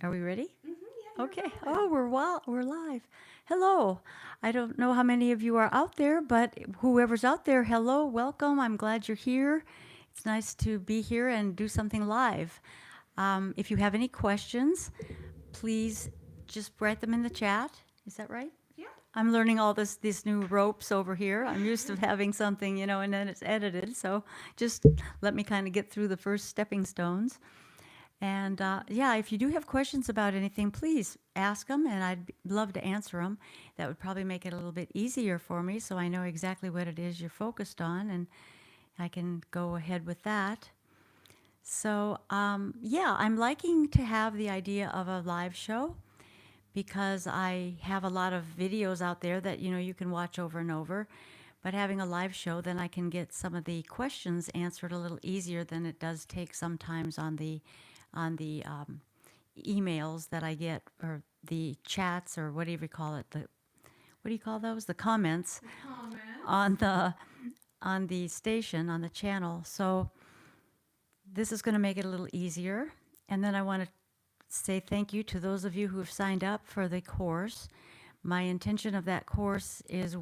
Are we ready? Yeah, you're Okay. rolling. Oh, we're live. Hello. I don't know how many of you are out there, but whoever's out there, hello, welcome. I'm glad you're here. It's nice to be here and do something live. If you have any questions, please just write them in the chat. Is that right? Yeah. I'm learning all these new ropes over here. I'm used to having something, and then it's edited. So just let me kind of get through the first stepping stones. And yeah, if you do have questions about anything, please ask them, and love to answer them. That would probably make it a little bit easier for me, so I know exactly what it is you're focused on, and I can go ahead with that. So yeah, I'm liking to have the idea of a live show because I have a lot of videos out there that you can watch over and over. But having a live show, then I can get some of the questions answered a little easier than it does take sometimes on the emails that I get or the chats or whatever you call it. What do you call those? The comments The comments. on the station on the channel. So this is going to make it a little easier. And then I want to say thank you to those of you who have signed up for the course. My intention of that course is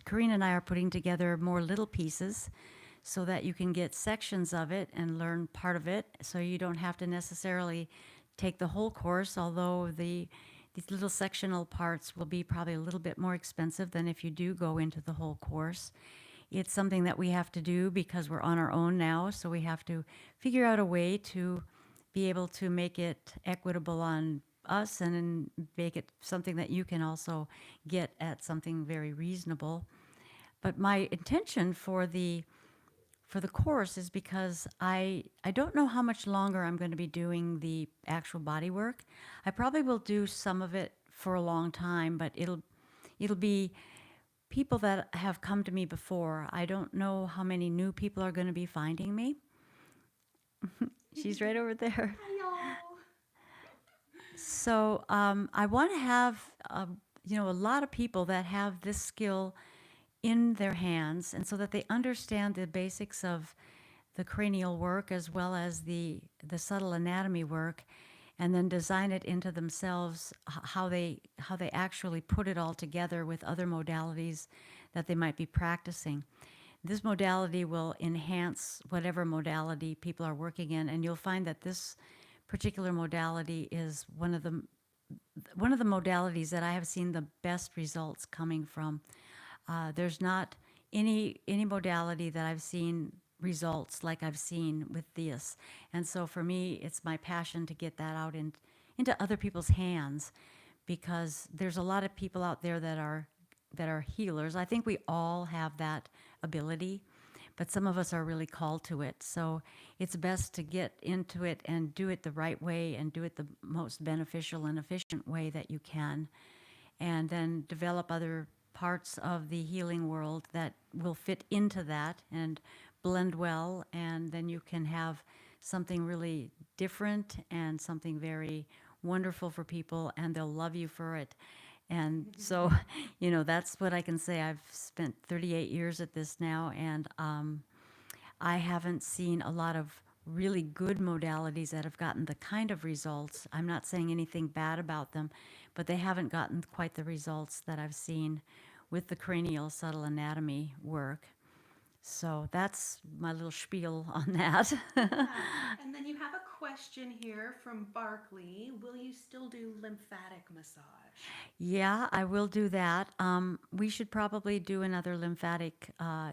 Karina and I are putting together more little pieces so that you can get sections of it and learn part of it so you don't have to necessarily take the whole course, although these little sectional parts will be probably a little bit more expensive than if you do go into the whole course. It's something that we have to do because we're on our own now, so we have to figure out a way to be able to make it equitable on us and then make it something that you can also get at something very reasonable. But my intention for the course is because I don't know how much longer I'm going to be doing the actual body work. I probably will do some of it for a long time, but it'll be people that have come to me before. I don't know how many new people are going to be finding me. She's right over there. Hi, y'all. So I want to have a lot of people that have this skill in their hands, and so that they understand the basics of the cranial work as well as the subtle anatomy work, and then design it into themselves how they actually put it all together with other modalities that they might be practicing. This modality will enhance whatever modality people are working in, and you'll find that this particular modality is one of the modalities that I have seen the best results coming from. There's not any modality that I've seen results like I've seen with this, and so for me, it's my passion to get that out into other people's hands, because there's a lot of people out there that are healers. I think we all have that ability, but some of us are really called to it. So it's best to get into it and do it the right way and do it the most beneficial and efficient way that you can, and then develop other parts of the healing world that will fit into that and blend well, and then you can have something really different and something very wonderful for people, and they'll love you for it. And so, that's what I can say. I've spent 38 years at this now, and I haven't seen a lot of really good modalities that have gotten the kind of results. I'm not saying anything bad about them, but they haven't gotten quite the results that I've seen with the cranial subtle anatomy work. So that's my little spiel on that. Yeah. And then you have a question here from Barkley. Will you still do lymphatic massage? Yeah, I will do that. We should probably do another lymphatic uh,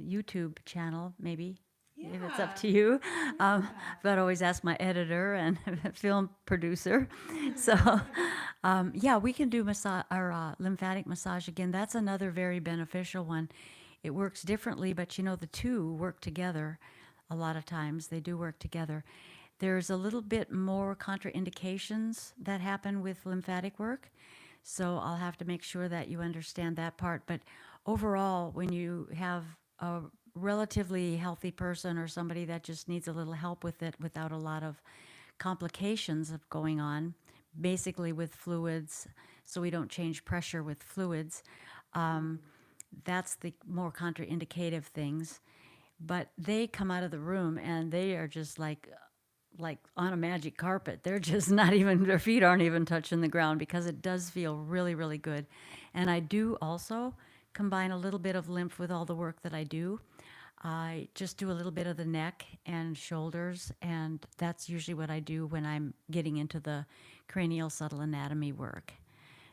YouTube channel, maybe, if it's up Yeah. to you. Yeah. But I always ask my editor and film producer. So, yeah, we can do lymphatic massage again. That's another very beneficial one. It works differently, but the two work together. A lot of times they do work together. There's a little bit more contraindications that happen with lymphatic work. So I'll have to make sure that you understand that part. But overall, when you have a relatively healthy person or somebody that just needs a little help with it without a lot of complications of going on, basically with fluids, so we don't change pressure with fluids, that's the more contraindicative things. But they come out of the room and they are just like like on a magic carpet. They're just not even, their feet aren't even touching the ground because it does feel really, really good. And I do also combine a little bit of lymph with all the work that I do. I just do a little bit of the neck and shoulders, and that's usually what I do when I'm getting into the cranial subtle anatomy work.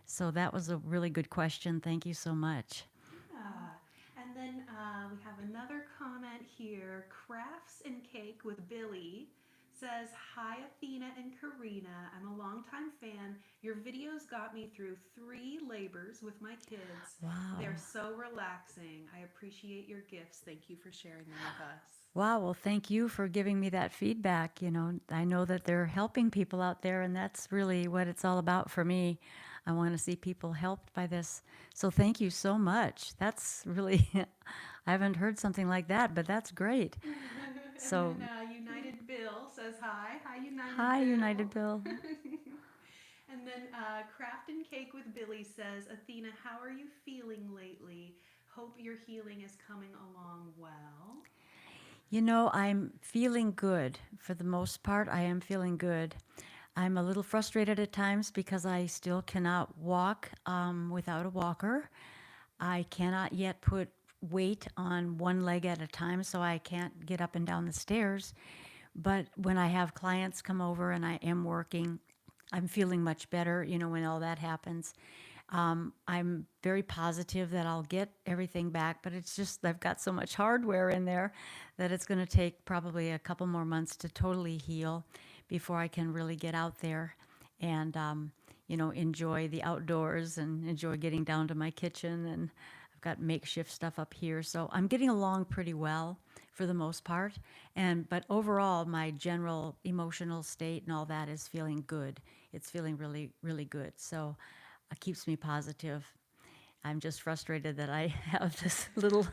So that was a really good question. Thank you so much. And then we have another comment here. Crafts and Cake with Billy says, "Hi Athena and Karina. I'm a longtime fan. Your videos got me through 3 labors with my kids. Wow. They're so relaxing. I appreciate your gifts. Thank you for sharing them with us." Wow. Well, thank you for giving me that feedback. You know, I know that they're helping people out there, and that's really what it's all about for me. I want to see people helped by this. So thank you so much. That's really, I haven't heard something like that, but that's great. So, And then United Bill says hi. Hi, United hi, Bill. United Bill. And then Craft and Cake with Billy says, "Athena, how are you feeling lately? Hope your healing is coming along well." You know, I'm feeling good. For the most part, I am feeling good. I'm a little frustrated at times because I still cannot walk without a walker. I cannot yet put weight on one leg at a time, so I can't get up and down the stairs. But when I have clients come over and I am working, I'm feeling much better, you know, when all that happens. I'm very positive that I'll get everything back, but it's just I've got so much hardware in there that it's going to take probably a couple more months to totally heal before I can really get out there and, you know, enjoy the outdoors and enjoy getting down to my kitchen. And I've got makeshift stuff up here. So I'm getting along pretty well for the most part. But overall, my general emotional state and all that is feeling good. It's feeling really, really good. So it keeps me positive. I'm just frustrated that I have this little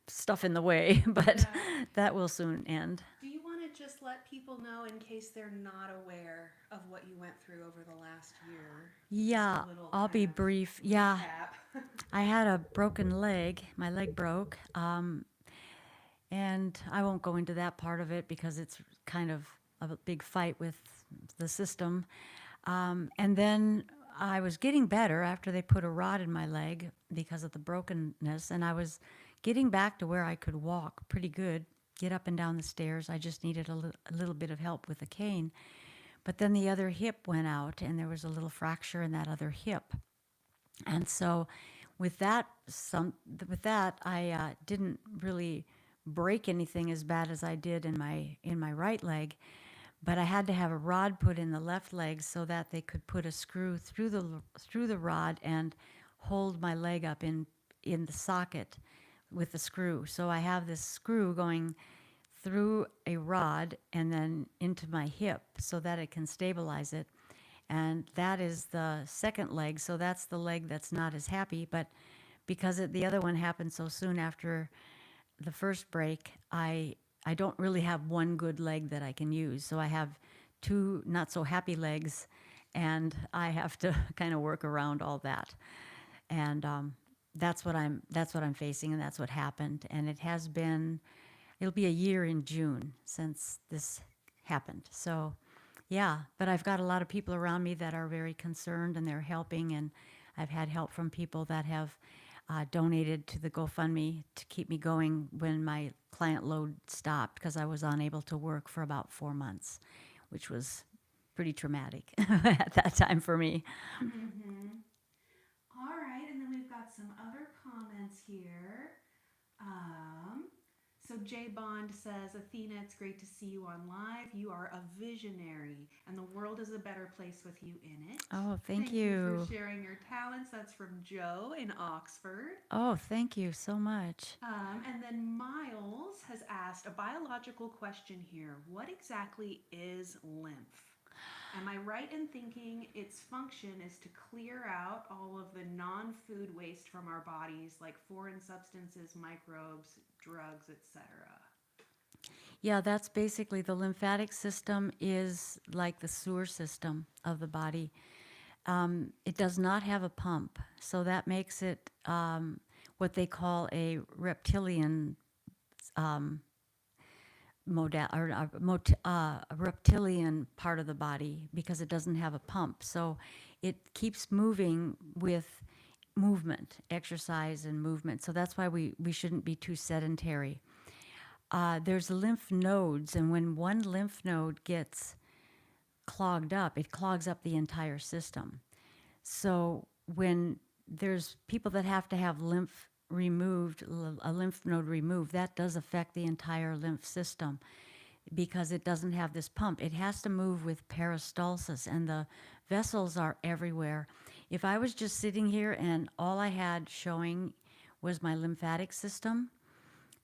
stuff in the way, but Yeah. that will soon end. Do you want to just let people know, in case they're not aware of what you went through over the last year? Yeah, Just a little I'll be kind of brief. Yeah, recap. I had a broken leg. My leg broke. And I won't go into that part of it because it's kind of a big fight with the system. And then I was getting better after they put a rod in my leg because of the brokenness. And I was getting back to where I could walk pretty good, get up and down the stairs. I just needed a little bit of help with a cane. But then the other hip went out, and there was a little fracture in that other hip. And so, with that, I didn't really break anything as bad as I did in my right leg, but I had to have a rod put in the left leg so that they could put a screw through the rod and hold my leg up in the socket with the screw. So I have this screw going through a rod and then into my hip so that it can stabilize it. And that is the second leg. So that's the leg that's not as happy. But because the other one happened so soon after the first break, I don't really have one good leg that I can use. So I have 2 not so happy legs, and I have to kind of work around all that. And that's what I'm facing, and that's what happened. And it'll be a year in June since this happened. So yeah, but I've got a lot of people around me that are very concerned and they're helping, and I've had help from people that have donated to the GoFundMe to keep me going when my client load stopped because I was unable to work for about 4 months, which was pretty traumatic at that time for me. All right, and then we've got some other comments here. So Jay Bond says, "Athena, it's great to see you on live. You are a visionary, and the world is a better place with you in it." Oh, thank Thank you you. for sharing your talents. That's from Joe in Oxford. Oh, thank you so much. And then Miles has asked a biological question here. What exactly is lymph? Am I right in thinking its function is to clear out all of the non-food waste from our bodies, like foreign substances, microbes, drugs, etc.? Yeah, that's basically the lymphatic system is like the sewer system of the body. It does not have a pump, so that makes it what they call a reptilian a reptilian part of the body because it doesn't have a pump. So it keeps moving with movement, exercise and movement. So that's why we shouldn't be too sedentary. There's lymph nodes, and when one lymph node gets clogged up, it clogs up the entire system. So when there's people that have to have lymph removed, a lymph node removed, that does affect the entire lymph system because it doesn't have this pump. It has to move with peristalsis, and the vessels are everywhere. If I was just sitting here and all I had showing was my lymphatic system,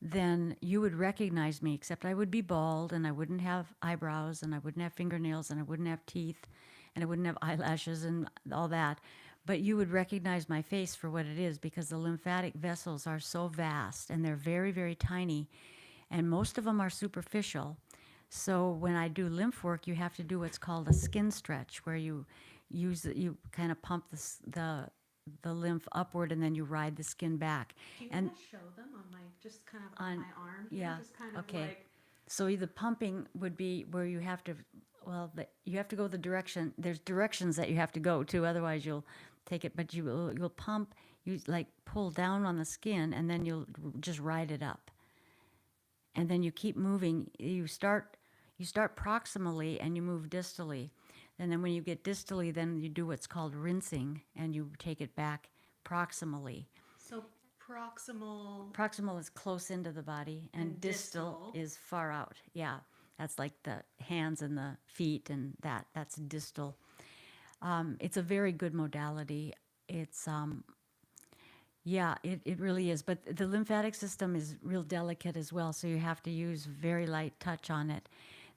then you would recognize me, except I would be bald and I wouldn't have eyebrows and I wouldn't have fingernails and I wouldn't have teeth and I wouldn't have eyelashes and all that. But you would recognize my face for what it is because the lymphatic vessels are so vast and they're very, very tiny, and most of them are superficial. So when I do lymph work, you have to do what's called a skin stretch, where you kind of pump the lymph upward and then you ride the skin back. Do you And want to show them on my, just kind of on on, my arm here? yeah, Just kind of okay. like, So the pumping would be where you have to, well, you have to go the direction. There's directions that you have to go to, otherwise you'll take it. But you'll pump, you like pull down on the skin, and then you'll just ride it up, and then you keep moving. You start proximally and you move distally, and then when you get distally, then you do what's called rinsing, and you take it back proximally. so proximal Proximal is close into the body, and and distal distal. is far out. Yeah, that's like the hands and the feet, and that's distal. It's a very good modality. It's yeah, it really is. But the lymphatic system is real delicate as well, so you have to use very light touch on it.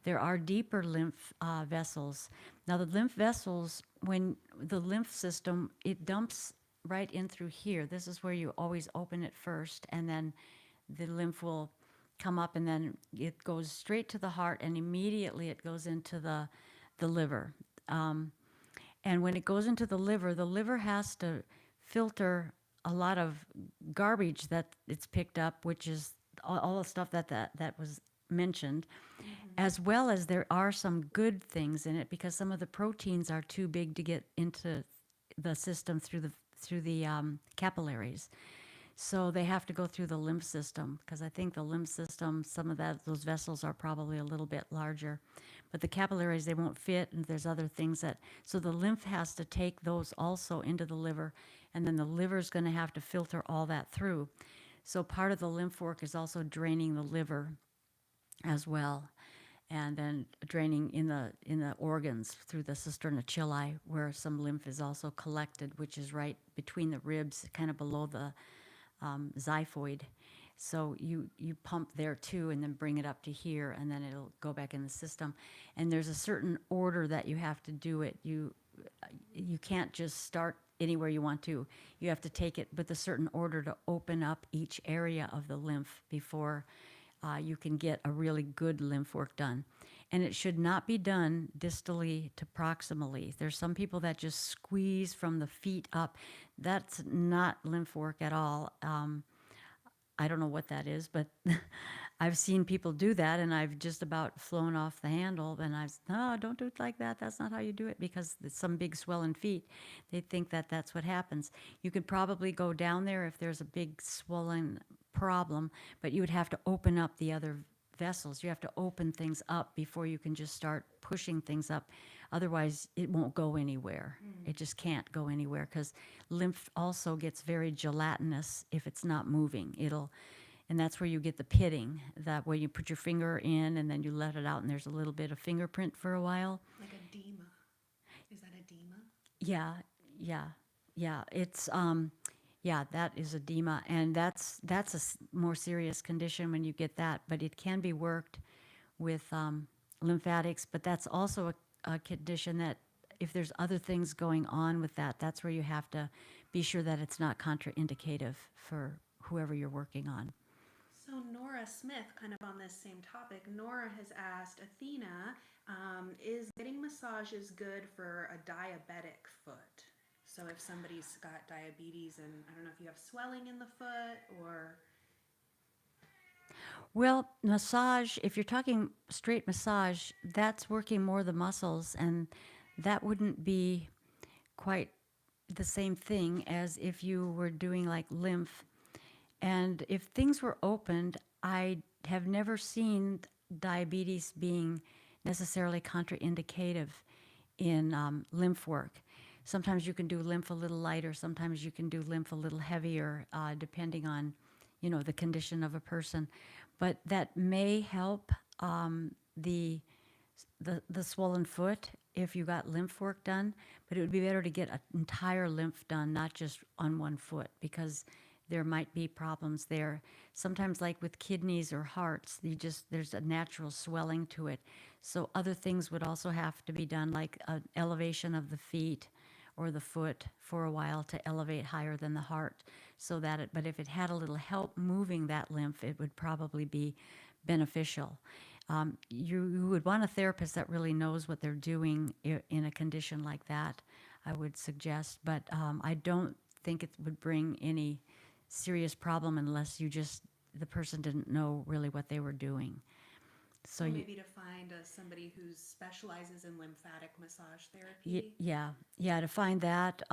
There are deeper lymph vessels. Now, the lymph vessels, when the lymph system, it dumps right in through here. This is where you always open it first, and then the lymph will come up, and then it goes straight to the heart, and immediately it goes into the liver. And when it goes into the liver has to filter a lot of garbage that it's picked up, which is all the stuff that was mentioned, as well as there are some good things in it because some of the proteins are too big to get into the system through the capillaries. So they have to go through the lymph system because I think the lymph system, some of those vessels are probably a little bit larger, but the capillaries they won't fit, and there's other things that. So the lymph has to take those also into the liver, and then the liver's going to have to filter all that through. So part of the lymph work is also draining the liver as well, and then draining in the organs through the cisterna chyli, where some lymph is also collected, which is right between the ribs, kind of below the xiphoid. So you pump there too, and then bring it up to here, and then it'll go back in the system. And there's a certain order that you have to do it. You can't just start anywhere you want to. You have to take it with a certain order to open up each area of the lymph before you can get a really good lymph work done. And it should not be done distally to proximally. There's some people that just squeeze from the feet up. That's not lymph work at all. I don't know what that is, but I've seen people do that, and I've just about flown off the handle. And I've said, no, don't do it like that. That's not how you do it, because it's some big swelling feet. They think that that's what happens. You could probably go down there if there's a big swollen problem, but you would have to open up the other vessels. You have to open things up before you can just start pushing things up. Otherwise, it won't go anywhere. It just can't go anywhere because lymph also gets very gelatinous if it's not moving. And that's where you get the pitting, that where you put your finger in and then you let it out and there's a little bit of fingerprint for a while. Like edema. Is that edema? Yeah. It's that is edema, and that's more serious condition when you get that. But it can be worked with lymphatics. But that's also a condition that if there's other things going on with that, that's where you have to be sure that it's not contraindicative for whoever you're working on. So Nora Smith, kind of on this same topic, Nora has asked Athena, is getting massages good for a diabetic foot? So if somebody's got diabetes and I don't know if you have swelling in the foot or... Well, massage, if you're talking straight massage, that's working more the muscles, and that wouldn't be quite the same thing as if you were doing like lymph. And if things were opened, I have never seen diabetes being necessarily contraindicative in lymph work. Sometimes you can do lymph a little lighter, sometimes you can do lymph a little heavier, depending on, the condition of a person. But that may help the the swollen foot if you got lymph work done, but it would be better to get an entire lymph done, not just on one foot, because there might be problems there. Sometimes, like with kidneys or hearts, there's a natural swelling to it. So other things would also have to be done, like an elevation of the feet or the foot for a while to elevate higher than the heart, so that it. But if it had a little help moving that lymph, it would probably be beneficial. You would want a therapist that really knows what they're doing in a condition like that, I would suggest. But I don't think it would bring any serious problem unless the person didn't know really what they were doing. So, So maybe to find somebody who specializes in lymphatic massage therapy. yeah, yeah, to find that.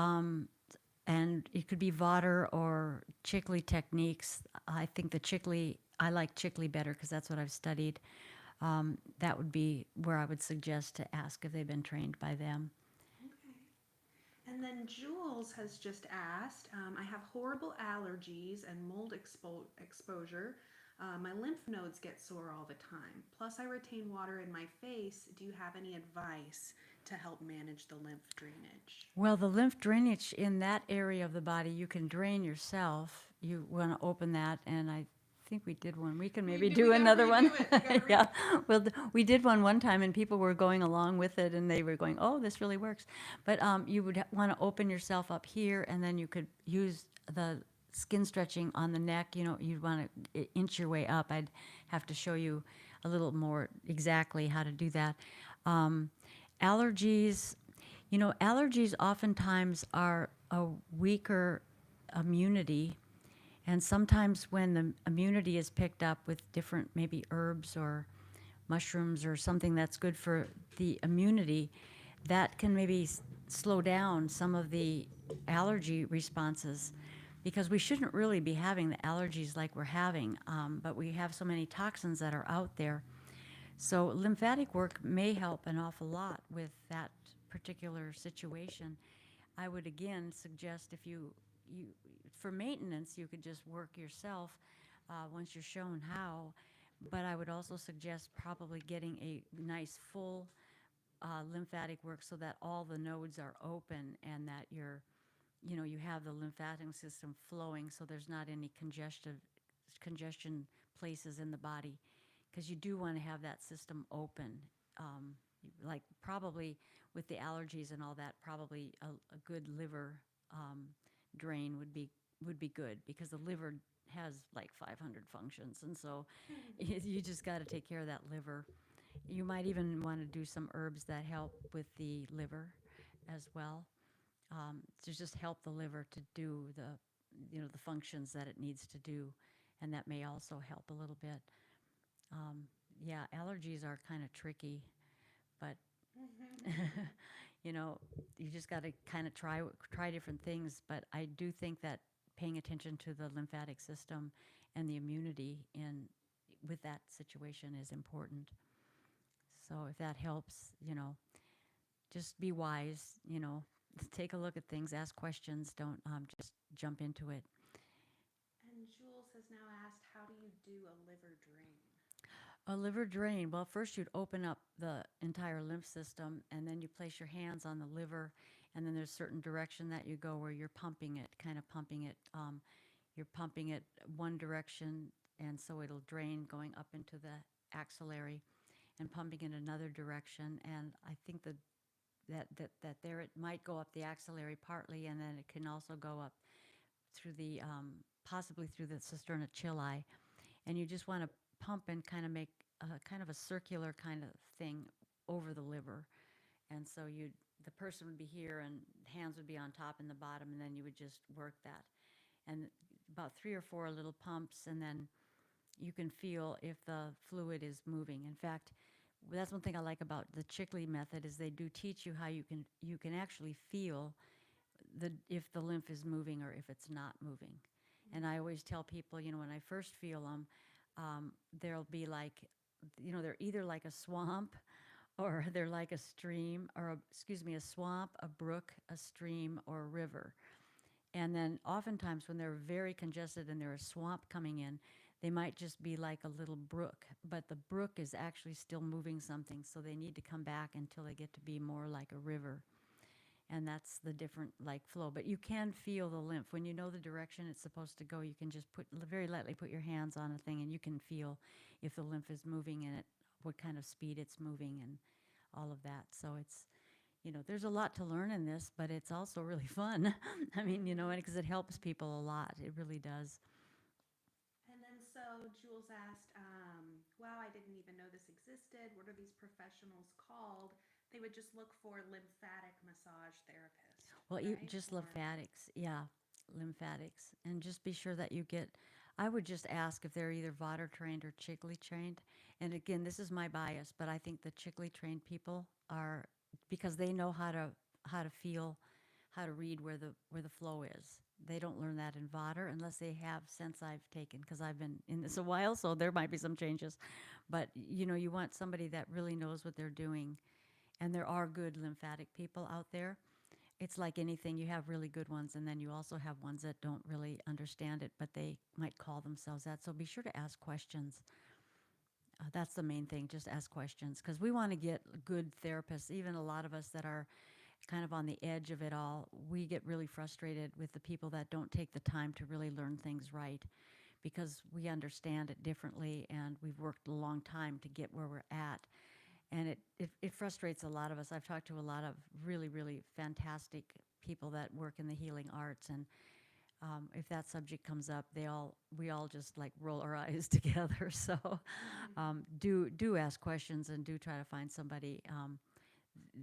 And it could be Vater or Chickley techniques. I think I like Chickley better because that's what I've studied. That would be where I would suggest to ask if they've been trained by them. Okay. And then Jules has just asked, I have horrible allergies and mold exposure. My lymph nodes get sore all the time. Plus, I retain water in my face. Do you have any advice to help manage the lymph drainage? Well, the lymph drainage in that area of the body, you can drain yourself. You want to open that, and I think we did one. We can maybe We do gotta another one. redo it. We gotta Yeah. Well, we did one time, and people were going along with it, and they were going, "Oh, this really works." But you would want to open yourself up here, and then you could use the skin stretching on the neck. You'd want to inch your way up. I'd have to show you a little more exactly how to do that. Um, Allergies, allergies oftentimes are a weaker immunity. And sometimes when the immunity is picked up with different, maybe herbs or mushrooms or something that's good for the immunity, that can maybe slow down some of the allergy responses, because we shouldn't really be having the allergies like we're having, but we have so many toxins that are out there. So lymphatic work may help an awful lot with that particular situation. I would again suggest, if you for maintenance, you could just work yourself once you're shown how. But I would also suggest probably getting a nice full lymphatic work so that all the nodes are open and that you have the lymphatic system flowing, so there's not any congestion places in the body, because you do want to have that system open. Um, like probably with the allergies and all that, probably a good liver um, drain would be good, because the liver has like 500 functions, and so you just got to take care of that liver. You might even want to do some herbs that help with the liver as well, to just help the liver to do the functions that it needs to do, and that may also help a little bit. Um, yeah, allergies are kind of tricky, but you know, you just got to kind of try different things. But I do think that paying attention to the lymphatic system and the immunity in with that situation is important. So if that helps, just be wise. Take a look at things, ask questions, don't just jump into it. And Jules has now asked, how do you do a liver drain? A liver drain, well, first you'd open up the entire lymph system, and then you place your hands on the liver, and then there's a certain direction that you go where you're pumping it, kind of pumping it. You're pumping it one direction, and so it'll drain going up into the axillary, and pumping in another direction. And I think that there it might go up the axillary partly, and then it can also go up through the possibly through the cisterna and you just want to pump and kind of make kind of a circular kind of thing over the liver. And so the person would be here, and hands would be on top and the bottom, and then you would just work that. And about 3 or 4 little pumps, and then you can feel if the fluid is moving. In fact, that's one thing I like about the Chickley method is they do teach you how you can actually feel if the lymph is moving or if it's not moving. And I always tell people, when I first feel them, there'll be like, they're either like a swamp or they're like a stream or excuse me, a swamp, a brook, a stream, or a river. And then oftentimes when they're very congested and there's a swamp coming in, they might just be like a little brook, but the brook is actually still moving something, so they need to come back until they get to be more like a river. And that's the different like flow. But you can feel the lymph. When you know the direction it's supposed to go, you can just very lightly put your hands on a thing and you can feel if the lymph is moving and what kind of speed it's moving and all of that. So there's a lot to learn in this, but it's also really fun. I mean, because it helps people a lot. It really does. And then so Jules asked, wow, I didn't even know this existed. What are these professionals called? They would just look for lymphatic massage therapist, Well, right? just Or lymphatics, yeah, lymphatics, and just be sure that you get. I would just ask if they're either Vater trained or Chickley trained. And again, this is my bias, but I think the Chickley trained people are because they know how to feel, how to read where the flow is. They don't learn that in Vater unless they have since I've taken because I've been in this a while, so there might be some changes. But you want somebody that really knows what they're doing, and there are good lymphatic people out there. It's like anything, you have really good ones, and then you also have ones that don't really understand it, but they might call themselves that. So be sure to ask questions. That's the main thing, just ask questions, because we want to get good therapists. Even a lot of us that are kind of on the edge of it all, we get really frustrated with the people that don't take the time to really learn things right, because we understand it differently, and we've worked a long time to get where we're at. And it frustrates a lot of us. I've talked to a lot of really, really fantastic people that work in the healing arts, and if that subject comes up, we all just like roll our eyes together. So do ask questions and do try to find somebody.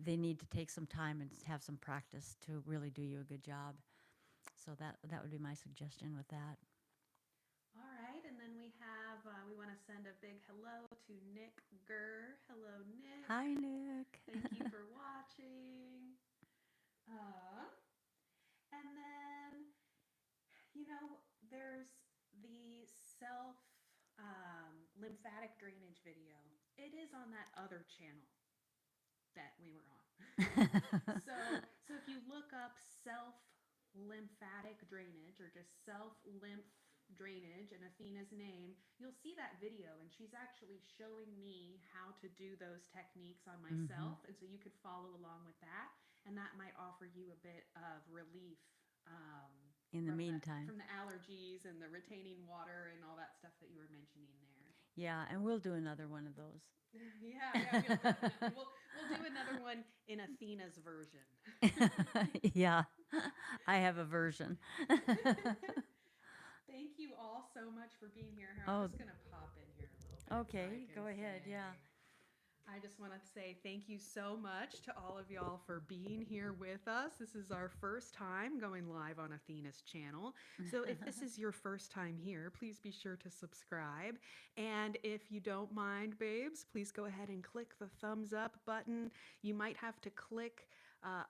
They need to take some time and have some practice to really do you a good job. So that would be my suggestion with that. all right, and then we want to send a big hello to Nick Gurr. Hello, Nick. Hi, Nick. Thank you for watching. Uh, and then, there's the self lymphatic drainage video. It is on that other channel that we were on. So if you look up self lymphatic drainage or just self lymph drainage and Athena's name, you'll see that video, and she's actually showing me how to do those techniques on myself, and so you could follow along with that, and that might offer you a bit of relief In the meantime. from the allergies and the retaining water and all that stuff that you were mentioning there. Yeah, and we'll do another one of those. We'll do another one in Athena's version. Yeah, I have a version. Thank you all so much for being here. Oh. I'm just gonna pop in here a little bit. So I Okay, can go ahead. say- Yeah. I just want to say thank you so much to all of y'all for being here with us. This is our first time going live on Athena's channel. So if this is your first time here, please be sure to subscribe. And if you don't mind, babes, please go ahead and click the thumbs up button. You might have to click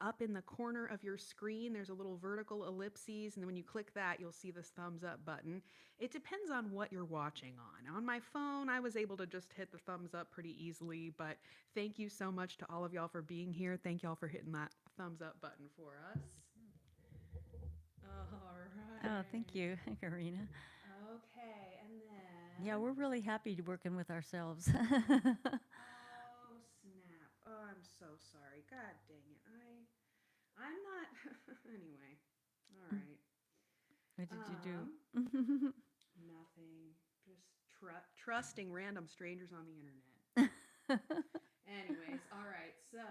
up in the corner of your screen. There's a little vertical ellipses, and then when you click that, you'll see this thumbs up button. It depends on what you're watching on. On my phone, I was able to just hit the thumbs up pretty easily, but thank you so much to all of y'all for being here. Thank y'all for hitting that thumbs up button for us. All right. Oh, thank you, Karina. Okay, and then... Yeah, we're really happy working with ourselves. Oh, snap. Oh, I'm so sorry. God dang it. I'm not... Anyway. All right. What did you do? Nothing. Just trusting random strangers on the internet. Anyways, all right. So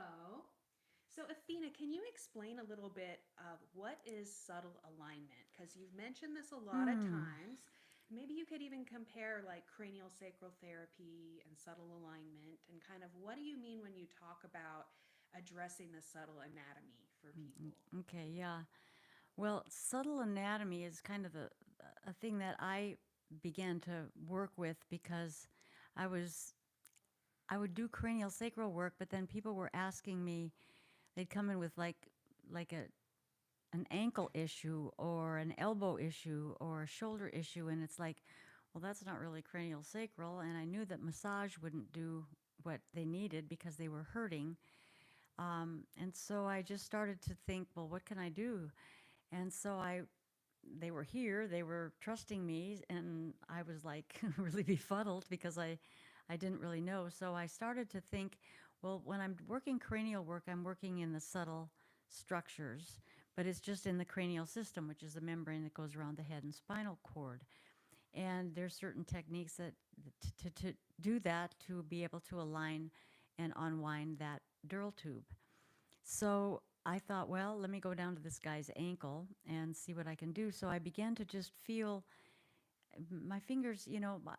Athena, can you explain a little bit of what is subtle alignment? Because you've mentioned this a lot of times. Maybe you could even compare like cranial sacral therapy and subtle alignment, and kind of what do you mean when you talk about addressing the subtle anatomy for people? Okay, yeah. Well, subtle anatomy is kind of a thing that began to work with because I was I would do cranial sacral work, but then people were asking me, they'd come in with like an ankle issue or an elbow issue or a shoulder issue, and it's like, well, that's not really cranial sacral, and I knew that massage wouldn't do what they needed because they were hurting. And so I just started to think, well, what can I do? And so they were here, they were trusting me, and I was like really befuddled because I didn't really know. So I started to think, well, when I'm working cranial work, I'm working in the subtle structures, but it's just in the cranial system, which is the membrane that goes around the head and spinal cord. And there's certain techniques that to do that to be able to align and unwind that dural tube. So I thought, well, let me go down to this guy's ankle and see what I can do. So I began to just feel my fingers,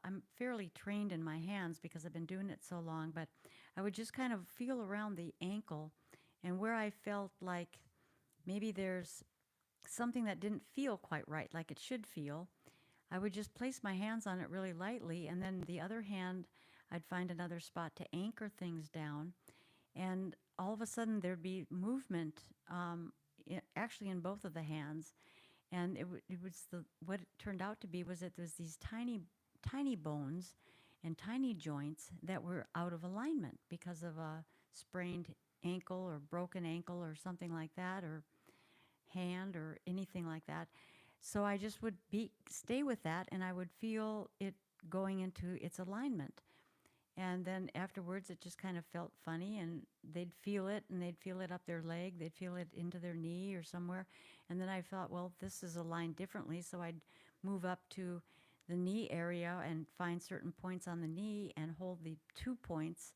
I'm fairly trained in my hands because I've been doing it so long, but I would just kind of feel around the ankle and where I felt like maybe there's something that didn't feel quite right, like it should feel. I would just place my hands on it really lightly, and then the other hand, I'd find another spot to anchor things down. And all of a sudden, there'd be movement, actually in both of the hands. And it was what it turned out to be was that there's these tiny bones and tiny joints that were out of alignment because of a sprained ankle or broken ankle or something like that, or hand or anything like that. So I just would stay with that, and I would feel it going into its alignment. And then afterwards, it just kind of felt funny, and they'd feel it, and they'd feel it up their leg, they'd feel it into their knee or somewhere. And then I thought, well, this is aligned differently, so I'd move up to the knee area and find certain points on the knee and hold the 2 points,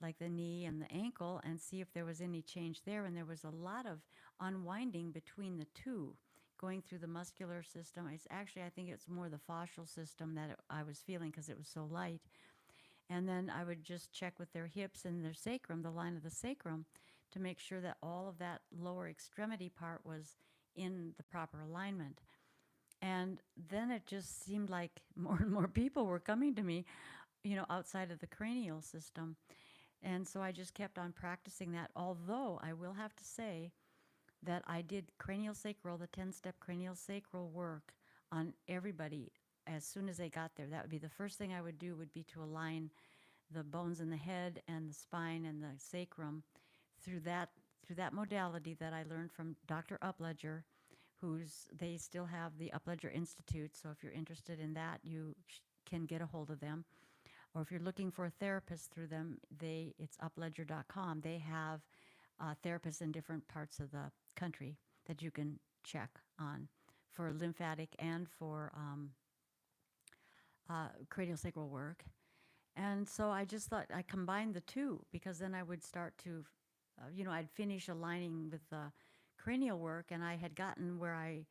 like the knee and the ankle, and see if there was any change there. And there was a lot of unwinding between the two, going through the muscular system. It's actually, I think it's more the fascial system that I was feeling because it was so light. And then I would just check with their hips and their sacrum, the line of the sacrum, to make sure that all of that lower extremity part was in the proper alignment. And then it just seemed like more and more people were coming to me, outside of the cranial system. And so I just kept on practicing that. Although I will have to say that I did cranial sacral, the 10-step cranial sacral work on everybody as soon as they got there. That would be the first thing I would do, would be to align the bones in the head and the spine and the sacrum through that modality that I learned from Dr. Upledger, they still have the Upledger Institute. So if you're interested in that, you can get a hold of them. Or if you're looking for a therapist through them, it's upledger.com. They have therapists in different parts of the country that you can check on for lymphatic and for cranial sacral work. And so I just thought I combined the two, because then I would start to, I'd finish aligning with the cranial work, and I had gotten where I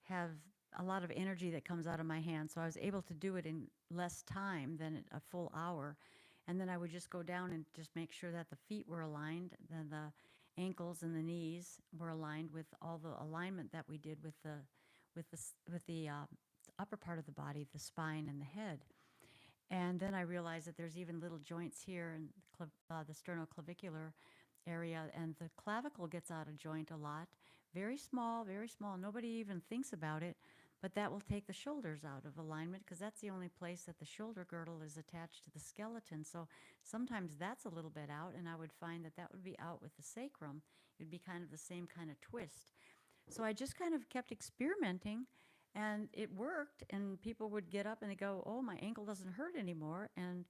have a lot of energy that comes out of my hands. So I was able to do it in less time than a full hour. And then I would just go down and just make sure that the feet were aligned, then the ankles and the knees were aligned with all the alignment that we did with the upper part of the body, the spine and the head. And then I realized that there's even little joints here in the sternoclavicular area, and the clavicle gets out of joint a lot. Very small, very small. Nobody even thinks about it, but that will take the shoulders out of alignment, because that's the only place that the shoulder girdle is attached to the skeleton. So sometimes that's a little bit out, and I would find that that would be out with the sacrum. It would be kind of the same kind of twist. So I just kind of kept experimenting, and it worked. And people would get up and they go, oh, my ankle doesn't hurt anymore. And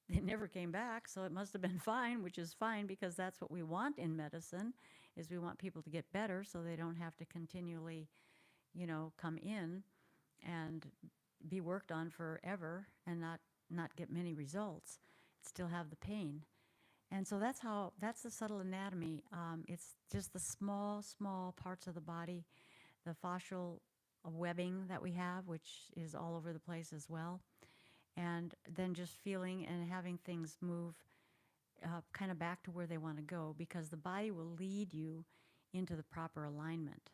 they never came back, so it must have been fine, which is fine, because that's what we want in medicine, is we want people to get better so they don't have to continually, come in and be worked on forever and not get many results, still have the pain. And so that's the subtle anatomy. It's just the small parts of the body, the fascial webbing that we have, which is all over the place as well. And then just feeling and having things move kind of back to where they want to go, because the body will lead you into the proper alignment.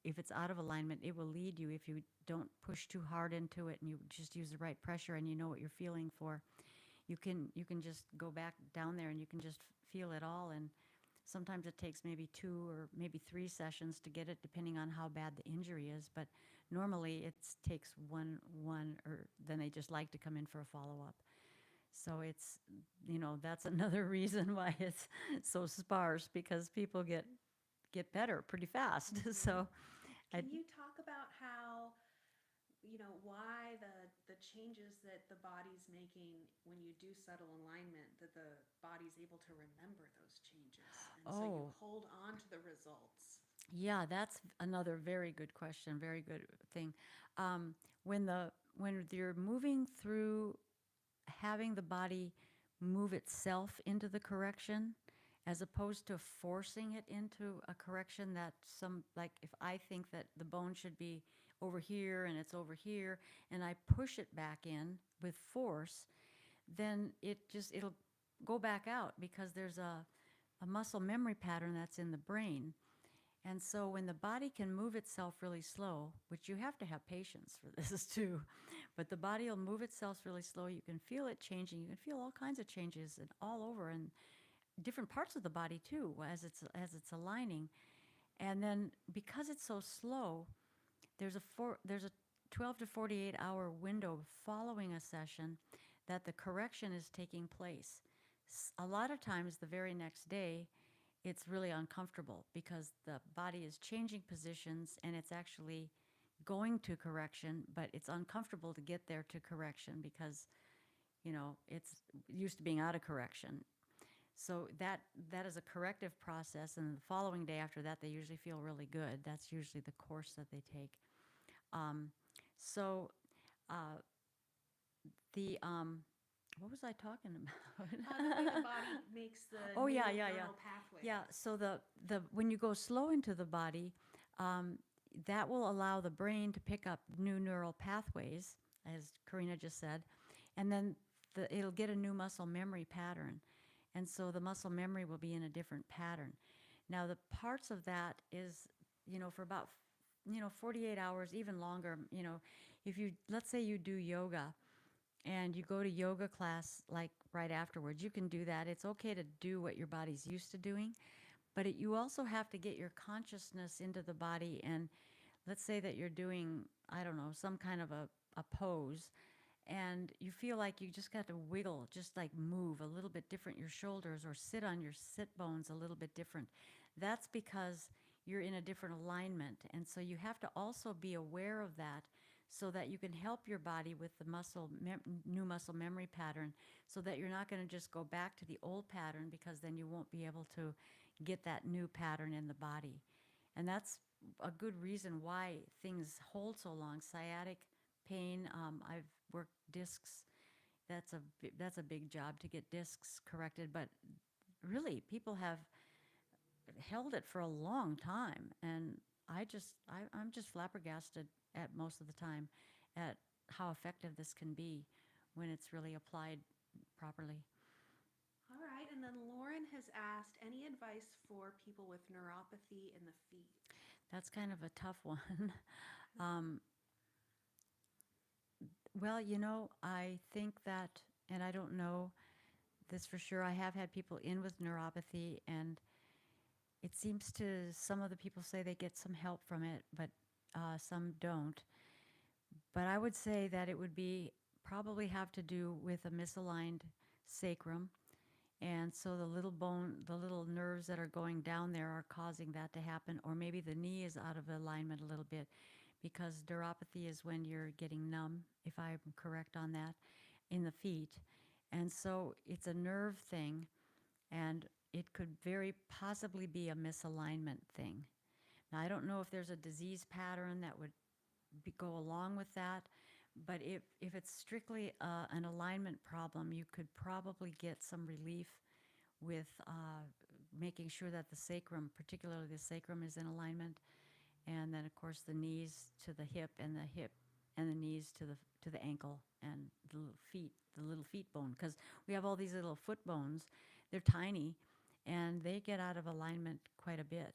if it's out of alignment, it will lead you if you don't push too hard into it and you just use the right pressure and you know what you're feeling for. You can just go back down there and you can just feel it all. And sometimes it takes maybe 2 or maybe 3 sessions to get it, depending on how bad the injury is. But normally it takes one, or then they just like to come in for a follow-up. So it's, that's another reason why it's so sparse, because people get better pretty fast. So I, Can you talk about how, why the changes that the body's making when you do subtle alignment, that the body's able to remember those changes, and so you oh, hold on to the results? yeah, that's another very good question, very good thing. When you're moving through, having the body move itself into the correction, as opposed to forcing it into a correction, that like if I think that the bone should be over here and it's over here, and I push it back in with force, then it'll go back out, because there's a muscle memory pattern that's in the brain. And so when the body can move itself really slow, which you have to have patience for this too, but the body will move itself really slow. You can feel it changing. You can feel all kinds of changes and all over, and different parts of the body too, as it's aligning. And then because it's so slow, there's a 12 to 48 hour window following a session that the correction is taking place. A lot of times the very next day, it's really uncomfortable because the body is changing positions and it's actually going to correction, but it's uncomfortable to get there to correction because, it's used to being out of correction. So that is a corrective process, and the following day after that, they usually feel really good. That's usually the course that they take. Um, so uh, the what was I talking about? The way the body makes the Oh, new yeah. neural pathways. Yeah, so the when you go slow into the body, that will allow the brain to pick up new neural pathways, as Karina just said, and then it'll get a new muscle memory pattern. And so the muscle memory will be in a different pattern. Now, the parts of that is, for about, 48 hours, even longer, if let's say you do yoga, and you go to yoga class like right afterwards, you can do that. It's okay to do what your body's used to doing, but you also have to get your consciousness into the body. And let's say that you're doing, I don't know, some kind of a pose, and you feel like you just got to wiggle, just like move a little bit different your shoulders, or sit on your sit bones a little bit different. That's because you're in a different alignment. And so you have to also be aware of that, so that you can help your body with the new muscle memory pattern, so that you're not going to just go back to the old pattern, because then you won't be able to get that new pattern in the body. And that's a good reason why things hold so long. Sciatic pain, I've worked discs. That's a big job to get discs corrected, but really people have held it for a long time, and I'm just flabbergasted at most of the time at how effective this can be when it's really applied properly. All right, and then Lauren has asked any advice for people with neuropathy in the feet. That's kind of a tough one. um, well, I think that, and I don't know this for sure, I have had people in with neuropathy, and it seems to some of the people say they get some help from it, but some don't. But I would say that it would be probably have to do with a misaligned sacrum. And so the little nerves that are going down there are causing that to happen. Or maybe the knee is out of alignment a little bit, because neuropathy is when you're getting numb, if I'm correct on that, in the feet. And so it's a nerve thing, and it could very possibly be a misalignment thing. Now, I don't know if there's a disease pattern that would go along with that. But if it's strictly an alignment problem, you could probably get some relief with making sure that the sacrum, particularly the sacrum, is in alignment, and then of course the knees to the hip, and the knees to the ankle, and the little feet bone, because we have all these little foot bones. They're tiny, and they get out of alignment quite a bit.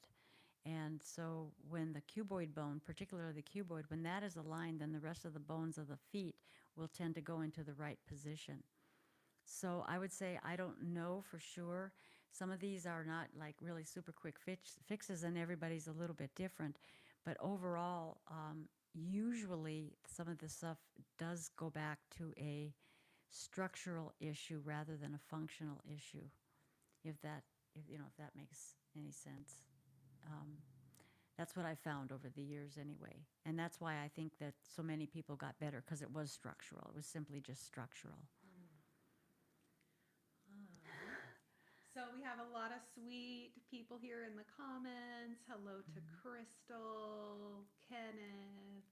And so when the cuboid bone, particularly the cuboid, when that is aligned, then the rest of the bones of the feet will tend to go into the right position. So I would say I don't know for sure. Some of these are not like really super quick fixes, and everybody's a little bit different. But overall, usually some of this stuff does go back to a structural issue rather than a functional issue. If that, if that makes any sense. Um, that's what I found over the years anyway. And that's why I think that so many people got better, because it was structural. It was simply just structural. So we have a lot of sweet people here in the comments. Hello to Crystal, Kenneth,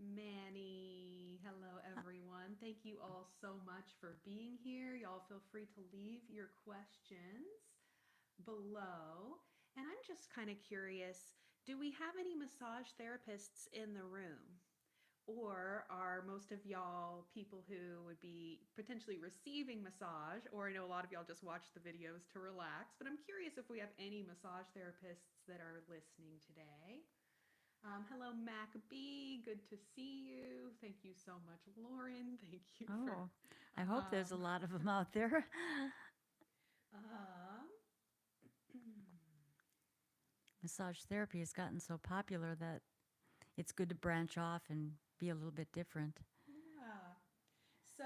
Manny. Hello, everyone. Thank you all so much for being here. Y'all feel free to leave your questions below. And I'm just kind of curious, do we have any massage therapists in the room? Or are most of y'all people who would be potentially receiving massage? Or I know a lot of y'all just watch the videos to relax, but I'm curious if we have any massage therapists that are listening today. Hello, Mac B. Good to see you. Thank you so much, Lauren. Thank you for. Oh, I hope there's a lot of them out there. Um, Massage therapy has gotten so popular that it's good to branch off and be a little bit different. yeah. So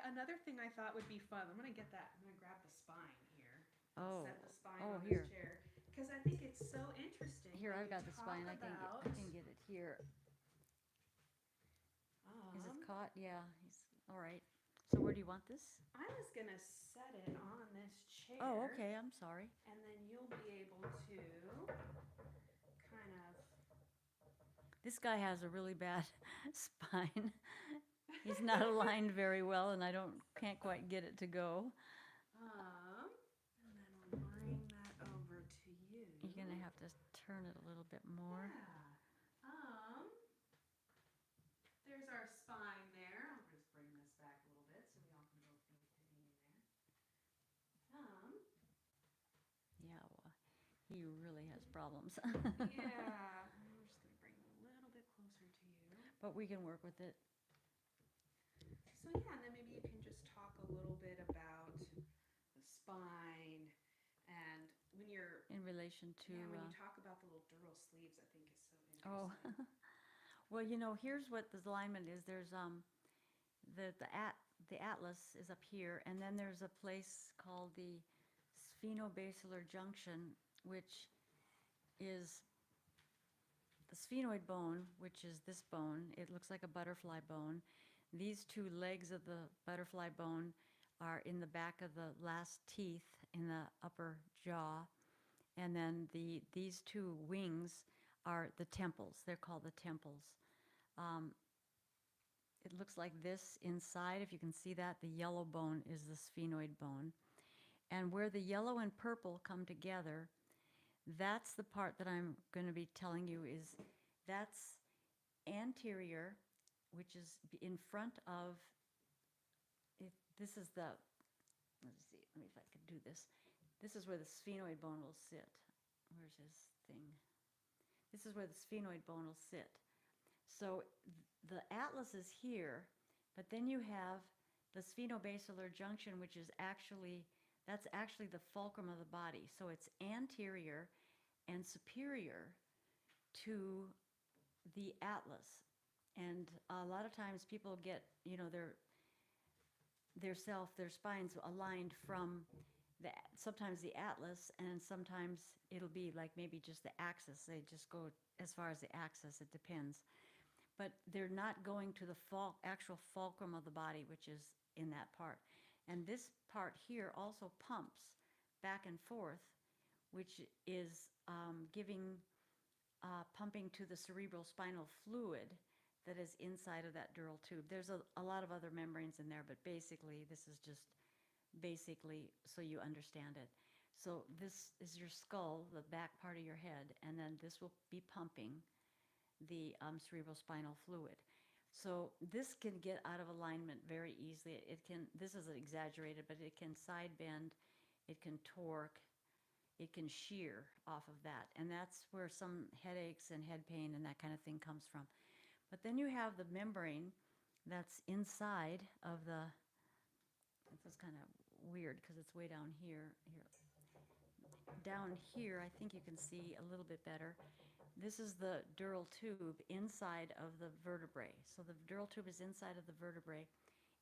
another thing I thought would be fun. I'm gonna get that. I'm gonna grab the spine here. Oh, Set the spine oh, on here. this chair because I think it's so interesting. Here, when I've you got the talk spine. I about, can get it here. Is it caught? Yeah. All right. So where do you want this? I was gonna set it on this chair. Oh, okay. I'm sorry. And then you'll be able to kind of. This guy has a really bad spine. He's not aligned very well, and can't quite get it to go. And then we'll bring that over to you. You're gonna have to turn it a little bit more. Yeah. There's our spine there. I'll just bring this back a little bit so we all can both be fitting in there. Yeah, well, he really has problems. Yeah. I'm just gonna bring it a little bit closer to you. But we can work with it. So yeah, and then maybe you can just talk a little bit about the spine and when you're In relation to. when you talk about the little dural sleeves, I think is so Oh, interesting. well, here's what the alignment is. There's the atlas is up here, and then there's a place called the sphenobasalar junction, which is the sphenoid bone, which is this bone. It looks like a butterfly bone. These two legs of the butterfly bone are in the back of the last teeth in the upper jaw. And then these two wings are the temples. They're called the temples. It looks like this inside. If you can see that, the yellow bone is the sphenoid bone. And where the yellow and purple come together, that's the part that I'm going to be telling you that's anterior, which is in front of, this is the, let's see, let me if I can do this. This is where the sphenoid bone will sit. Where's his thing? This is where the sphenoid bone will sit. So the atlas is here, but then you have the sphenobasalar junction, which is that's actually the fulcrum of the body. So it's anterior and superior to the atlas. And a lot of times people get, their spines aligned from sometimes the atlas, and sometimes it'll be like maybe just the axis. They just go as far as the axis, it depends. But they're not going to the actual fulcrum of the body, which is in that part. And this part here also pumps back and forth, which is pumping to the cerebral spinal fluid that is inside of that dural tube. There's a lot of other membranes in there, but basically, this is just basically so you understand it. So this is your skull, the back part of your head, and then this will be pumping the cerebral spinal fluid. So this can get out of alignment very easily. This is exaggerated, but it can side bend, it can torque, it can shear off of that. And that's where some headaches and head pain and that kind of thing comes from. But then you have the membrane that's inside of the, this is kind of weird because it's way down here. Down here, I think you can see a little bit better. This is the dural tube inside of the vertebrae. So the dural tube is inside of the vertebrae.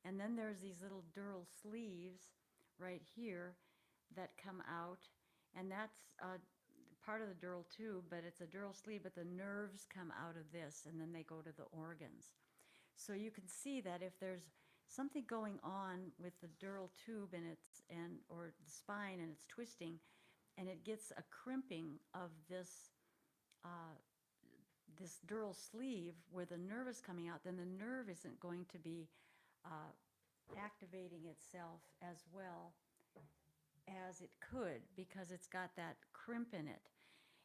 And then there's these little dural sleeves right here that come out. And that's part of the dural tube, but it's a dural sleeve, but the nerves come out of this, and then they go to the organs. So you can see that if there's something going on with the dural tube or the spine and it's twisting, and it gets a crimping of uh, this dural sleeve where the nerve is coming out, then the nerve isn't going to be uh, activating itself as well as it could because it's got that crimp in it.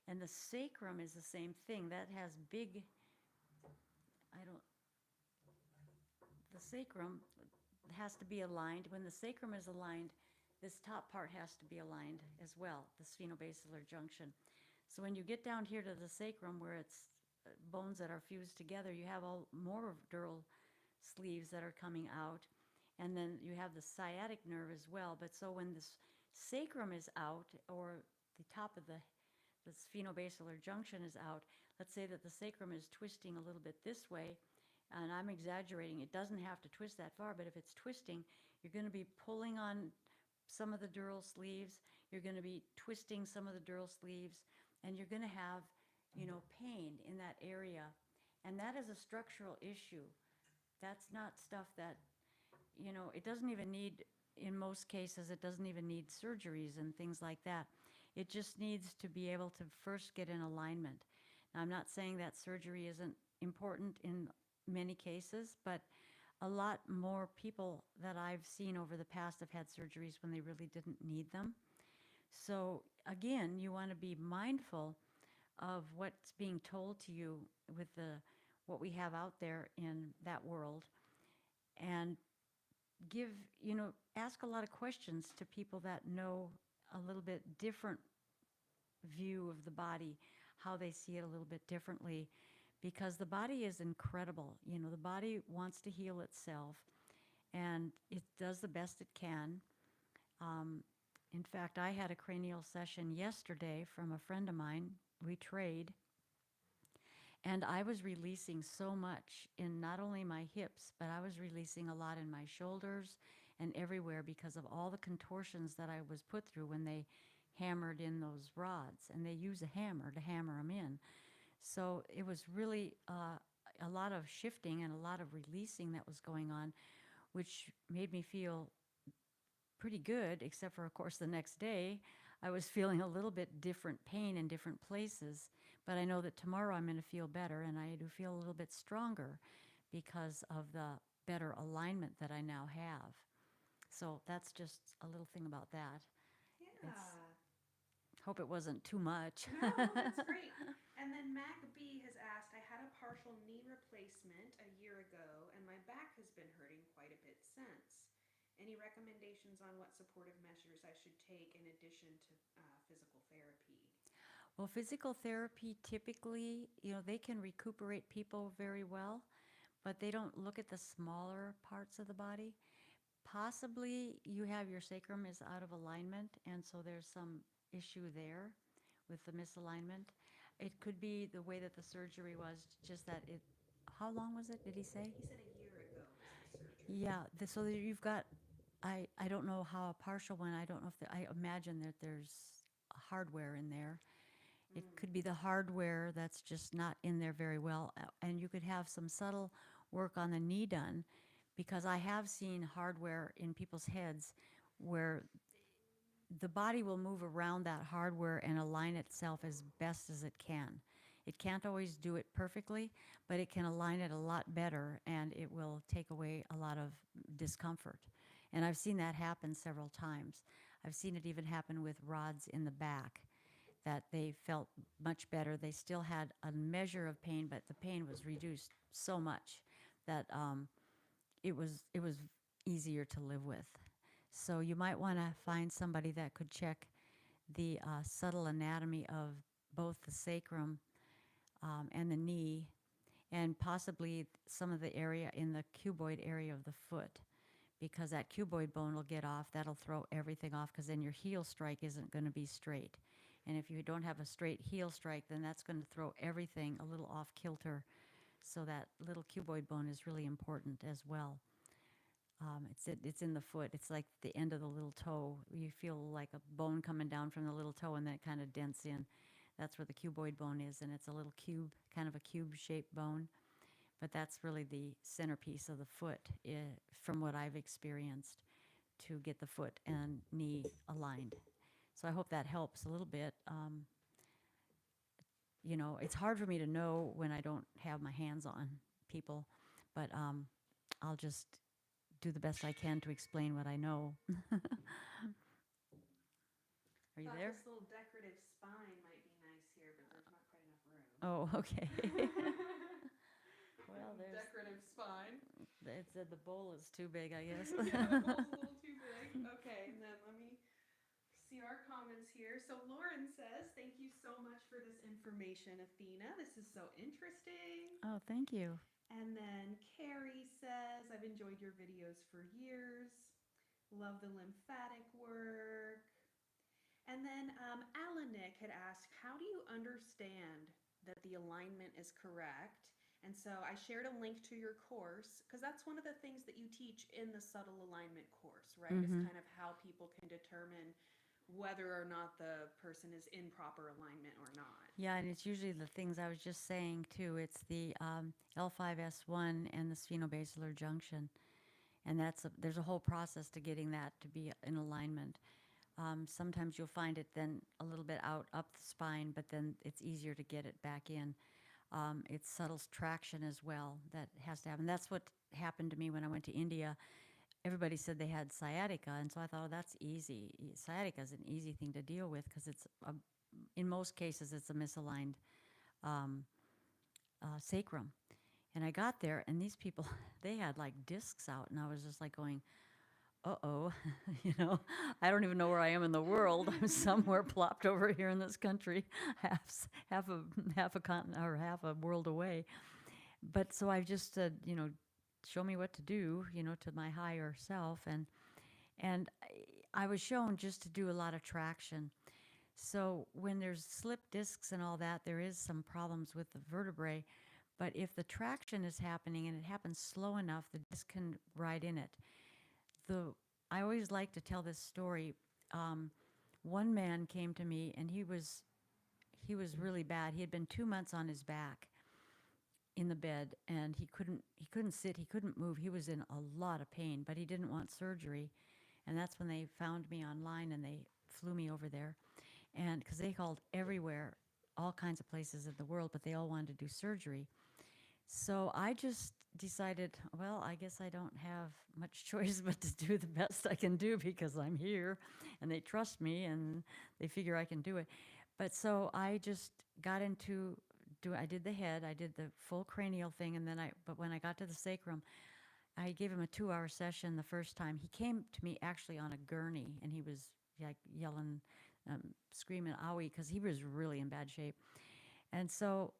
And the sacrum is the same thing. That has big, the sacrum has to be aligned. When the sacrum is aligned, this top part has to be aligned as well, the spinobasilar junction. So when you get down here to the sacrum where it's bones that are fused together, you have all more dural sleeves that are coming out. And then you have the sciatic nerve as well. But so when this sacrum is out, or the top of the spinobasilar junction is out, let's say that the sacrum is twisting a little bit this way, and I'm exaggerating, it doesn't have to twist that far, but if it's twisting, you're going to be pulling on some of the dural sleeves, you're going to be twisting some of the dural sleeves, and you're going to have, pain in that area. And that is a structural issue. That's not stuff that, it doesn't even need, in most cases, it doesn't even need surgeries and things like that. It just needs to be able to first get in alignment. Now, I'm not saying that surgery isn't important in many cases, but a lot more people that I've seen over the past have had surgeries when they really didn't need them. So again, you want to be mindful of what's being told to you with what we have out there in that world, and ask a lot of questions to people that know a little bit different view of the body, how they see it a little bit differently, because the body is incredible. The body wants to heal itself, and it does the best it can. In fact, I had a cranial session yesterday from a friend of mine. We trade, and I was releasing so much in not only my hips, but I was releasing a lot in my shoulders and everywhere because of all the contortions that I was put through when they hammered in those rods, and they use a hammer to hammer them in. So it was really a lot of shifting and a lot of releasing that was going on, which made me feel pretty good, except for, of course, the next day I was feeling a little bit different pain in different places. But I know that tomorrow I'm going to feel better, and I do feel a little bit stronger because of the better alignment that I now have. So that's just a little thing about that. Yeah. Hope it wasn't too much. No, that's great. And then Mac B has asked, I had a partial knee replacement a year ago, and my back has been hurting quite a bit since. Any recommendations on what supportive measures I should take in addition to physical therapy? Well, physical therapy typically, they can recuperate people very well, but they don't look at the smaller parts of the body. Possibly you have your sacrum is out of alignment, and so there's some issue there with the misalignment. It could be the way that the surgery was, just that it, how long was it, did he say? He said a year ago was the surgery. Yeah, so you've got, I don't know how a partial one, I don't know if, I imagine that there's hardware in there. It could be the hardware that's just not in there very well. And you could have some subtle work on the knee done, because I have seen hardware in people's heads where the body will move around that hardware and align itself as best as it can. It can't always do it perfectly, but it can align it a lot better, and it will take away a lot of discomfort. And I've seen that happen several times. I've seen it even happen with rods in the back, that they felt much better. They still had a measure of pain, but the pain was reduced so much that it was easier to live with. So you might want to find somebody that could check the subtle anatomy of both the sacrum and the knee, and possibly some of the area in the cuboid area of the foot, because that cuboid bone will get off. That'll throw everything off, because then your heel strike isn't going to be straight. And if you don't have a straight heel strike, then that's going to throw everything a little off kilter. So that little cuboid bone is really important as well. It's in the foot. It's like the end of the little toe. You feel like a bone coming down from the little toe, and then it kind of dents in. That's where the cuboid bone is, and it's a little cube, kind of a cube-shaped bone. But that's really the centerpiece of the foot, from what I've experienced, to get the foot and knee aligned. So I hope that helps a little bit. It's hard for me to know when I don't have my hands on people, but I'll just do the best I can to explain what I know. Are you Thought there? this little decorative spine might be nice here, but there's not quite enough room. Oh, okay. Well, there's. Decorative spine. It said the bowl is too big, I guess. Yeah, the bowl's a little too big. Okay, and then let me see our comments here. So Lauren says, thank you so much for this information, Athena. This is so interesting. Oh, thank you. And then Carrie says, I've enjoyed your videos for years. Love the lymphatic work. And then Alanik had asked, how do you understand that the alignment is correct? And so I shared a link to your course, because that's one of the things that you teach in the subtle alignment course, right? Is kind of how people can determine whether or not the person is in proper alignment or not. Yeah, and it's usually the things I was just saying too. It's the L5S1 and the sphenobasilar junction, and there's a whole process to getting that to be in alignment. Sometimes you'll find it then a little bit out up the spine, but then it's easier to get it back in. It's subtle traction as well that has to happen. That's what happened to me when I went to India. Everybody said they had sciatica, and so I thought, oh, that's easy. Sciatica is an easy thing to deal with, because in most cases, it's a misaligned sacrum. And I got there, and these people, they had like discs out, and I was just like going, uh-oh, I don't even know where I am in the world. I'm somewhere plopped over here in this country, half a continent or half a world away. But so I just said, show me what to do, to my higher self, and I was shown just to do a lot of traction. So when there's slip discs and all that, there is some problems with the vertebrae. But if the traction is happening and it happens slow enough, the disc can ride in it. I always like to tell this story. One man came to me, and he was really bad. He had been 2 months on his back in the bed, and he couldn't sit, he couldn't move. He was in a lot of pain, but he didn't want surgery. And that's when they found me online, and they flew me over there. And because they called everywhere, all kinds of places in the world, but they all wanted to do surgery. So I just decided, well, I guess I don't have much choice but to do the best I can do, because I'm here and they trust me and they figure I can do it. But so I just got into I did the head, I did the full cranial thing, and then but when I got to the sacrum, I gave him a 2-hour session the first time. He came to me actually on a gurney, and he was like yelling, screaming, owie, because he was really in bad shape. And so,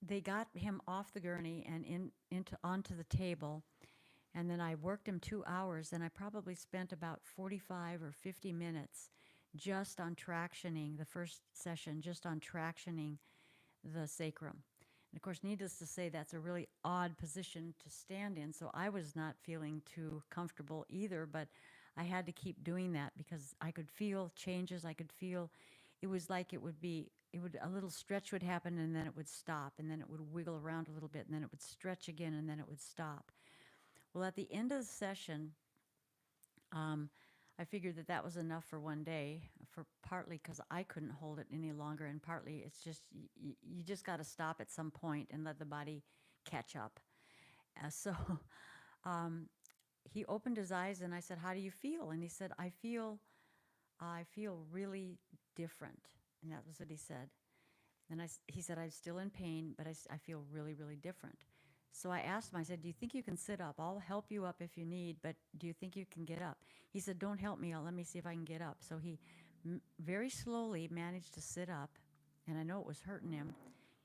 they got him off the gurney and onto the table, and then I worked him 2 hours, and I probably spent about 45 or 50 minutes just on tractioning the first session, just on tractioning the sacrum. And of course, needless to say, that's a really odd position to stand in, so I was not feeling too comfortable either, but I had to keep doing that because I could feel changes. I could feel it was like a little stretch would happen, and then it would stop, and then it would wiggle around a little bit, and then it would stretch again, and then it would stop. Well, at the end of the session, I figured that was enough for one day, for partly because I couldn't hold it any longer, and partly it's just you just got to stop at some point and let the body catch up. So he opened his eyes, and I said, "How do you feel?" And he said, I feel really different." And that was what he said. And he said, "I'm still in pain, but I feel really, really different." So I asked him, I said, do you think you can sit up? I'll help you up if you need, but do you think you can get up? He said, don't help me. Let me see if I can get up. So he very slowly managed to sit up, and I know it was hurting him.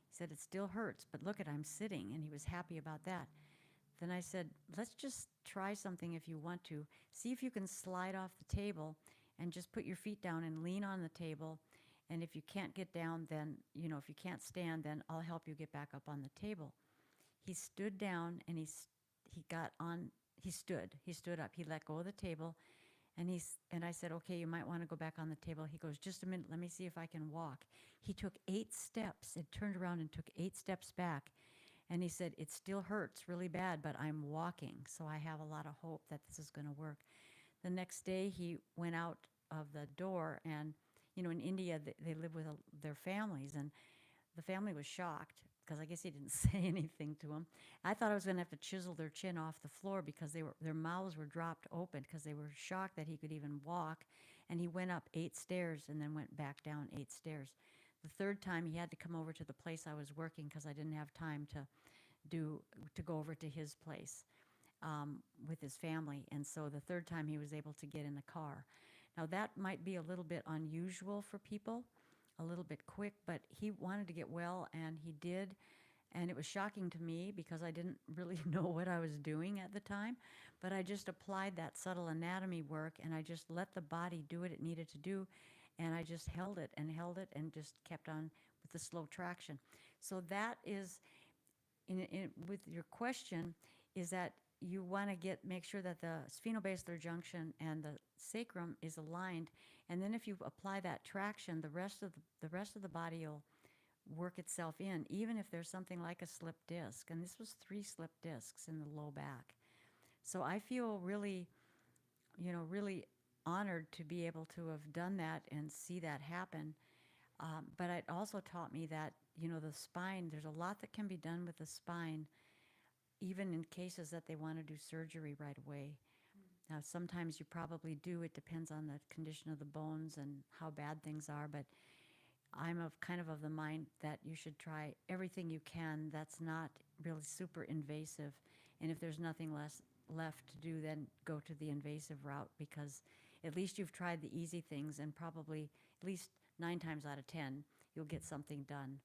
He said, it still hurts, but look at, I'm sitting, and he was happy about that. Then I said, let's just try something if you want to. See if you can slide off the table and just put your feet down and lean on the table. And if you can't get down, then, if you can't stand, then I'll help you get back up on the table. He stood down and he got on, he stood up, he let go of the table. And I said, okay, you might want to go back on the table. He goes, just a minute, let me see if I can walk. He took 8 steps and turned around and took 8 steps back. And he said, it still hurts really bad, but I'm walking. So I have a lot of hope that this is going to work. The next day he went out of the door, and, in India, they live with their families, and the family was shocked because I guess he didn't say anything to them. I thought I was going to have to chisel their chin off the floor because their mouths were dropped open because they were shocked that he could even walk. And he went up 8 stairs and then went back down 8 stairs. The third time he had to come over to the place I was working because I didn't have time to go over to his place with his family. And so the third time he was able to get in the car. Now that might be a little bit unusual for people, a little bit quick, but he wanted to get well, and he did. And it was shocking to me because I didn't really know what I was doing at the time, but I just applied that subtle anatomy work, and I just let the body do what it needed to do, and I just held it and just kept on with the slow traction. So that is, with your question, is that you want to make sure that the sphenobasilar junction and the sacrum is aligned, and then if you apply that traction, the rest of the body will work itself in, even if there's something like a slipped disc. And this was 3 slipped discs in the low back. So I feel really, really honored to be able to have done that and see that happen. But it also taught me that, the spine, there's a lot that can be done with the spine, even in cases that they want to do surgery right away. Now, sometimes you probably do. It depends on the condition of the bones and how bad things are. But I'm of the mind that you should try everything you can that's not really super invasive. And if there's nothing left to do, then go to the invasive route, because at least you've tried the easy things, and probably at least 9 times out of 10, you'll get something done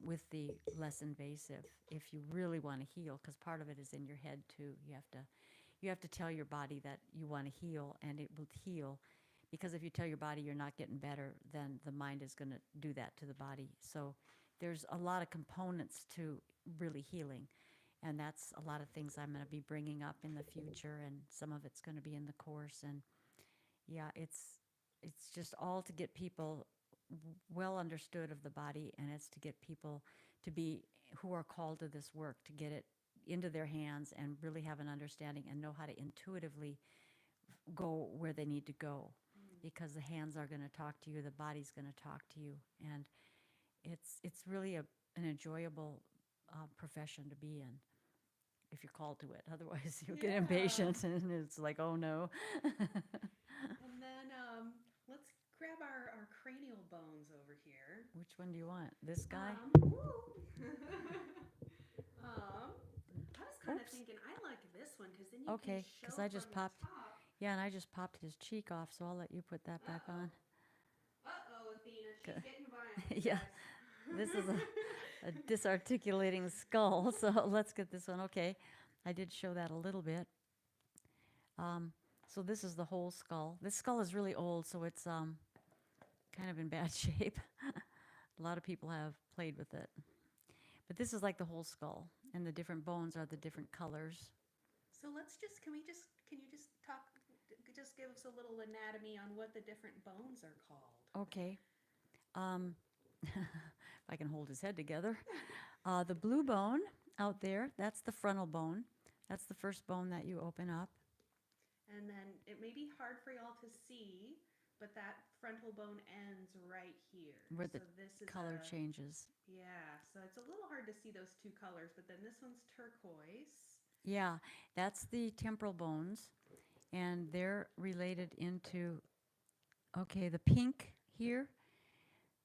with the less invasive if you really want to heal, because part of it is in your head too. You have to tell your body that you want to heal, and it will heal. Because if you tell your body you're not getting better, then the mind is going to do that to the body. So there's a lot of components to really healing. And that's a lot of things I'm going to be bringing up in the future, and some of it's going to be in the course. And yeah, it's just all to get people well understood of the body, and it's to get people to be, who are called to this work, to get it into their hands and really have an understanding and know how to intuitively go where they need to go, because the hands are going to talk to you, the body's going to talk to you, and it's really an enjoyable profession to be in if you're called to it. Otherwise, you'll get impatient, and it's like, oh no. And then let's grab our cranial bones over here. Which one do you want? This guy? I was kind of thinking I like this one because then you Okay, can show because I just from popped. the top. Yeah, and I just popped his cheek off, so I'll let you put that back on. Uh-oh, Athena, she's Good. getting violent. Yeah, this is a disarticulating skull, so let's get this one. Okay, I did show that a little bit. So this is the whole skull. This skull is really old, so it's kind of in bad shape. A lot of people have played with it. But this is like the whole skull, and the different bones are the different colors. So can you just just give us a little anatomy on what the different bones are called? Okay. If I can hold his head together. The blue bone out there, that's the frontal bone. That's the first bone that you open up. And then it may be hard for y'all to see, but that frontal bone ends right here. Where the this is color changes. Yeah, so it's a little hard to see those 2 colors, but then this one's turquoise. Yeah, that's the temporal bones, and they're related into, okay, the pink here.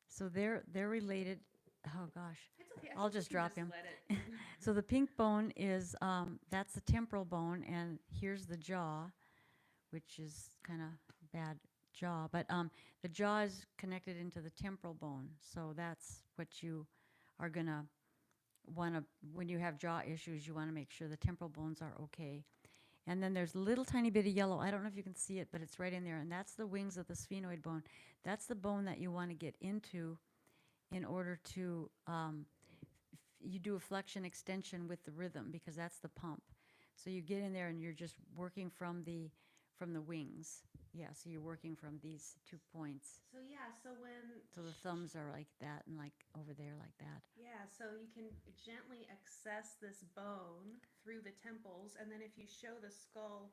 So they're related. Oh gosh, It's okay. I'll just drop him. Let it. So the pink bone is that's the temporal bone, and here's the jaw, which is kind of bad jaw, but the jaw is connected into the temporal bone. So that's what you are gonna want to, when you have jaw issues, you want to make sure the temporal bones are okay. And then there's a little tiny bit of yellow. I don't know if you can see it, but it's right in there. And that's the wings of the sphenoid bone. That's the bone that you want to get into in order to, you do a flexion extension with the rhythm because that's the pump. So you get in there and you're just working from the wings. Yeah, so you're working from these 2 points. So yeah, so when So the thumbs are like that and like over there like that. yeah, so you can gently access this bone through the temples, and then if you show the skull,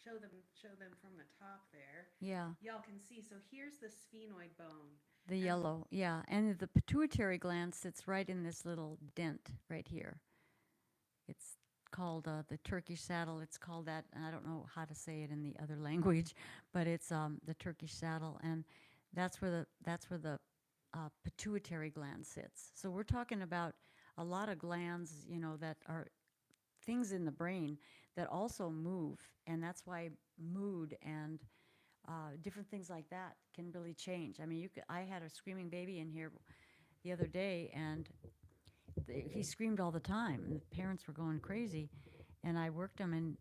show them from the top there, Yeah, y'all can see. So here's the sphenoid bone. the And yellow. Yeah, and the pituitary gland sits right in this little dent right here. It's called the Turkish saddle. It's called that, and I don't know how to say it in the other language, but it's the Turkish saddle, and that's where the pituitary gland sits. So we're talking about a lot of glands, that are things in the brain that also move, and that's why mood and different things like that can really change. I mean, I had a screaming baby in here the other day, and he screamed all the time, and the parents were going crazy. And I worked him, and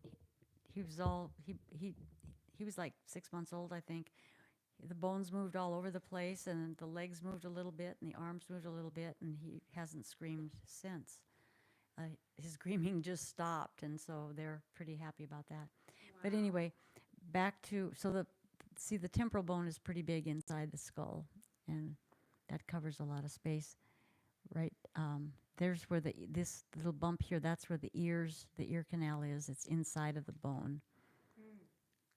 he was all he was like 6 months old, I think. The bones moved all over the place, and the legs moved a little bit, and the arms moved a little bit, and he hasn't screamed since. His screaming just stopped, and so they're pretty happy about that. But wow. anyway, back to the temporal bone is pretty big inside the skull, and that covers a lot of space. Right, there's where this little bump here. That's where the ear canal is. It's inside of the bone, Mm.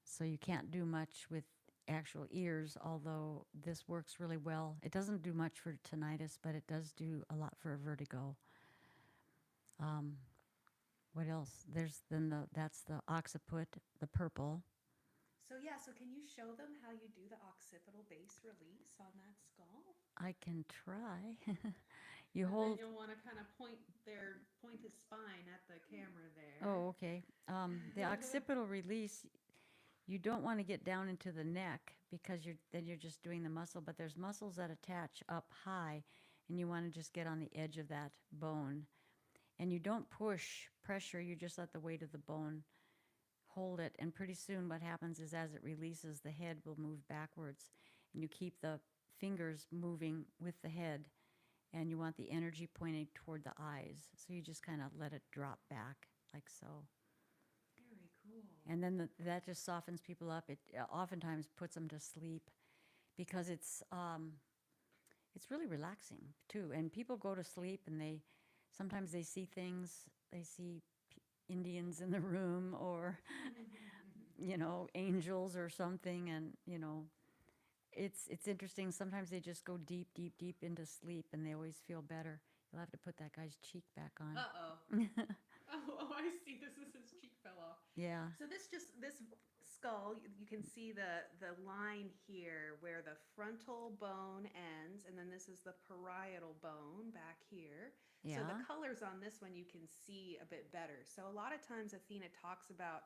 so you can't do much with actual ears. Although this works really well. It doesn't do much for tinnitus, but it does do a lot for vertigo. What else? That's the occiput, the purple. So yeah, so can you show them how you do the occipital base release on that skull? I can try. You And then hold. you'll want to kind of point his spine at the camera there. Oh, okay. The occipital release, you don't want to get down into the neck because you're just doing the muscle, but there's muscles that attach up high, and you want to just get on the edge of that bone. And you don't push pressure, you just let the weight of the bone hold it, and pretty soon what happens is as it releases, the head will move backwards, and you keep the fingers moving with the head, and you want the energy pointing toward the eyes. So you just kind of let it drop back like so. Very cool. And then that just softens people up. It oftentimes puts them to sleep because it's really relaxing too. And people go to sleep, and sometimes they see things. They see Indians in the room, or angels or something, and it's interesting. Sometimes they just go deep, deep, deep into sleep, and they always feel better. You'll have to put that guy's cheek back on. Uh-oh. Oh, I see. This is his cheek fell off. Yeah. So this skull, you can see the line here where the frontal bone ends, and then this is the parietal bone back here. So Yeah. the colors on this one you can see a bit better. So a lot of times Athena talks about,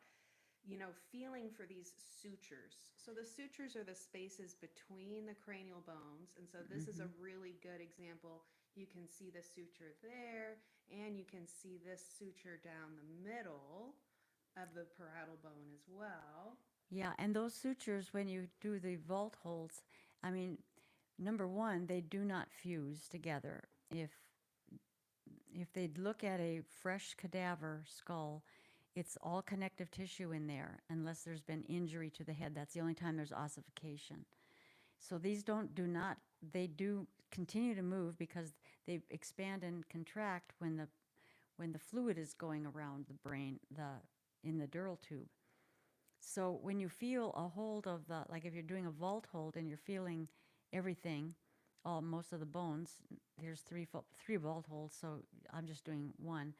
feeling for these sutures. So the sutures are the spaces between the cranial bones, and so this is a really good example. You can see the suture there, and you can see this suture down the middle of the parietal bone as well. Yeah, and those sutures, when you do the vault holds, I mean, number one, they do not fuse together. If they'd look at a fresh cadaver skull, it's all connective tissue in there, unless there's been injury to the head. That's the only time there's ossification. So these they do continue to move because they expand and contract when the fluid is going around the brain, in the dural tube. So when you feel a hold of like if you're doing a vault hold and you're feeling everything, most of the bones, there's three vault holds, so I'm just doing one.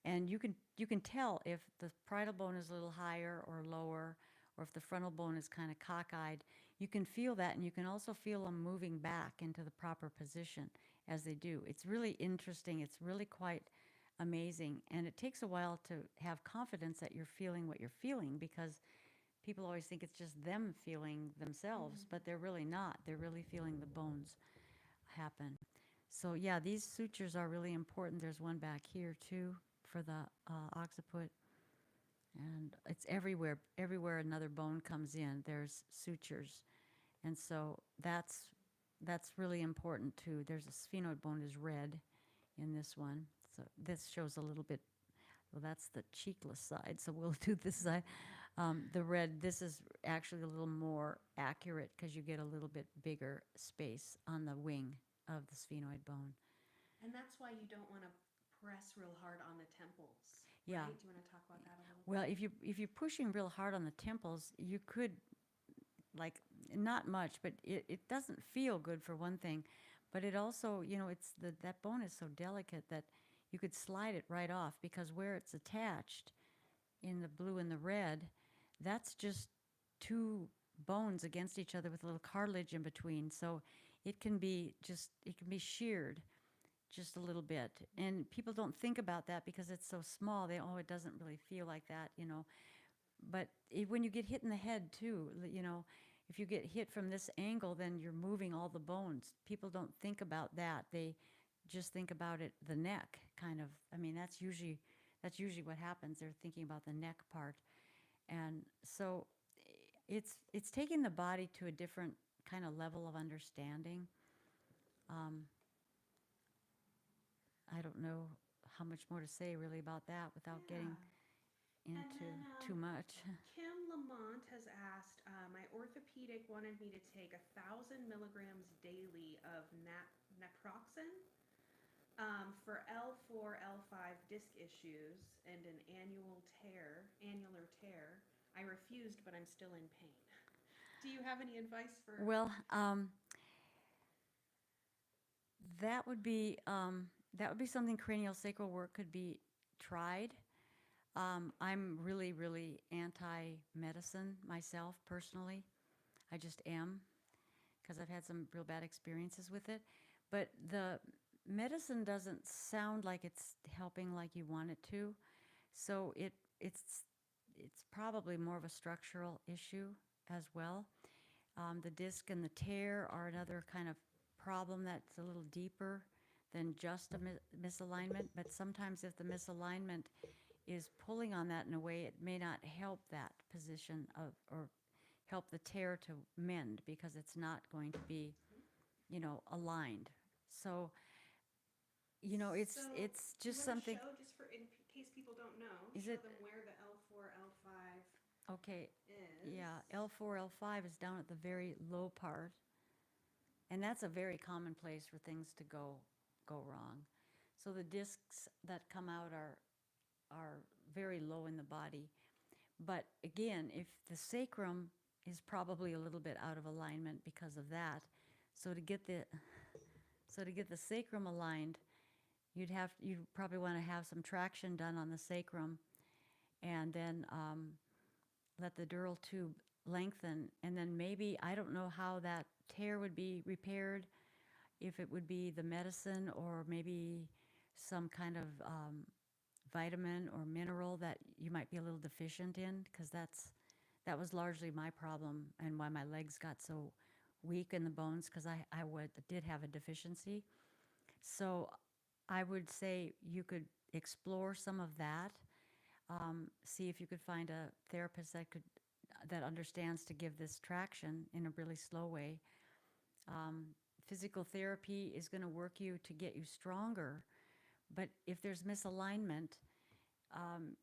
And you can tell if the parietal bone is a little higher or lower, or if the frontal bone is kind of cockeyed. You can feel that, and you can also feel them moving back into the proper position as they do. It's really interesting. It's really quite amazing. And it takes a while to have confidence that you're feeling what you're feeling, because people always think it's just them feeling themselves, but they're really not. They're really feeling the bones happen. So yeah, these sutures are really important. There's one back here too for the occiput, and it's everywhere. Everywhere another bone comes in, there's sutures, and so that's really important too. There's a sphenoid bone is red in this one, so this shows a little bit. Well, that's the cheekless side, so we'll do this side. The red, this is actually a little more accurate because you get a little bit bigger space on the wing of the sphenoid bone. And that's why you don't want to press real hard on the temples, Yeah. right? Do you want to talk about that a little Well, if you're pushing real hard on the temples, you could, like, not much, but it doesn't feel good for one thing, but it also, it's that bone is so delicate that you could slide it right off, because where it's attached in the blue and the red, that's just two bones against each other with a little cartilage in between. So it can be sheared just a little bit. And people don't think about that because it's so small. It doesn't really feel like that. But when you get hit in the head too, if you get hit from this angle, then you're moving all the bones. People don't think about that. They just think about it, the neck kind of. I mean, that's usually what happens. They're thinking about the neck part. And so it's taking the body to a different kind of level of understanding. I don't know how much more to say really about that without getting into then, too much. Kim Lamont has asked, my orthopedic wanted me to take 1,000 milligrams daily of naproxen for L4, L5 disc issues and an annular tear. I refused, but I'm still in pain. Do you have any advice for? Well, that would be something cranial sacral work could be tried. I'm really, really anti-medicine myself personally. I just am, because I've had some real bad experiences with it. But the medicine doesn't sound like it's helping like you want it to. So it's probably more of a structural issue as well. The disc and the tear are another kind of problem that's a little deeper than just a misalignment. But sometimes if the misalignment is pulling on that in a way, it may not help that position or help the tear to mend, because it's not going to be, aligned. So, it's just something. Show, just for in case people don't know, Is show it them where the L4, L5 okay? is. Yeah, L4, L5 is down at the very low part, and that's a very common place for things to go wrong. So the discs that come out are very low in the body. But again, if the sacrum is probably a little bit out of alignment because of that, so to get the sacrum aligned, you'd probably want to have some traction done on the sacrum, and then let the dural tube lengthen, and then maybe, I don't know how that tear would be repaired, if it would be the medicine or maybe some kind of vitamin or mineral that you might be a little deficient in, because that was largely my problem and why my legs got so weak in the bones, because I did have a deficiency. So I would say you could explore some of that. See if you could find a therapist that understands to give this traction in a really slow way. Physical therapy is going to work you to get you stronger, but if there's misalignment, in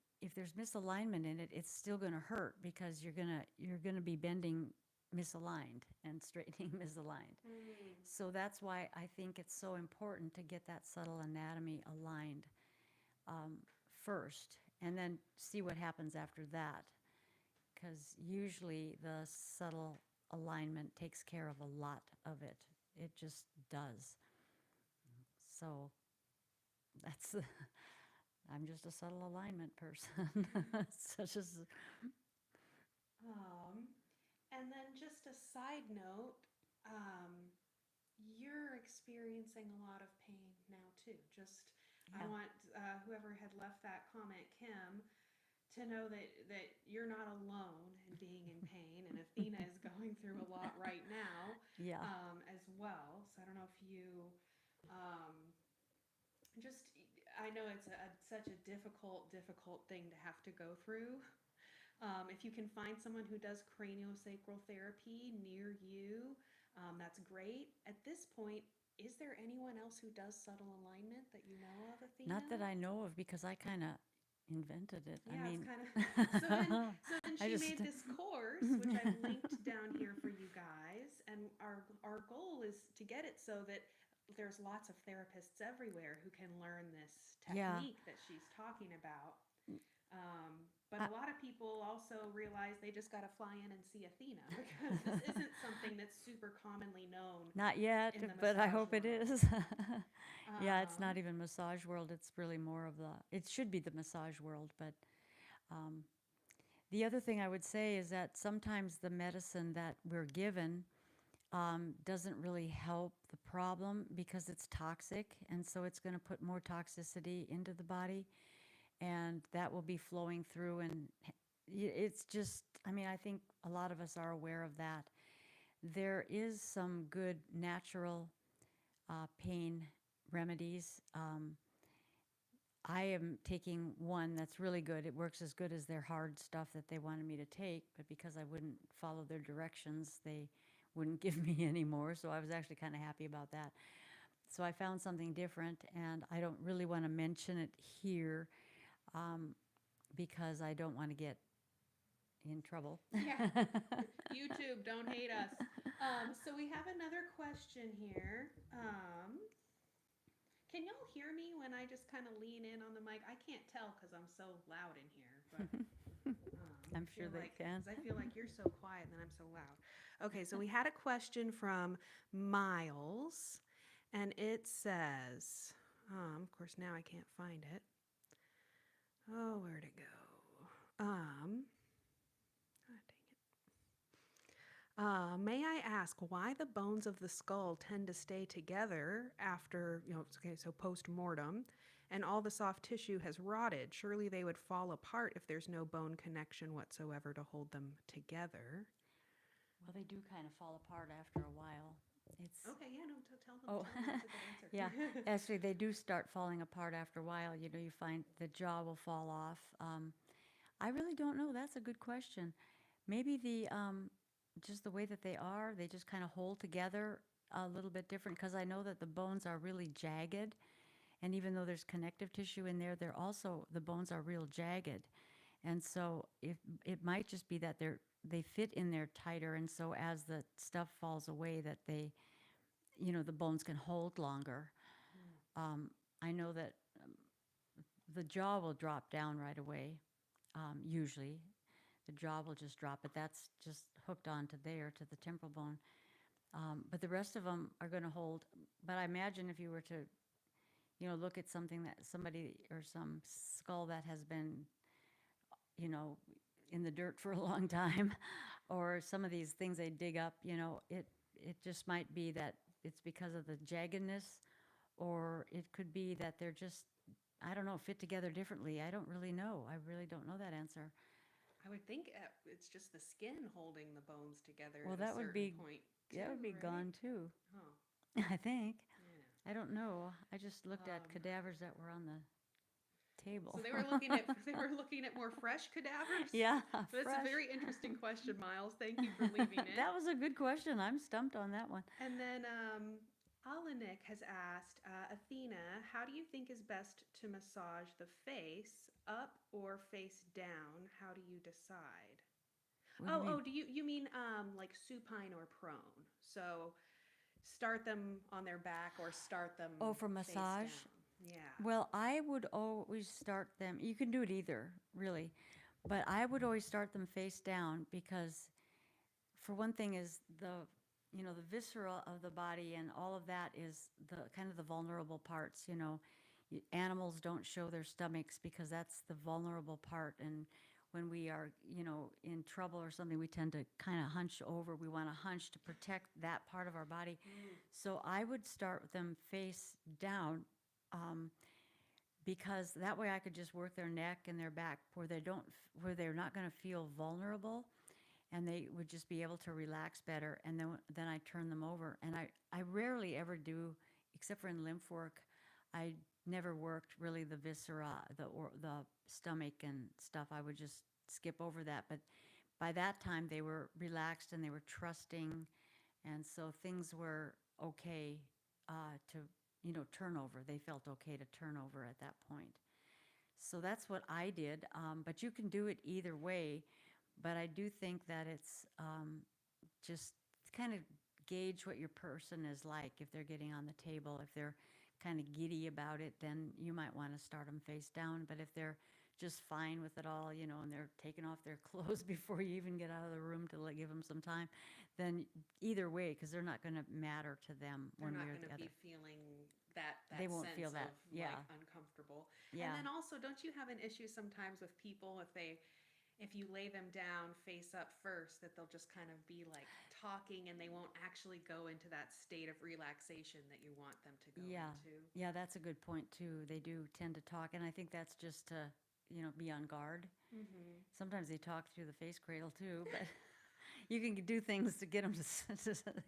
it, it's still going to hurt, because you're gonna be bending misaligned and straightening misaligned. So that's why I think it's so important to get that subtle anatomy aligned first, and then see what happens after that, because usually the subtle alignment takes care of a lot of it. It just does. So that's I'm just a subtle alignment person. Such as And then just a side note, you're experiencing a lot of pain now too. Just I want whoever had left that comment, Kim, to know that you're not alone in being in pain, and Athena is going through a lot right now Yeah. as well. So I don't know if you um, just, I know it's such a difficult thing to have to go through. If you can find someone who does craniosacral therapy near you, that's great. At this point, is there anyone else who does subtle alignment that you know of, Not that Athena? I know of because I kind of invented it. I Yeah, it's mean, kind of so then I she just made this course, which I've linked down here for you guys, and our goal is to get it so that there's lots of therapists everywhere who can learn this yeah. technique that she's talking about. But I, a lot of people also realize they just got to fly in and see Athena because this isn't something that's super commonly known Not in the yet, but I massage hope it world. is. Yeah, it's not Um, even massage world. It's really more of the, it should be the massage world. But the other thing I would say is that sometimes the medicine that we're given doesn't really help the problem because it's toxic. And so it's going to put more toxicity into the body. And that will be flowing through. And it's just, I mean, I think a lot of us are aware of that. There is some good natural pain remedies. I am taking one that's really good. It works as good as their hard stuff that they wanted me to take, but because I wouldn't follow their directions, they wouldn't give me any more. So I was actually kind of happy about that. So I found something different, and I don't really want to mention it here because I don't want to get in trouble. yeah, YouTube, don't hate us. So we have another question here. Can y'all hear me when I just kind of lean in on the mic? I can't tell because I'm so loud in here, but I'm sure they can. because I feel like you're so quiet and then I'm so loud. Okay, so we had a question from Miles, and it says, of course now I can't find it. Oh, where'd it go? Ah, dang it. May I ask why the bones of the skull tend to stay together after, okay, so post mortem, and all the soft tissue has rotted? Surely they would fall apart if there's no bone connection whatsoever to hold them together. Well, they do kind of fall apart after a while. It's Okay, yeah, no, tell them, Oh, that's a good answer. yeah. Actually, they do start falling apart after a while. You know, you find the jaw will fall off. I really don't know. That's a good question. Maybe just the way that they just kind of hold together a little bit different because I know that the bones are really jagged. And even though there's connective tissue in there, the bones are real jagged. And so if it might just be that they fit in there tighter. And so as the stuff falls away, that the bones can hold longer. I know that the jaw will drop down right away, usually. The jaw will just drop, but that's just hooked onto there, to the temporal bone. But the rest of them are going to hold. But I imagine if you were to, look at something that somebody or some skull that has been, you know, in the dirt for a long time, or some of these things they dig up, it just might be that it's because of the jaggedness, or it could be that they're just, I don't know, fit together differently. I don't really know. I really don't know that answer. I would think it's just the skin holding the bones together Well, at a certain point that would too, be right? gone too. Oh, I think. yeah. I don't know. I just looked at Um, cadavers that were on the So table. they were looking at more fresh cadavers. Yeah, That's a fresh. very interesting question, Miles. Thank you for leaving it. That was a good question. I'm stumped on that one. And then Alanik has asked, Athena, how do you think is best to massage the face, up or face down? How do you decide? What do you Oh, mean? do you mean like supine or prone? So start them on their back or start Oh, them for face massage? down. Yeah. Well, I would always start them. You can do it either, really. But I would always start them face down because, for one thing, is the viscera of the body and all of that is the kind of the vulnerable parts. Animals don't show their stomachs because that's the vulnerable part. And when we are, in trouble or something, we tend to kind of hunch over. We want to hunch to protect that part of our body. So I would start them face down. because that way I could just work their neck and their back where where they're not going to feel vulnerable, and they would just be able to relax better. And then I turn them over, and I rarely ever do, except for in lymph work. I never worked really the viscera, the stomach and stuff. I would just skip over that. But by that time, they were relaxed and they were trusting, and so things were okay to turn over. They felt okay to turn over at that point. So that's what I did. But you can do it either way. But I do think that it's just kind of gauge what your person is like. If they're getting on the table, if they're kind of giddy about it, then you might want to start them face down. But if they're just fine with it all, and they're taking off their clothes before you even get out of the room to give them some time, then either way, because they're not going to matter to them They're one way not or going the to be other. feeling that They won't sense feel that. of Yeah. like uncomfortable. And Yeah. then also, don't you have an issue sometimes with people if you lay them down face up first, that they'll just kind of be like talking and they won't actually go into that state of relaxation that you want them to go Yeah. into? Yeah, that's a good point too. They do tend to talk, and I think that's just to, be on guard. Mm-hmm. Sometimes they talk through the face cradle too, but you can do things to get them to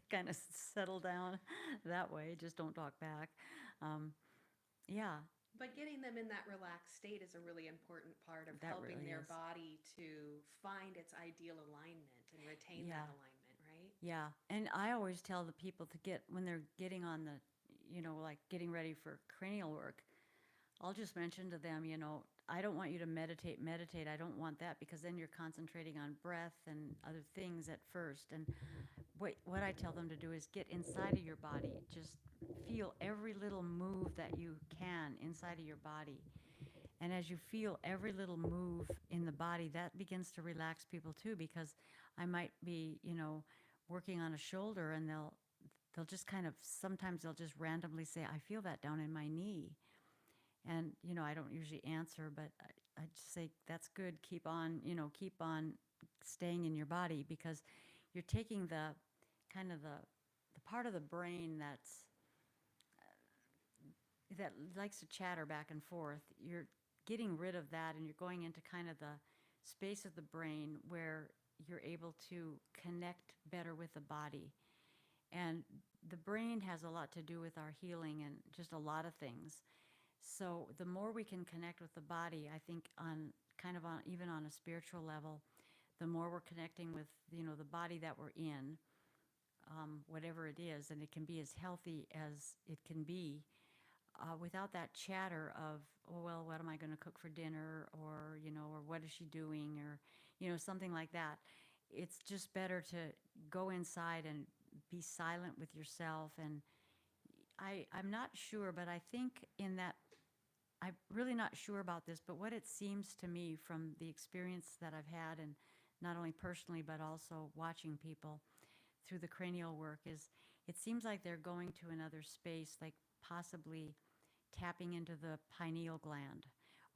kind of settle down that way. Just don't talk back. Yeah, But getting them in that relaxed state is a really important part of that helping really their is. body to find its ideal alignment and retain Yeah, that alignment, right? yeah. And I always tell the people to when they're getting on the, like getting ready for cranial work, I'll just mention to them, I don't want you to meditate. I don't want that, because then you're concentrating on breath and other things at first. And what I tell them to do is get inside of your body. Just feel every little move that you can inside of your body. And as you feel every little move in the body, that begins to relax people too, because I might be, working on a shoulder, and they'll just kind of, sometimes they'll just randomly say, I feel that down in my knee. And, I don't usually answer, but I just say, that's good. Keep on staying in your body, because you're taking the kind of the part of the brain that likes to chatter back and forth. You're getting rid of that, and you're going into kind of the space of the brain where you're able to connect better with the body. And the brain has a lot to do with our healing and just a lot of things. So the more we can connect with the body, I think on kind of on even on a spiritual level, the more we're connecting with the body that we're in, whatever it is, and it can be as healthy as it can be, without that chatter of, oh, well, what am I going to cook for dinner, or or what is she doing, or something like that. It's just better to go inside and be silent with yourself. And I'm not sure, but I think in that, I'm really not sure about this, but what it seems to me from the experience that I've had, and not only personally, but also watching people through the cranial work, is it seems like they're going to another space, like possibly tapping into the pineal gland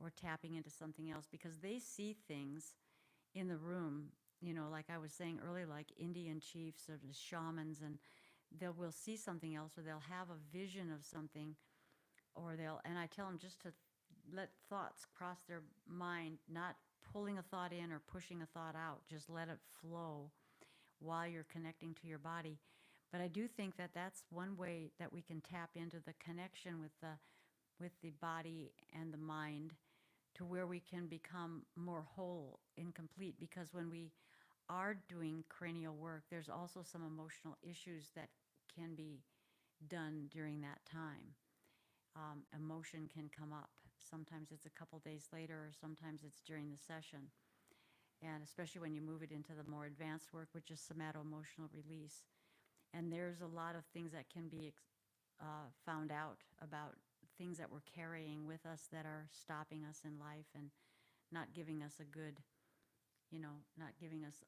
or tapping into something else, because they see things in the room, like I was saying earlier, like Indian chiefs or the shamans, and they will see something else, or they'll have a vision of something, and I tell them just to let thoughts cross their mind, not pulling a thought in or pushing a thought out, just let it flow while you're connecting to your body. But I do think that that's one way that we can tap into the connection with the body and the mind, to where we can become more whole and complete. Because when we are doing cranial work, there's also some emotional issues that can be done during that time. Emotion can come up. Sometimes it's a couple days later, or sometimes it's during the session. And especially when you move it into the more advanced work, which is somato-emotional release. And there's a lot of things that can be found out about things that we're carrying with us that are stopping us in life and not giving us a good, not giving us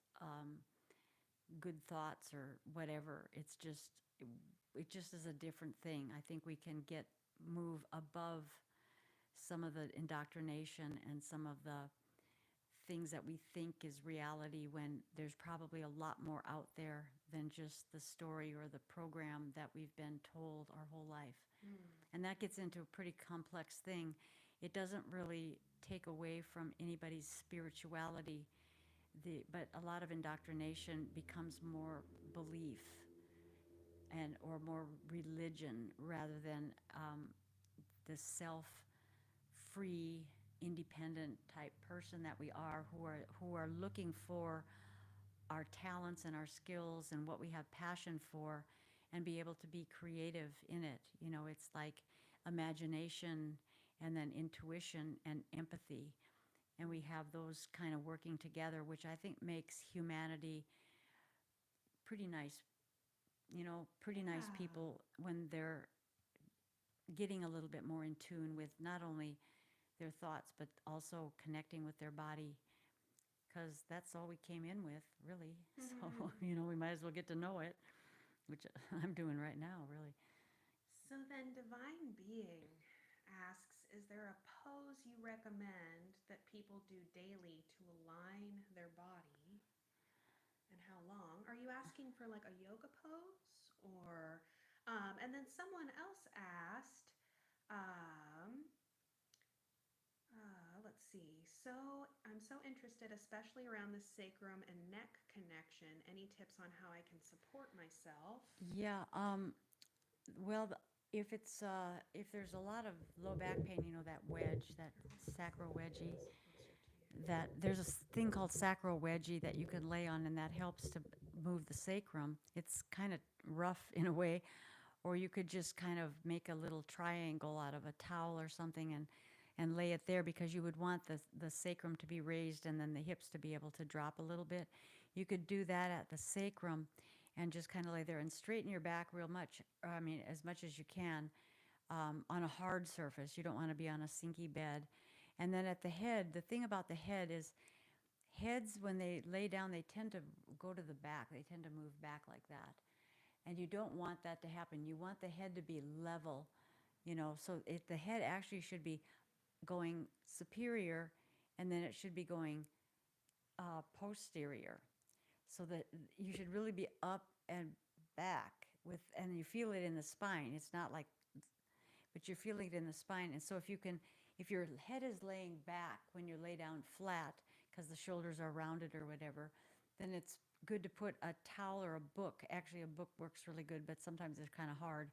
good thoughts or whatever. It just is a different thing. I think we can move above some of the indoctrination and some of the things that we think is reality, when there's probably a lot more out there than just the story or the program that we've been told our whole life. Mm. And that gets into a pretty complex thing. it doesn't really take away from anybody's spirituality. But a lot of indoctrination becomes more belief and or more religion rather than the self-free, independent type person that we are, who are looking for our talents and our skills and what we have passion for, and be able to be creative in it. It's like imagination and then intuition and empathy. And we have those kind of working together, which I think makes humanity pretty nice, pretty nice Yeah. people when they're getting a little bit more in tune with not only their thoughts, but also connecting with their body, because that's all we came in with, really. So, we might as well get to know it, which I'm doing right now, really. So then Divine Being asks, is there a pose you recommend that people do daily to align their body, and how long? Are you asking for like a yoga pose, or and then someone else asked, um, let's see. So I'm so interested, especially around the sacrum and neck connection. Any tips on how I can support myself? Yeah, well, if there's a lot of low back pain, that wedge, that sacral wedgie, Closer to you. that there's a thing called sacral wedgie that you can lay on, and that helps to move the sacrum. It's kind of rough in a way, or you could just kind of make a little triangle out of a towel or something, and lay it there, because you would want the sacrum to be raised and then the hips to be able to drop a little bit. You could do that at the sacrum and just kind of lay there and straighten your back real much. I mean, as much as you can, on a hard surface. You don't want to be on a sinky bed. And then at the head, the thing about the head is heads, when they lay down, they tend to go to the back. They tend to move back like that. And you don't want that to happen. You want the head to be level, so the head actually should be going superior, and then it should be going posterior. So that you should really be up and back and you feel it in the spine. It's not like, but you're feeling it in the spine. And so if your head is laying back when you lay down flat, because the shoulders are rounded or whatever, then it's good to put a towel or a book. Actually, a book works really good, but sometimes it's kind of hard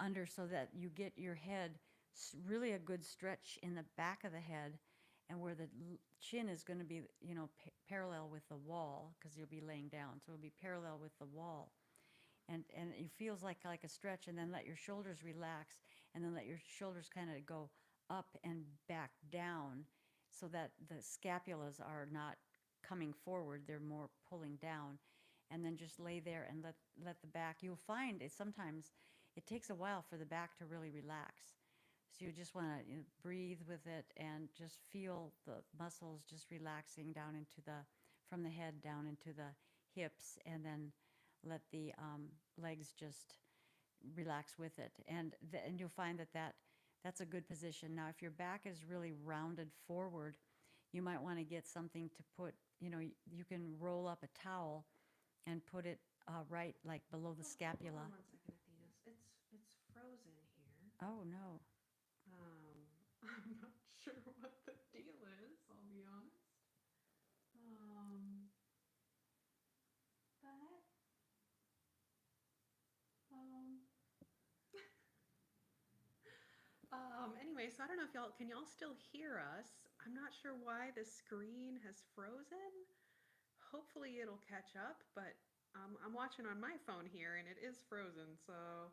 under, so that you get your head really a good stretch in the back of the head, and where the chin is going to be, parallel with the wall, because you'll be laying down. So it'll be parallel with the wall, and it feels like a stretch, and then let your shoulders relax, and then let your shoulders kind of go up and back down, so that the scapulas are not coming forward, they're more pulling down. And then just lay there and let the back, you'll find it sometimes, it takes a while for the back to really relax. So you just want to, breathe with it and just feel the muscles just relaxing down from the head down into the hips, and then let the legs just relax with it. And you'll find that's a good position. Now, if your back is really rounded forward, you might want to get something to put, you can roll up a towel and put it right like below the Oh, hold scapula. on one second, Athena. It's frozen here. Oh, no. I'm not sure what the deal is. I'll be honest. Um, the heck? Um, anyway, so I don't know if y'all still hear us? I'm not sure why the screen has frozen. Hopefully it'll catch up, but I'm watching on my phone here and it is frozen, so.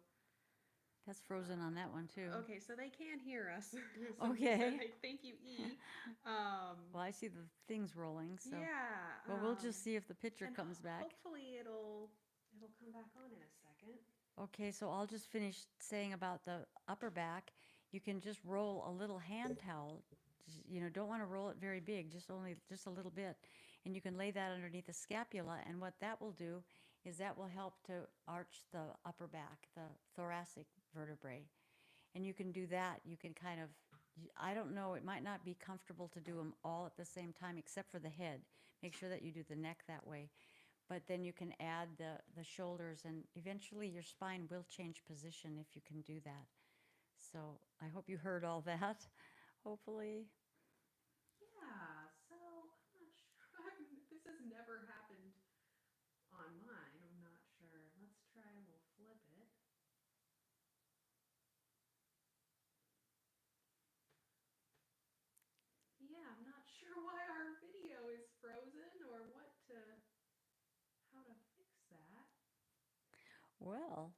That's frozen on that one, too. Okay, so they can hear us. Somebody said, Okay. hey, thank you, E. Well, I see the things rolling, so. Yeah. Well, we'll just see if the picture And comes back. hopefully it'll come back on in a second. Okay, so I'll just finish saying about the upper back. You can just roll a little hand towel. Don't want to roll it very big, just a little bit. And you can lay that underneath the scapula, and what that will do is that will help to arch the upper back, the thoracic vertebrae. And you can do that. You can kind of, I don't know, it might not be comfortable to do them all at the same time, except for the head. Make sure that you do the neck that way. But then you can add the shoulders, and eventually your spine will change position if you can do that. So I hope you heard all that. hopefully. Yeah, so I'm not sure. This has never happened on mine. I'm not sure. Let's try, we'll flip it. Yeah, I'm not sure why our video is frozen or how to fix that. Well,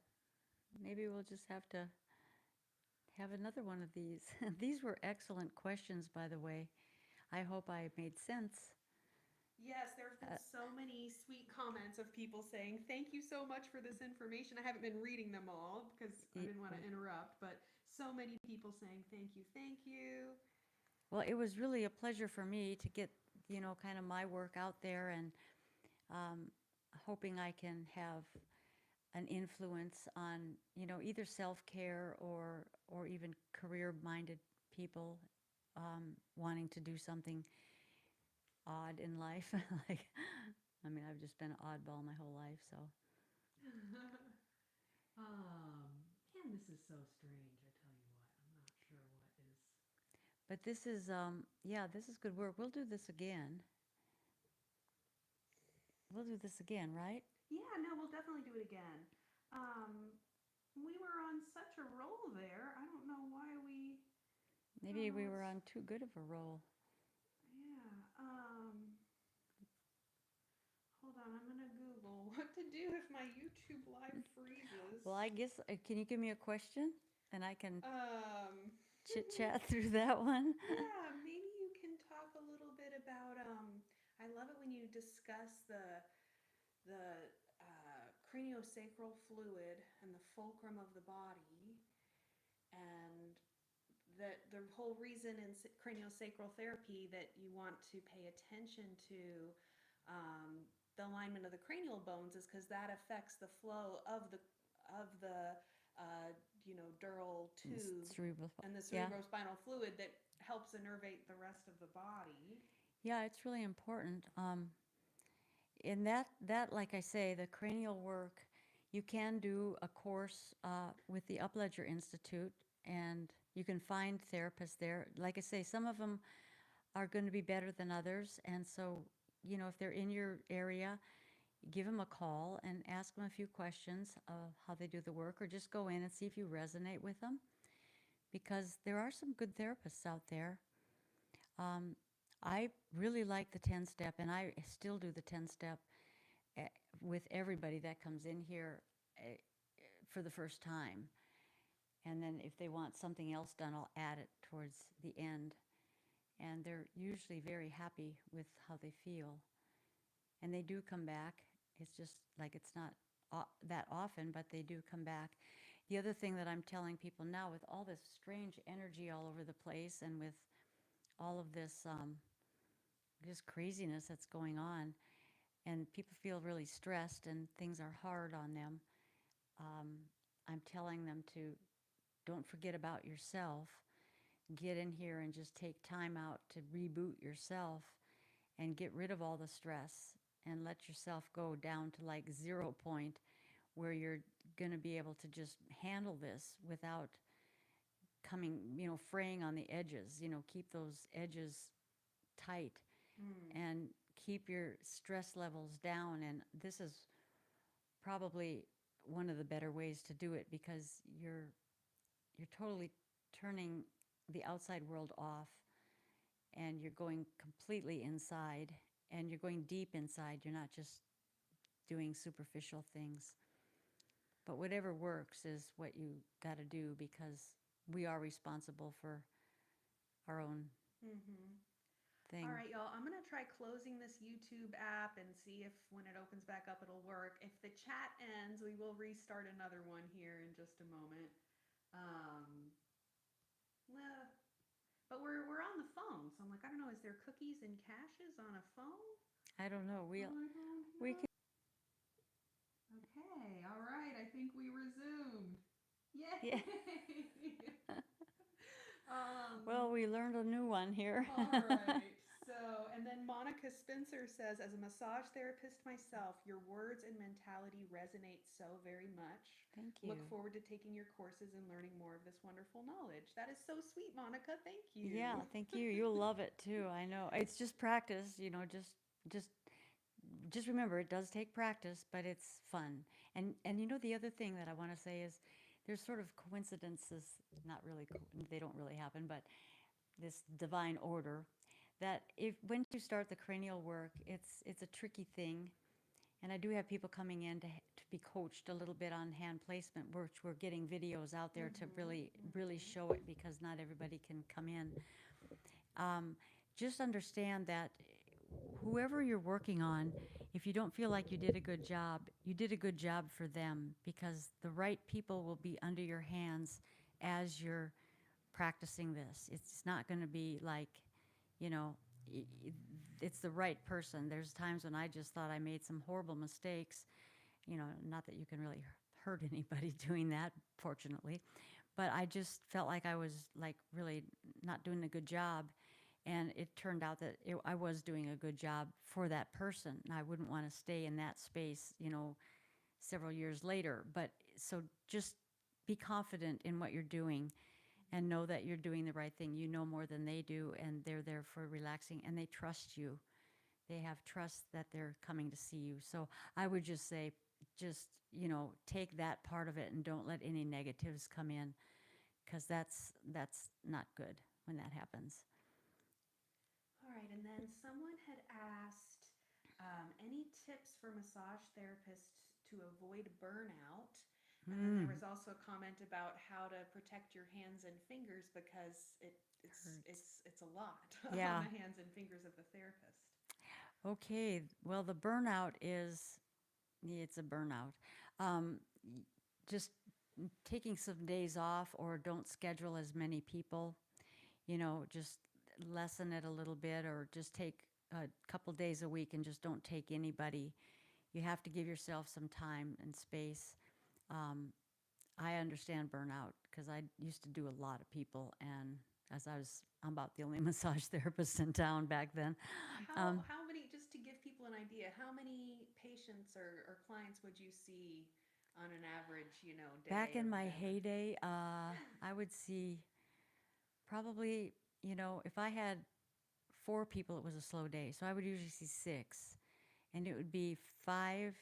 maybe we'll just have to have another one of these. These were excellent questions, by the way. I hope I made sense. Yes, there have been Uh, so many sweet comments of people saying, thank you so much for this information. I haven't been reading them all because I didn't want to interrupt, but so many people saying, thank you, thank you. well, it was really a pleasure for me to get, kind of my work out there, and um, hoping I can have an influence on, either self-care or even career-minded people wanting to do something odd in life. Like, I mean, I've just been an oddball my whole life, so. Man, this is so strange. I tell you what, I'm not sure what is. But this is, yeah, this is good work. We'll do this again. We'll do this again, right? Yeah, no, we'll definitely do it again. Um, we were on such a roll there. I don't know why I don't Maybe know we were what's. on too good of a roll. Yeah. Hold on. I'm gonna Google what to do if my YouTube live Well, freezes. I guess, can you give me a question? And I can Um, chit chat through that one. yeah, maybe you can talk a little bit about. I love it when you discuss the craniosacral fluid and the fulcrum of the body, and that the whole reason in craniosacral therapy that you want to pay attention to the alignment of the cranial bones is because that affects the flow of the uh, dural tube Cerebral. and the Yeah. cerebrospinal fluid that helps innervate the rest of the body. Yeah, it's really important. In that, like I say, the cranial work, you can do a course with the Upledger Institute, and you can find therapists there. Like I say, some of them are going to be better than others, and so, if they're in your area, give them a call and ask them a few questions of how they do the work, or just go in and see if you resonate with them, because there are some good therapists out there. Um, I really like the 10 step, and I still do the 10 step with everybody that comes in here eh, for the first time. And then if they want something else done, I'll add it towards the end. And they're usually very happy with how they feel. And they do come back. It's just like it's not that often, but they do come back. The other thing that I'm telling people now, with all this strange energy all over the place and with all of this just craziness that's going on, and people feel really stressed and things are hard on them, um, I'm telling them to don't forget about yourself. Get in here and just take time out to reboot yourself and get rid of all the stress and let yourself go down to like 0 point where you're going to be able to just handle this without coming, fraying on the edges. Keep those edges tight Mm. and keep your stress levels down. And this is probably one of the better ways to do it, because you're totally turning the outside world off, and you're going completely inside, and you're going deep inside. You're not just doing superficial things. But whatever works is what you got to do, because we are responsible for our own Mm-hmm. All thing. right, y'all. I'm gonna try closing this YouTube app and see if when it opens back up it'll work. If the chat ends, we will restart another one here in just a moment. Um, uh, but we're on the phone, so I'm like, I don't know. Is there cookies and caches on a phone? I don't know. I don't We know. Okay. All right. I think we resumed. Yeah. Yay! Well, um, we learned a new one here. all right. So, and then Monica Monica Spencer says, as a massage therapist myself, your words and mentality resonate so very much. Thank Look you. forward to taking your courses and learning more of this wonderful knowledge. That is so sweet, Monica. Thank Yeah, you. thank you. You'll love it too. I know. It's just practice, just just remember it does take practice, but it's fun. And the other thing that I want to say is there's sort of coincidences, not really they don't really happen, but this divine order that if when you start the cranial work, it's a tricky thing. And I do have people coming in to be coached a little bit on hand placement, which we're getting videos out there to really show it because not everybody can come in. Um, just understand that whoever you're working on, if you don't feel like you did a good job, you did a good job for them because the right people will be under your hands as you're practicing this. It's not going to be like, you know, it's the right person. There's times when I just thought I made some horrible mistakes. Not that you can really hurt anybody doing that, fortunately, but I just felt like I was like really not doing a good job. And it turned out that I was doing a good job for that person. And I wouldn't want to stay in that space, several years later. But so just be confident in what you're doing and know that you're doing the right thing. You know more than they do, and they're there for relaxing, and they trust you. They have trust that they're coming to see you. So I would just say, take that part of it and don't let any negatives come in, because that's not good when that happens. All right, and then someone had asked any tips for massage therapists to avoid burnout. And then there was also a comment about how to protect your hands and fingers because it's Hurts. it's a lot on Yeah. the hands and fingers of the therapist. Okay. Well, the burnout is, yeah, it's a burnout. Um, just taking some days off or don't schedule as many people, just lessen it a little bit or just take a couple days a week and just don't take anybody. You have to give yourself some time and space. I understand burnout because I used to do a lot of people, and I'm about the only massage therapist in town back then. How many, just to give people an idea, how many patients or clients would you see on an average, Back day in or my whatever? heyday, I would see probably, if I had 4 people, it was a slow day. So I would usually see 6, and it would be 5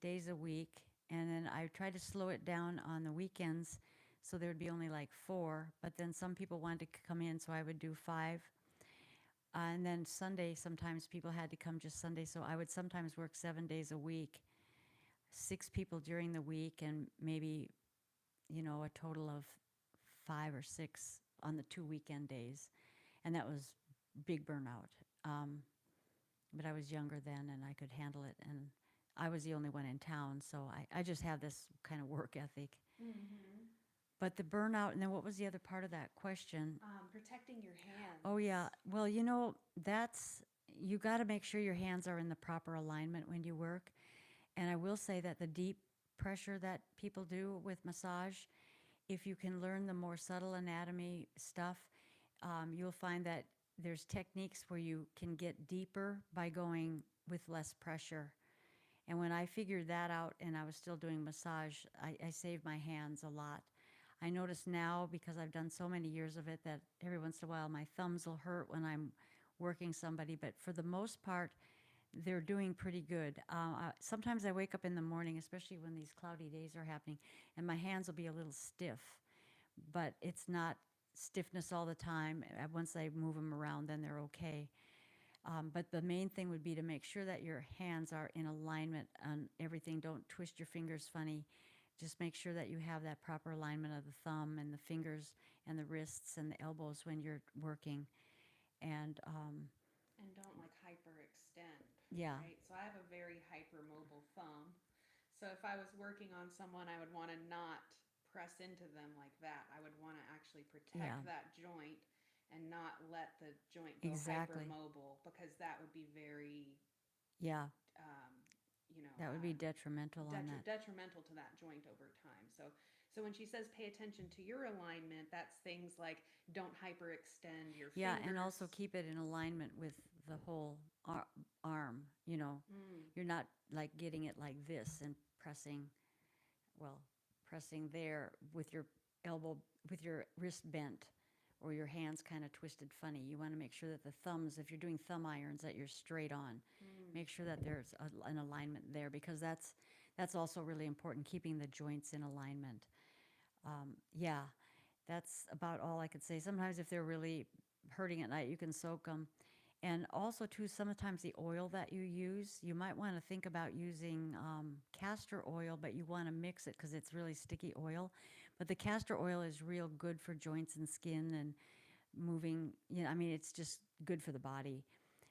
days a week. And then I tried to slow it down on the weekends, so there would be only like 4. But then some people wanted to come in, so I would do 5. And then Sunday, sometimes people had to come just Sunday, so I would sometimes work 7 days a week, 6 people during the week, and maybe, a total of 5 or 6 on the 2 weekend days. And that was big burnout. Um, but I was younger then and I could handle it. And I was the only one in town, so I just have this kind of work ethic. Mm-hmm. But the burnout, and then what was the other part of that question? Protecting your Oh, yeah. hands. Well, you got to make sure your hands are in the proper alignment when you work. And I will say that the deep pressure that people do with massage, if you can learn the more subtle anatomy stuff, you'll find that there's techniques where you can get deeper by going with less pressure. And when I figured that out and I was still doing massage, I saved my hands a lot. I notice now, because I've done so many years of it, that every once in a while my thumbs will hurt when I'm working somebody, but for the most part, they're doing pretty good. Sometimes I wake up in the morning, especially when these cloudy days are happening, and my hands will be a little stiff, but it's not stiffness all the time. Once I move them around, then they're okay. But the main thing would be to make sure that your hands are in alignment on everything. Don't twist your fingers funny. Just make sure that you have that proper alignment of the thumb and the fingers and the wrists and the elbows when you're working. And And don't like hyperextend, yeah, right? So I have a very hypermobile thumb. So if I was working on someone, I would want to not press into them like that. I would want to actually yeah, protect that joint and not let the joint go exactly. hypermobile because that would be very, Yeah, um, that would be detrimental on that. detrimental to that joint over time. So when she says pay attention to your alignment, that's things like don't hyperextend your Yeah, and also fingers. keep it in alignment with the whole arm, you know. Mm. You're not like getting it like this and pressing, well, pressing there with your elbow, with your wrist bent or your hands kind of twisted funny. You want to make sure that the thumbs, if you're doing thumb irons, that you're straight on. Mm. Make sure that there's an alignment there, because that's also really important, keeping the joints in alignment. Yeah, that's about all I could say. Sometimes if they're really hurting at night, you can soak them. And also, too, sometimes the oil that you use, you might want to think about using castor oil, but you want to mix it because it's really sticky oil. But the castor oil is real good for joints and skin and moving. You know, I mean, it's just good for the body.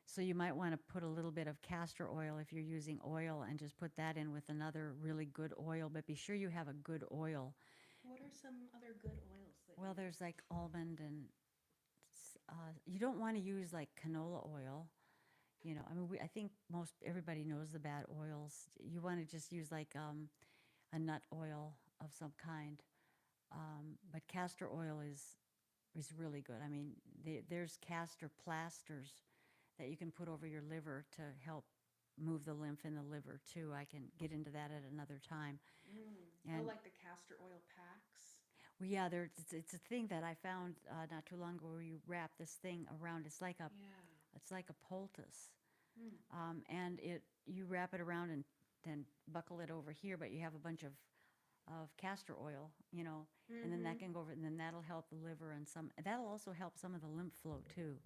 So you might want to put a little bit of castor oil if you're using oil, and just put that in with another really good oil. But be sure you have a good oil. What are some other good oils that Well, you there's like almond and you don't want to use like canola oil. You know, I mean, I think most everybody knows the bad oils. You want to just use like a nut oil of some kind. But castor oil is really good. I mean, there's castor plasters that you can put over your liver to help move the lymph in the liver too. I can get into that at another time. Oh, And like the castor oil packs? well, yeah, it's a thing that I found not too long ago where you wrap this thing around. Yeah. It's like a poultice. Mm. And you wrap it around and then buckle it over here, but you have a bunch of castor oil, you know, and then that Mm-hmm. can go over, and then that'll help the liver, and that'll also help some of the lymph flow too.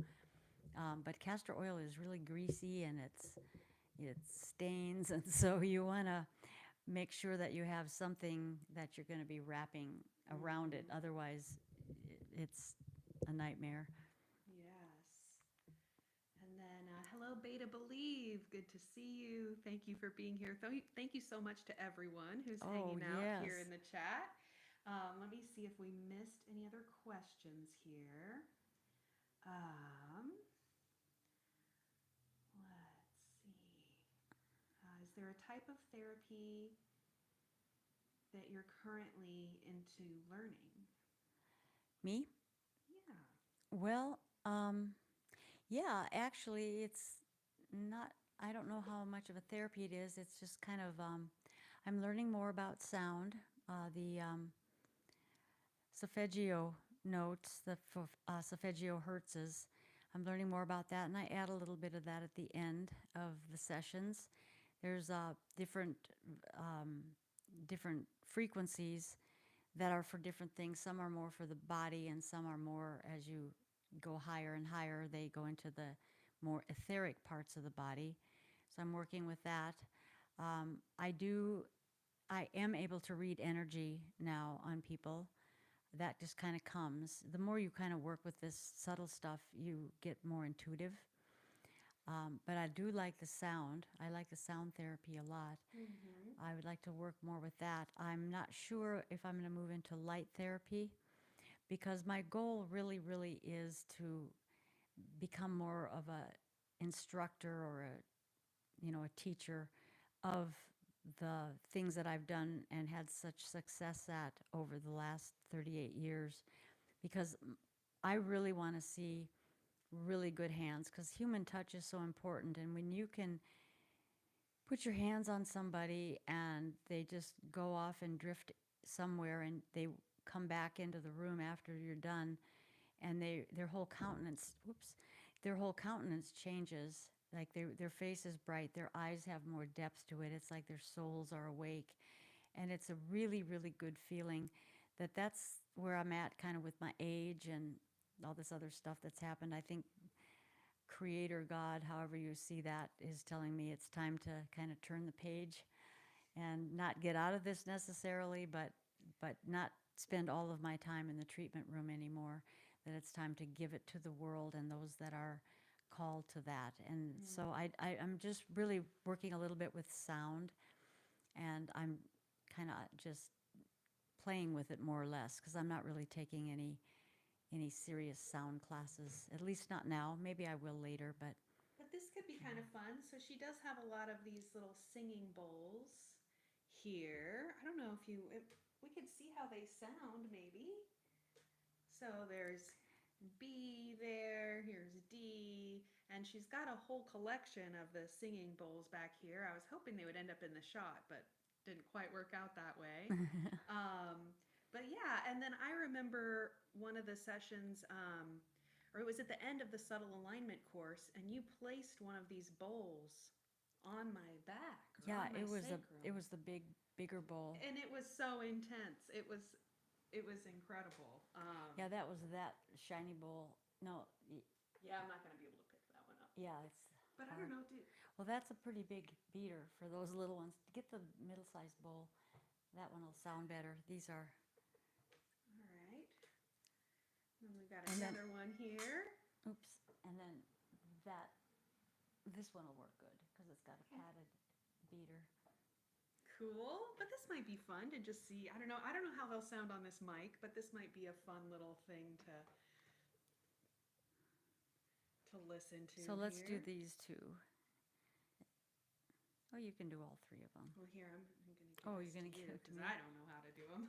But castor oil is really greasy, and it stains, and so you want to make sure that you have something that you're going to be wrapping around it. Mm-hmm. Otherwise, it's a nightmare. Yes. And then, hello, Beta Believe. Good to see you. Thank you for being here. Thank you so much to everyone who's Oh, hanging out here yes. in the chat. Let me see if we missed any other questions here. Um, let's see. Is there a type of therapy that you're currently into learning? Me? Yeah. Well, yeah, actually, it's not, I don't know how much of a therapy it is. It's just kind of, I'm learning more about sound, the solfeggio notes, the solfeggio hertzes. I'm learning more about that, and I add a little bit of that at the end of the sessions. There's different frequencies that are for different things. Some are more for the body, and some are more, as you go higher and higher, they go into the more etheric parts of the body. So I'm working with that. Um, I do, I am able to read energy now on people. That just kind of comes. The more you kind of work with this subtle stuff, you get more intuitive. But I do like the sound. I like the sound therapy a lot. Mm-hmm. I would like to work more with that. I'm not sure if I'm going to move into light therapy, because my goal really, really is to become more of a instructor, or a teacher of the things that I've done and had such success at over the last 38 years, because I really want to see really good hands, because human touch is so important. And when you can put your hands on somebody and they just go off and drift somewhere, and they come back into the room after you're done, and their whole countenance, their whole countenance changes. Like their face is bright, their eyes have more depth to it. It's like their souls are awake, and it's a really, really good feeling. That's where I'm at, kind of with my age and all this other stuff that's happened. I think Creator, God, however you see that, is telling me it's time to kind of turn the page and not get out of this necessarily, but not spend all of my time in the treatment room anymore. That it's time to give it to the world and those that are called to that. And so I'm just really working a little bit with sound, and I'm kind of just playing with it more or less, because I'm not really taking any serious sound classes, at least not now. Maybe I will later, but But this could be kind of fun. So she does have a lot of these little singing bowls here. I don't know if we could see how they sound maybe. So there's B there, here's D, And she's got a whole collection of the singing bowls back here. I was hoping they would end up in the shot, but didn't quite work out that way. But yeah, and then I remember one of the sessions, or it was at the end of the subtle alignment course, and you placed one of these bowls on my back or Yeah, on my it sacrum, was the bigger bowl. and it was so intense. It was incredible. Yeah, that was that shiny bowl. No, Yeah, I'm not gonna be able to pick that one up. yeah, it's But I don't hard. know, dude. Well, that's a pretty big beater for those little ones. Get the middle-sized bowl. That one will sound better. These are, All right. Then we've got and then, another one here. oops, and then that, this one will work good because it's got a padded beater. Cool. But this might be fun to just see. I don't know. I don't know how they'll sound on this mic, but this might be a fun little thing to listen to. So let's do here. these two. Oh, you can do all three of them. Well, here I'm going to give Oh, this you're gonna to you give it to because me? I don't know how to do them.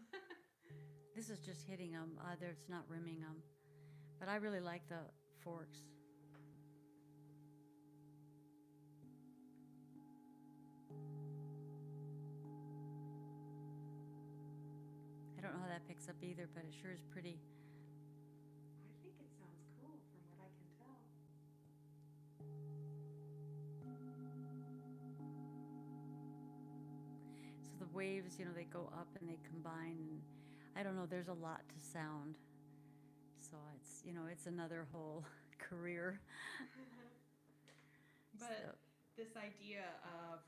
This is just hitting them. It's not rimming them. But I really like the forks. I don't know how that picks up either, but it sure is pretty. I think it sounds cool from what I can tell. So the waves, they go up and they combine. And I don't know, there's a lot to sound. So it's another whole career. But So, this idea of,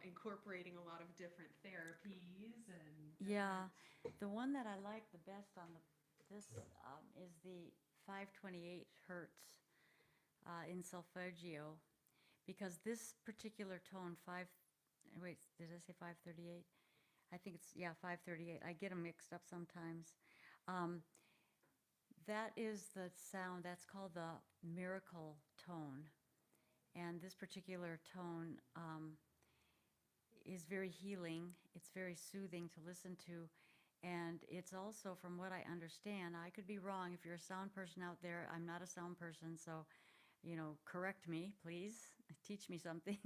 incorporating a lot of different therapies and yeah, the one that I like the best on this is the 528 hertz in solfeggio, because this particular tone, wait, did I say 538? I think it's, yeah, 538. I get them mixed up sometimes. That is the sound, that's called the miracle tone. And this particular tone is very healing. It's very soothing to listen to. And it's also, from what I understand, I could be wrong. If you're a sound person out there, I'm not a sound person, so, correct me, please. Teach me something.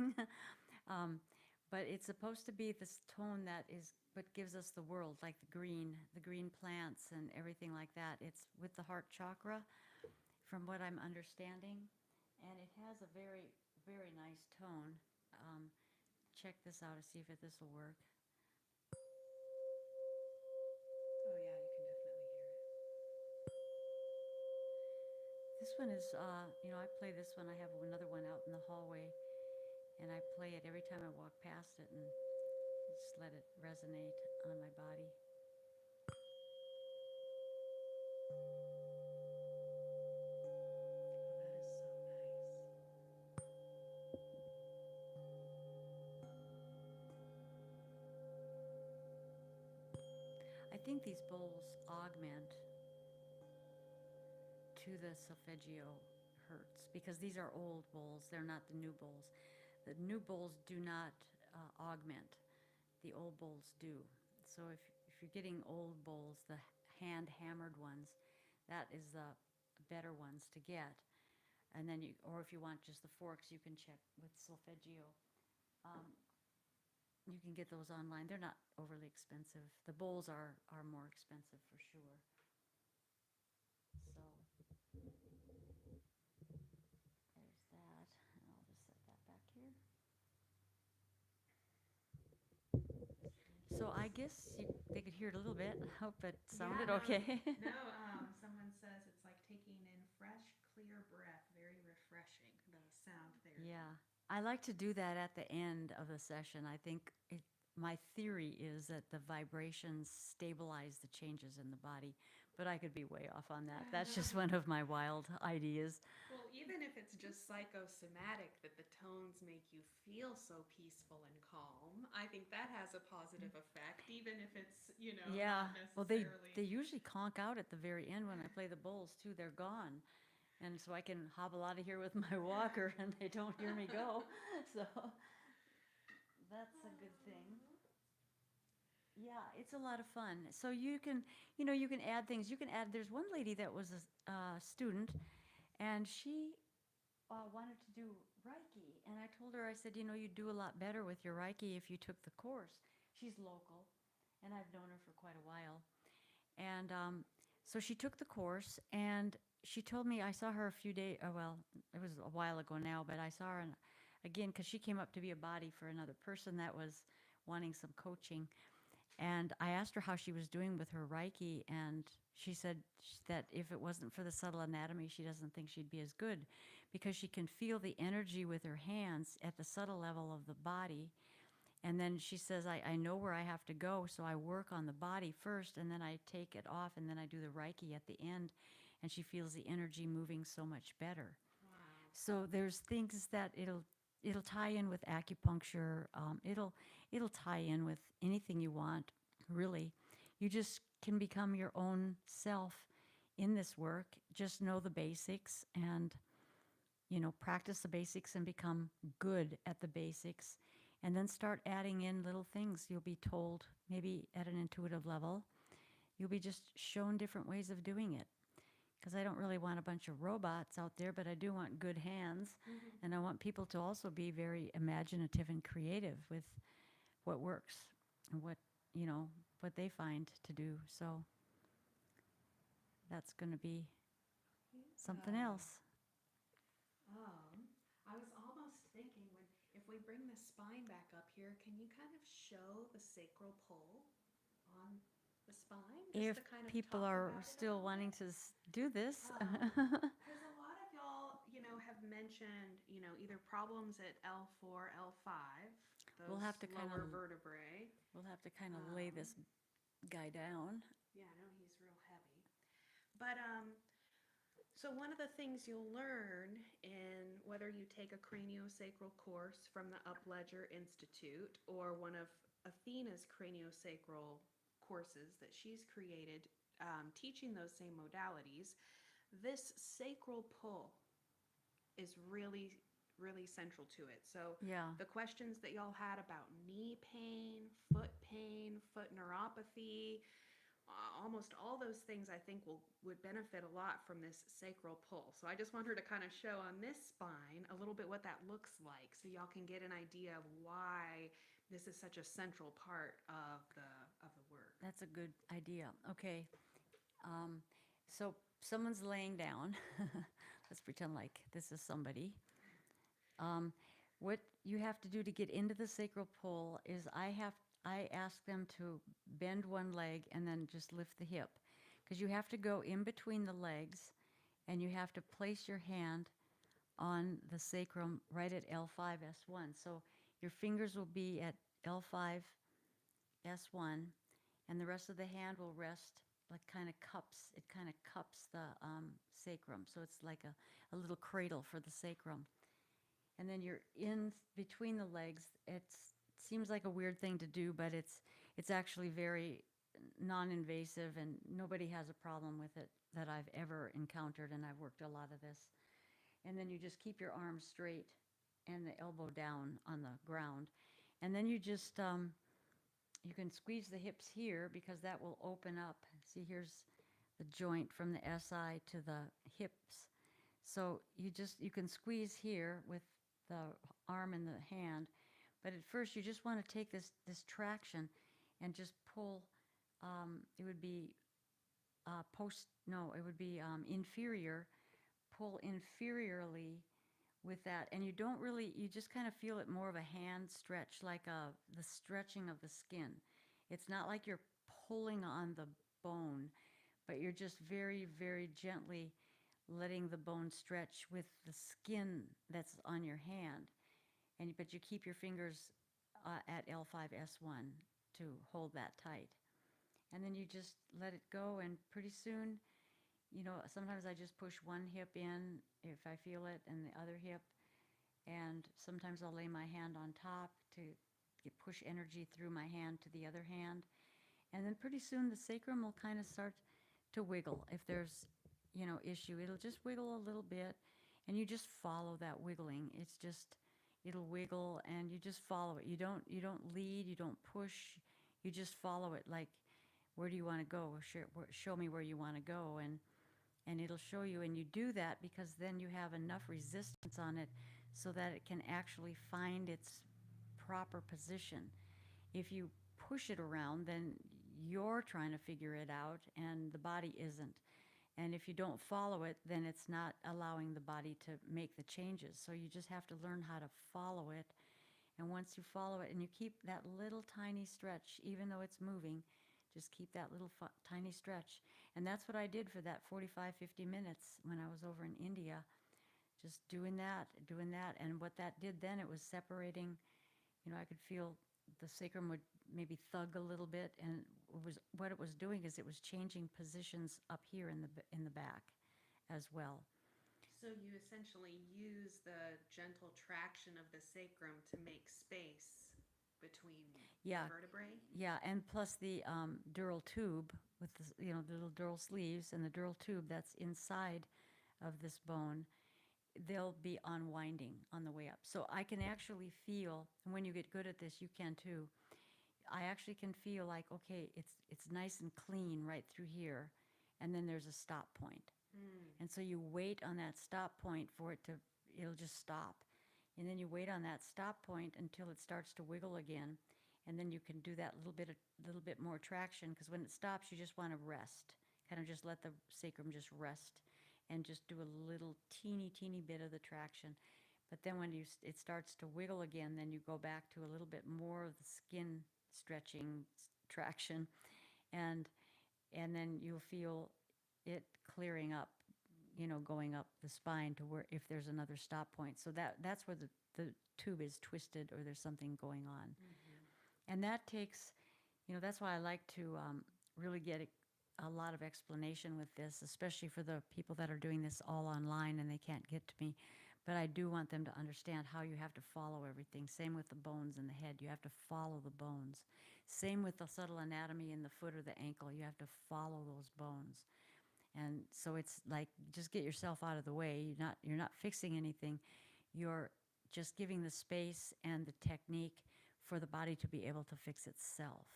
But it's supposed to be this tone that is what gives us the world, like the green plants and everything like that. It's with the heart chakra, from what I'm understanding. And it has a very, very nice tone. Check this out to see if this will work. oh yeah, you can definitely hear it. This one is, I play this one. I have another one out in the hallway, and I play it every time I walk past it and just let it resonate on my body. Oh, that is so nice. I think these bowls augment to the solfeggio hertz because these are old bowls. They're not the new bowls. The new bowls do not augment. The old bowls do. So if you're getting old bowls, the hand hammered ones, that is the better ones to get. And then or if you want just the forks, you can check with solfeggio. Um, you can get those online. They're not overly expensive. The bowls are more expensive for sure. So there's that, and I'll just set that back here. So I guess they could hear it a little bit. I hope it sounded okay. No, someone says it's like taking in fresh, clear breath. Very refreshing, the sound therapy. Yeah, I like to do that at the end of the session. I think my theory is that the vibrations stabilize the changes in the body, but I could be way off on that. That's just one of my wild ideas. Well, even if it's just psychosomatic that the tones make you feel so peaceful and calm, I think that has a positive effect, even if it's, Yeah, not well, necessarily. they usually conk out at the very end when I play the bowls too. They're gone. And so I can hobble out of here with my walker and they don't hear me go. So that's a good thing. Yeah, it's a lot of fun. So you can, you can add things. You can add, there's one lady that was a student, and she wanted to do Reiki, and I told her, I said, you'd do a lot better with your Reiki if you took the course. She's local, and I've known her for quite a while. And so she took the course, and she told me, I saw her a few days, well, it was a while ago now, but I saw her again because she came up to be a body for another person that was wanting some coaching. And I asked her how she was doing with her Reiki, and she said that if it wasn't for the subtle anatomy, she doesn't think she'd be as good because she can feel the energy with her hands at the subtle level of the body. And then she says, I know where I have to go, so I work on the body first, and then I take it off, and then I do the Reiki at the end, and she feels the energy moving so much better. Wow. So there's things that it'll tie in with acupuncture. It'll tie in with anything you want, really. You just can become your own self in this work. Just know the basics and practice the basics and become good at the basics. And then start adding in little things. You'll be told, maybe at an intuitive level, you'll be just shown different ways of doing it. Because I don't really want a bunch of robots out there, but I do want good hands. Mm-hmm. And I want people to also be very imaginative and creative with what works and what they find to do. So that's going to be something else. I was almost thinking if we bring the spine back up here, can you kind of show the sacral pull on the spine, just If to kind of people talk are about it a still little wanting bit? to do this, Because a lot of y'all, have mentioned, either problems at L4, L5, we'll have those to kind of lower vertebrae. we'll have to kind of lay Um, this guy down. yeah, I know he's real heavy. But so one of the things you'll learn in whether you take a craniosacral course from the Upledger Institute or one of Athena's craniosacral courses that she's created, teaching those same modalities, this sacral pull is really, really central to it. So Yeah, the questions that y'all had about knee pain, foot neuropathy, almost all those things I think would benefit a lot from this sacral pull. So I just want her to kind of show on this spine a little bit what that looks like, so y'all can get an idea of why this is such a central part of the work. that's a good idea. Okay, so someone's laying down. Let's pretend like this is somebody. What you have to do to get into the sacral pull is I ask them to bend one leg and then just lift the hip, because you have to go in between the legs, and you have to place your hand on the sacrum right at L5 S1. So your fingers will be at L5 S1, and the rest of the hand will rest like kind of cups. It kind of cups the sacrum, so it's like a little cradle for the sacrum. And then you're in between the legs. It seems like a weird thing to do, but it's actually very non-invasive, and nobody has a problem with it that I've ever encountered, and I've worked a lot of this. And then you just keep your arms straight and the elbow down on the ground. And then you just you can squeeze the hips here because that will open up. See, here's the joint from the SI to the hips. So you can squeeze here with the arm and the hand, but at first you just want to take this traction and just pull. It would be it would be inferior. Pull inferiorly with that, and you just kind of feel it more of a hand stretch, like the stretching of the skin. It's not like you're pulling on the bone, but you're just very, very gently letting the bone stretch with the skin that's on your hand. But you keep your fingers at L5S1 to hold that tight. And then you just let it go, and pretty soon, sometimes I just push one hip in if I feel it, and the other hip, and sometimes I'll lay my hand on top to push energy through my hand to the other hand. And then pretty soon the sacrum will kind of start to wiggle. If there's, issue, it'll just wiggle a little bit, and you just follow that wiggling. It'll wiggle, and you just follow it. You don't lead, you don't push, you just follow it. Like, where do you want to go? Show me where you want to go. And and it'll show you, and you do that because then you have enough resistance on it so that it can actually find its proper position. If you push it around, then you're trying to figure it out and the body isn't. And if you don't follow it, then it's not allowing the body to make the changes. So you just have to learn how to follow it. And once you follow it and you keep that little tiny stretch, even though it's moving, just keep that little tiny stretch. And that's what I did for that 45, 50 minutes when I was over in India, just doing that, doing that. And what that did then, it was separating, I could feel the sacrum would maybe thug a little bit, and what it was doing is it was changing positions up here in the back as well. So you essentially use the gentle traction of the sacrum to make space between Yeah, the vertebrae. yeah, and plus the dural tube with the little dural sleeves and the dural tube that's inside of this bone, they'll be unwinding on the way up. So I can actually feel, and when you get good at this, you can too. I actually can feel like, okay, it's nice and clean right through here, and then there's a stop point. And so you wait on that stop point for it'll just stop. And then you wait on that stop point until it starts to wiggle again. And then you can do that little bit more traction, because when it stops, you just want to rest. Kind of just let the sacrum just rest and just do a little teeny bit of the traction. But then when it starts to wiggle again, then you go back to a little bit more of the skin stretching traction. And then you'll feel it clearing up, going up the spine to where if there's another stop point. So that's where the tube is twisted or there's something going on. And that takes, that's why I like to really get a lot of explanation with this, especially for the people that are doing this all online and they can't get to me. But I do want them to understand how you have to follow everything. Same with the bones in the head. You have to follow the bones. Same with the subtle anatomy in the foot or the ankle. You have to follow those bones. And so it's like, just get yourself out of the way. You're not fixing anything. You're just giving the space and the technique for the body to be able to fix itself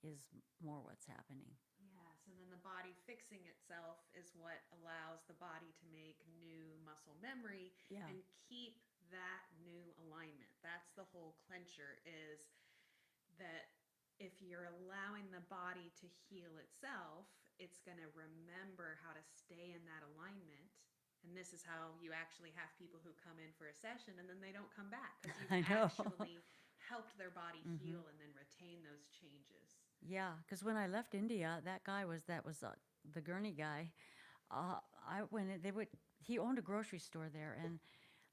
is more what's happening. Yes, and then the body fixing itself is what allows the body to make new muscle memory Yeah. and keep that new alignment. That's the whole clincher, is that if you're allowing the body to heal itself, it's going to remember how to stay in that alignment. And this is how you actually have people who come in for a session and then they don't come back, because I you've know. actually helped their body heal and then retain those changes. Yeah, because when I left India, that was the Gurney guy. I went in, he owned a grocery store there, and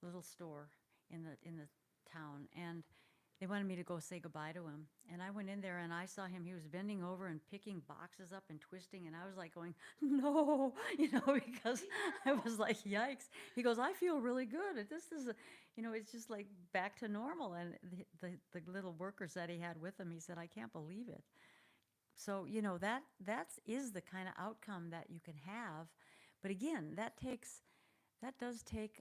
a little store in the town, and they wanted me to go say goodbye to him. And I went in there and I saw him, he was bending over and picking boxes up and twisting, and I was like going, no, because I was like, yikes. He goes, I feel really good. This is, it's just like back to normal. And the little workers that he had with him, he said, I can't believe it. So, that is the kind of outcome that you can have. But again, that does take,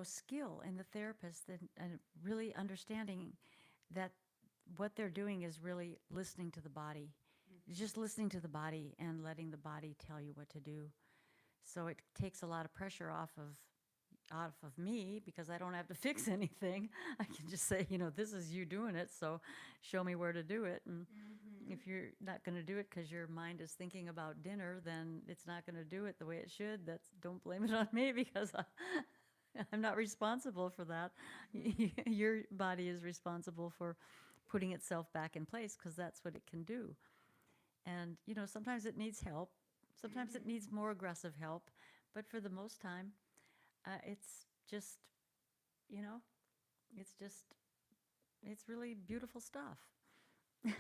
skill in the therapist and really understanding that what they're doing is really listening to the body. Just listening to the body and letting the body tell you what to do. So it takes a lot of pressure off of me, because I don't have to fix anything. I can just say, this is you doing it, so show me where to do it. And if you're not going to do it because your mind is thinking about dinner, then it's not going to do it the way it should. Don't blame it on me, because I'm not responsible for that. Your body is responsible for putting itself back in place, because that's what it can do. And, sometimes it needs help. Sometimes it needs more aggressive help. But for the most time, it's just, it's really beautiful stuff. Yeah.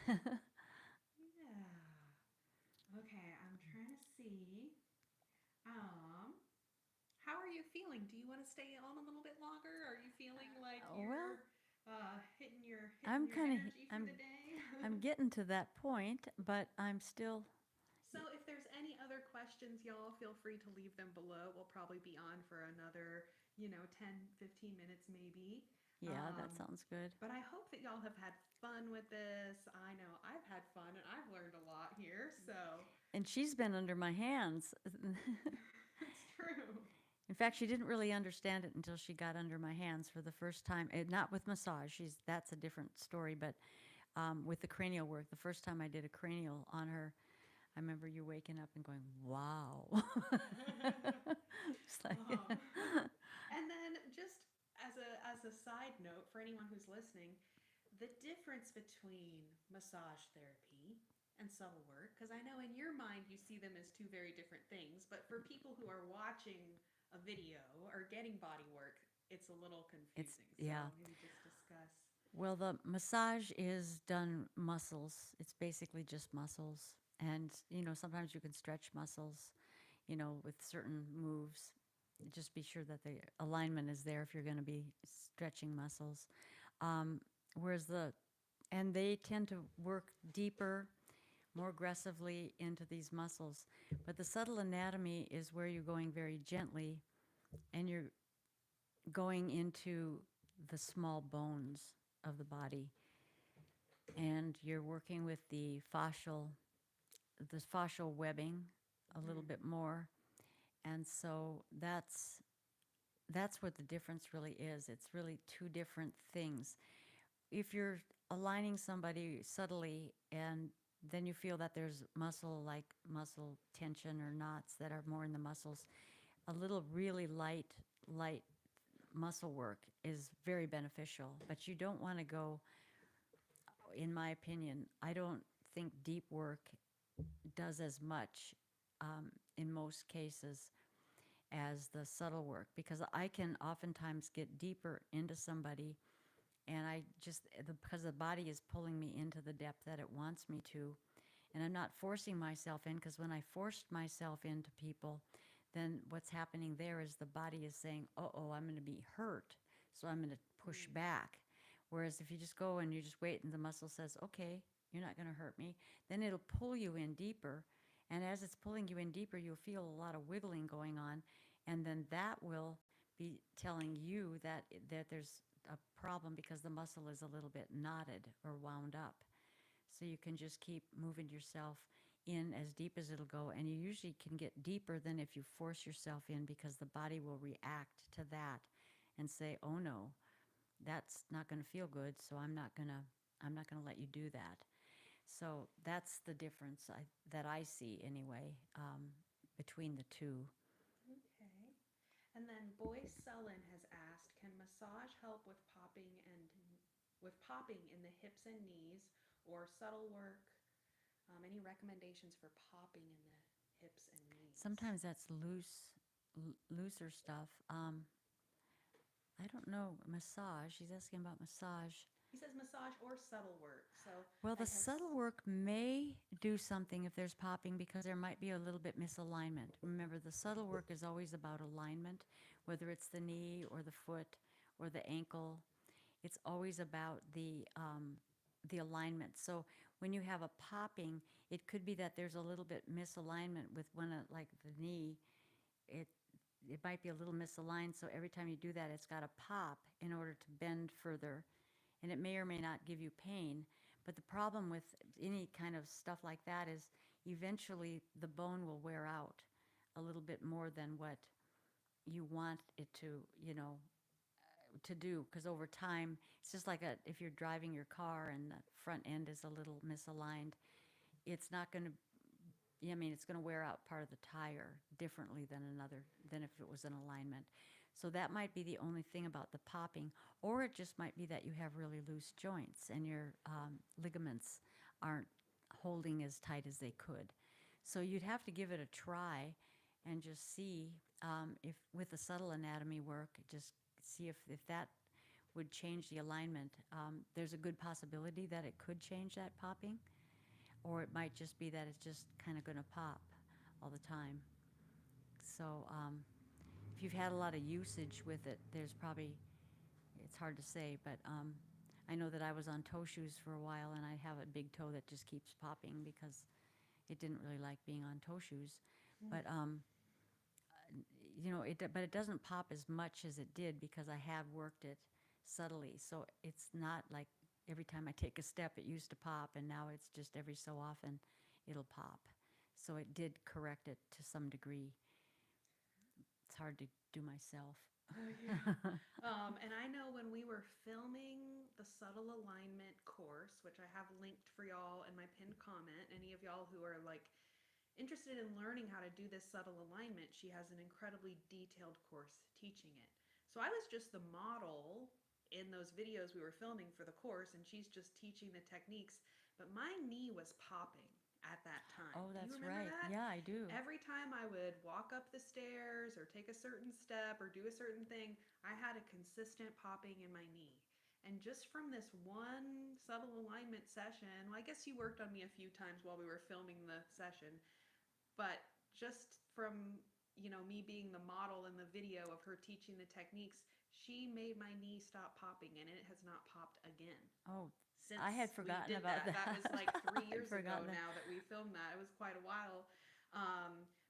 Okay, I'm trying to see. How are you feeling? Do you want to stay on a little bit longer? Are you feeling like you're hitting your I'm kind of, energy for the day? I'm getting to that point, but I'm still. So if there's any other questions, y'all feel free to leave them below. We'll probably be on for another, 10, 15 minutes maybe. Yeah, that sounds good. But I hope that y'all have had fun with this. I know I've had fun and I've learned a lot here. So And she's been under my hands. It's true. In fact, she didn't really understand it until she got under my hands for the first time. Not with massage. That's a different story. But with the cranial work, the first time I did a cranial on her, I remember you waking up and going, "Wow!" It's like, Oh. And then just as a side note for anyone who's listening, the difference between massage therapy and subtle work, because I know in your mind you see them as two very different things, but for people who are watching a video or getting body work, it's a little it's confusing. So yeah. maybe just discuss. Well, the massage is done muscles. It's basically just muscles. And, sometimes you can stretch muscles, with certain moves. Just be sure that the alignment is there if you're going to be stretching muscles. Um, whereas and they tend to work deeper, more aggressively into these muscles. But the subtle anatomy is where you're going very gently and you're going into the small bones of the body, and you're working with the fascial webbing a little Mm. bit more, and so that's what the difference really is. It's really two different things. If you're aligning somebody subtly and then you feel that there's muscle tension or knots that are more in the muscles, a little really light muscle work is very beneficial. But you don't want to go, in my opinion, I don't think deep work does as much in most cases as the subtle work, because I can oftentimes get deeper into somebody and because the body is pulling me into the depth that it wants me to, and I'm not forcing myself in, because when I forced myself into people, then what's happening there is the body is saying, oh, I'm going to be hurt, so I'm going to push Mm. back. Whereas if you just go and you just wait and the muscle says, okay, you're not going to hurt me, then it'll pull you in deeper. And as it's pulling you in deeper, you'll feel a lot of wiggling going on. And then that will be telling you that there's a problem because the muscle is a little bit knotted or wound up. So you can just keep moving yourself in as deep as it'll go. And you usually can get deeper than if you force yourself in, because the body will react to that and say, oh no, that's not going to feel good. So I'm not going to let you do that. So that's the difference that I see anyway, between the two. Okay. And then Boy Sullen has asked, can massage help with popping in the hips and knees, or subtle work? Any recommendations for popping in the hips and knees? Sometimes that's looser stuff. I don't know, massage. She's asking about massage. He says massage or subtle work. So Well, I the guess. subtle work may do something if there's popping, because there might be a little bit misalignment. Remember, the subtle work is always about alignment, whether it's the knee or the foot or the ankle. It's always about the alignment. So when you have a popping, it could be that there's a little bit misalignment with like the knee. It it might be a little misaligned, so every time you do that, it's got to pop in order to bend further, and it may or may not give you pain. But the problem with any kind of stuff like that is eventually the bone will wear out a little bit more than what you want it to do, because over time it's just like if you're driving your car and the front end is a little misaligned, it's not going to yeah, I mean, it's going to wear out part of the tire differently than if it was in alignment. So that might be the only thing about the popping, or it just might be that you have really loose joints and your ligaments aren't holding as tight as they could. So you'd have to give it a try and just see if, with the subtle anatomy work, just see if that would change the alignment. There's a good possibility that it could change that popping, or it might just be that it's just kind of going to pop all the time. So if you've had a lot of usage with it, it's hard to say, but I know that I was on toe shoes for a while, and I have a big toe that just keeps popping because it didn't really like being on toe shoes. Mm. But but it doesn't pop as much as it did because I had worked it subtly. So it's not like every time I take a step it used to pop, and now it's just every so often it'll pop. So it did correct it to some degree. It's hard to do myself. Oh, yeah. And I know when we were filming the subtle alignment course, which I have linked for y'all in my pinned comment, any of y'all who are like interested in learning how to do this subtle alignment, she has an incredibly detailed course teaching it. So I was just the model in those videos we were filming for the course, and she's just teaching the techniques. But my knee was popping at that time. Oh, Do you that's remember right. that? Yeah, I do. Every time I would walk up the stairs or take a certain step or do a certain thing, I had a consistent popping in my knee. And just from this one subtle alignment session, well, I guess you worked on me a few times while we were filming the session, but just from me being the model in the video of her teaching the techniques, she made my knee stop popping, and it has not popped again Oh, I had since we forgotten did about that. That was like that. 3 years I'd ago forgotten that. now that we filmed that. It was quite a while.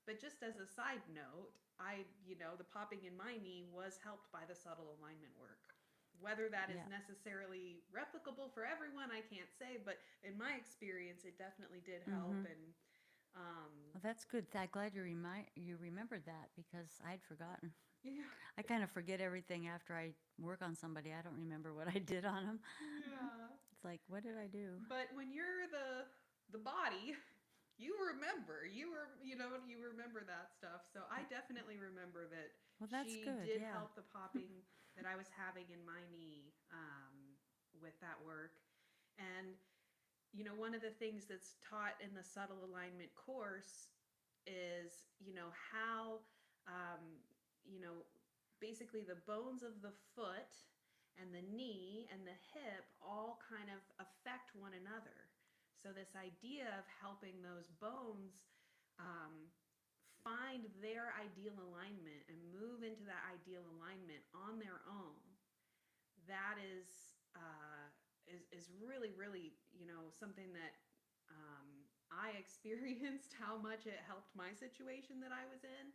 But just as a side note, the popping in my knee was helped by the subtle alignment work. Whether that is Yeah. necessarily replicable for everyone, I can't say, but in my experience, it definitely did Mm-hmm. help. And Well, that's good. I'm glad you remembered that because I'd forgotten. yeah, I kind of forget everything after I work on somebody. I don't remember what I did on them. yeah. It's like, what did I do? But when you're the body, you remember. You remember that stuff. So I definitely remember that Well, that's she good. did Yeah. help the popping that I was having in my knee with that work. And one of the things that's taught in the subtle alignment course is how um, you know basically the bones of the foot and the knee and the hip all kind of affect one another. So this idea of helping those bones um, find their ideal alignment and move into that ideal alignment on their own, that is really really something that I experienced how much it helped my situation that I was in.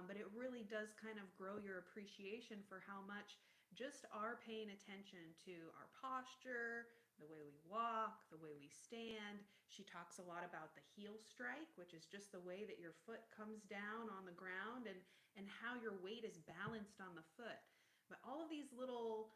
But it really does kind of grow your appreciation for how much just our paying attention to our posture, the way we walk, the way we stand. She talks a lot about the heel strike, which is just the way that your foot comes down on the ground, and how your weight is balanced on the foot. But all of these little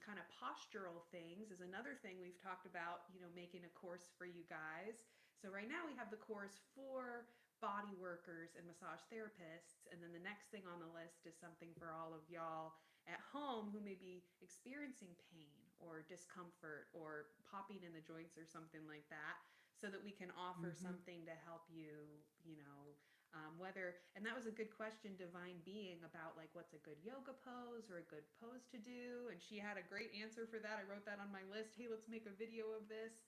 kind of postural things is another thing we've talked about, making a course for you guys. So right now we have the course for body workers and massage therapists. And then the next thing on the list is something for all of y'all at home who may be experiencing pain or discomfort or popping in the joints or something like that, so that we can offer Mm-hmm. something to help you, whether, and that was a good question, Divine Being, about like what's a good yoga pose or a good pose to do. And she had a great answer for that. I wrote that on my list. Hey, let's make a video of this.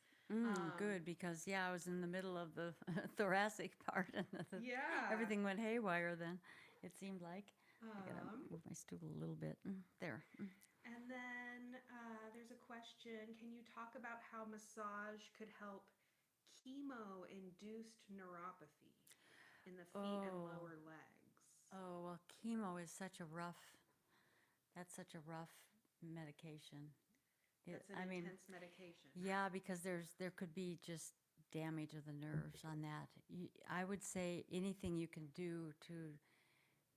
Good, because yeah, I was in the middle of the thoracic part, and Yeah. everything went haywire. Then it seemed like I gotta Um, move my stool a little bit. There. And then there's a question. Can you talk about how massage could help chemo induced neuropathy in the feet and Oh, lower legs? oh well, chemo is such a rough. That's such a rough medication. That's an I mean, intense medication. yeah, because there could be just damage of the nerves on that. I would say anything you can do to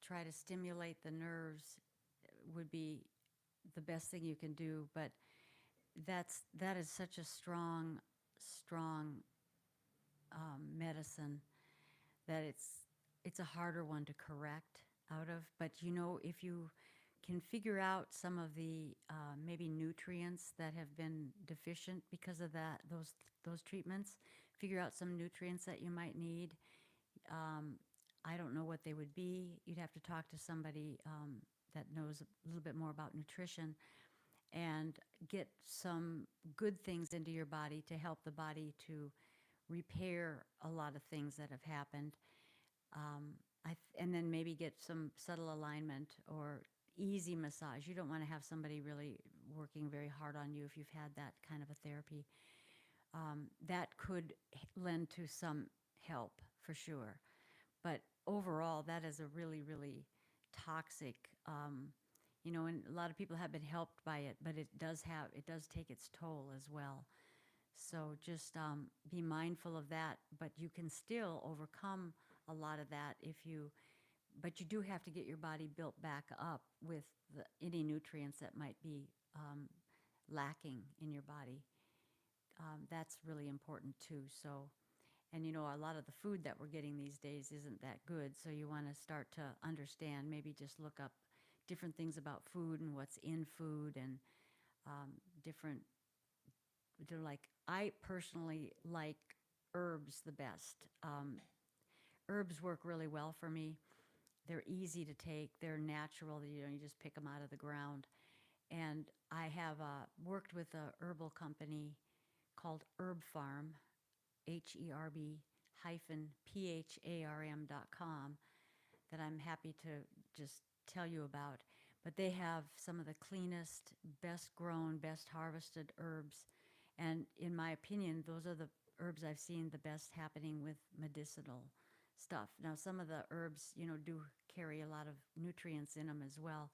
try to stimulate the nerves would be the best thing you can do. But that is such a strong medicine that it's a harder one to correct out of. But if you can figure out some of the maybe nutrients that have been deficient because of those treatments, figure out some nutrients that you might need. I don't know what they would be. You'd have to talk to somebody that knows a little bit more about nutrition and get some good things into your body to help the body to repair a lot of things that have happened. And then maybe get some subtle alignment or easy massage. You don't want to have somebody really working very hard on you if you've had that kind of a therapy. That could lend to some help for sure. But overall, that is a really, really toxic, and a lot of people have been helped by it, but it does take its toll as well. So just be mindful of that, but you can still overcome a lot of that if you, but you do have to get your body built back up with any nutrients that might be lacking in your body. That's really important too. So, and a lot of the food that we're getting these days isn't that good. So you want to start to understand, maybe just look up different things about food and what's in food and different, they're like, I personally like herbs the best. Herbs work really well for me. They're easy to take. They're natural. You just pick them out of the ground. And I have worked with a herbal company called Herb Farm, HERB hyphen PHARM.com, that I'm happy to just tell you about. But they have some of the cleanest, best grown, best harvested herbs. And in my opinion, those are the herbs I've seen the best happening with medicinal stuff. Now, some of the herbs, do carry a lot of nutrients in them as well.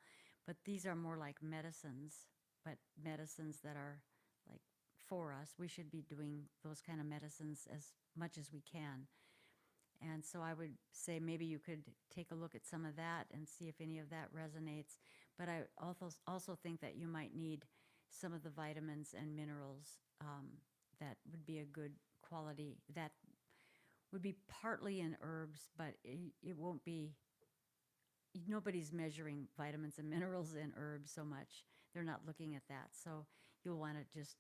But these are more like medicines, but medicines that are like for us. We should be doing those kind of medicines as much as we can. And so I would say maybe you could take a look at some of that and see if any of that resonates. But I also think that you might need some of the vitamins and minerals that would be a good quality. That would be partly in herbs, but it won't be. Nobody's measuring vitamins and minerals in herbs so much. They're not looking at that. So you'll want to just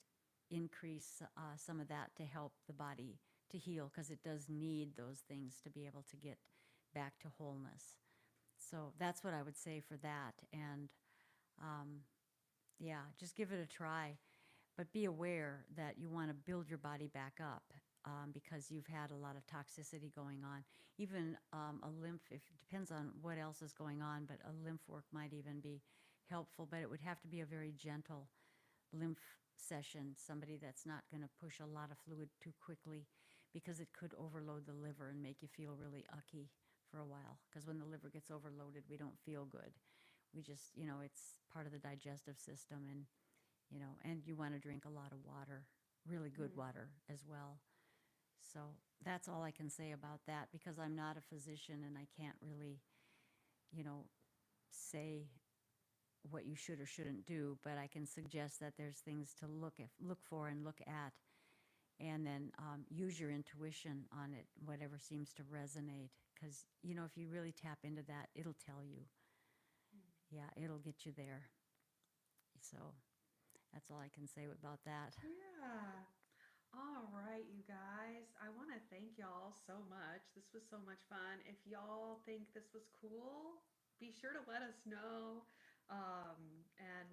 increase some of that to help the body to heal, because it does need those things to be able to get back to wholeness. So that's what I would say for that. And yeah, just give it a try. But be aware that you want to build your body back up because you've had a lot of toxicity going on. Even a lymph, if it depends on what else is going on, but a lymph work might even be helpful. But it would have to be a very gentle lymph session, somebody that's not going to push a lot of fluid too quickly, because it could overload the liver and make you feel really ucky for a while. Because when the liver gets overloaded, we don't feel good. We just, it's part of the digestive system, and you want to drink a lot of water, really good water as well. So that's all I can say about that, because I'm not a physician and I can't really, say what you should or shouldn't do, but I can suggest that there's things to look for and look at, and then use your intuition on it, whatever seems to resonate. Because if you really tap into that, it'll tell you. Yeah, it'll get you there. So that's all I can say about that. Yeah. All right, you guys. I want to thank y'all so much. This was so much fun. If y'all think this was cool, be sure to let us know. And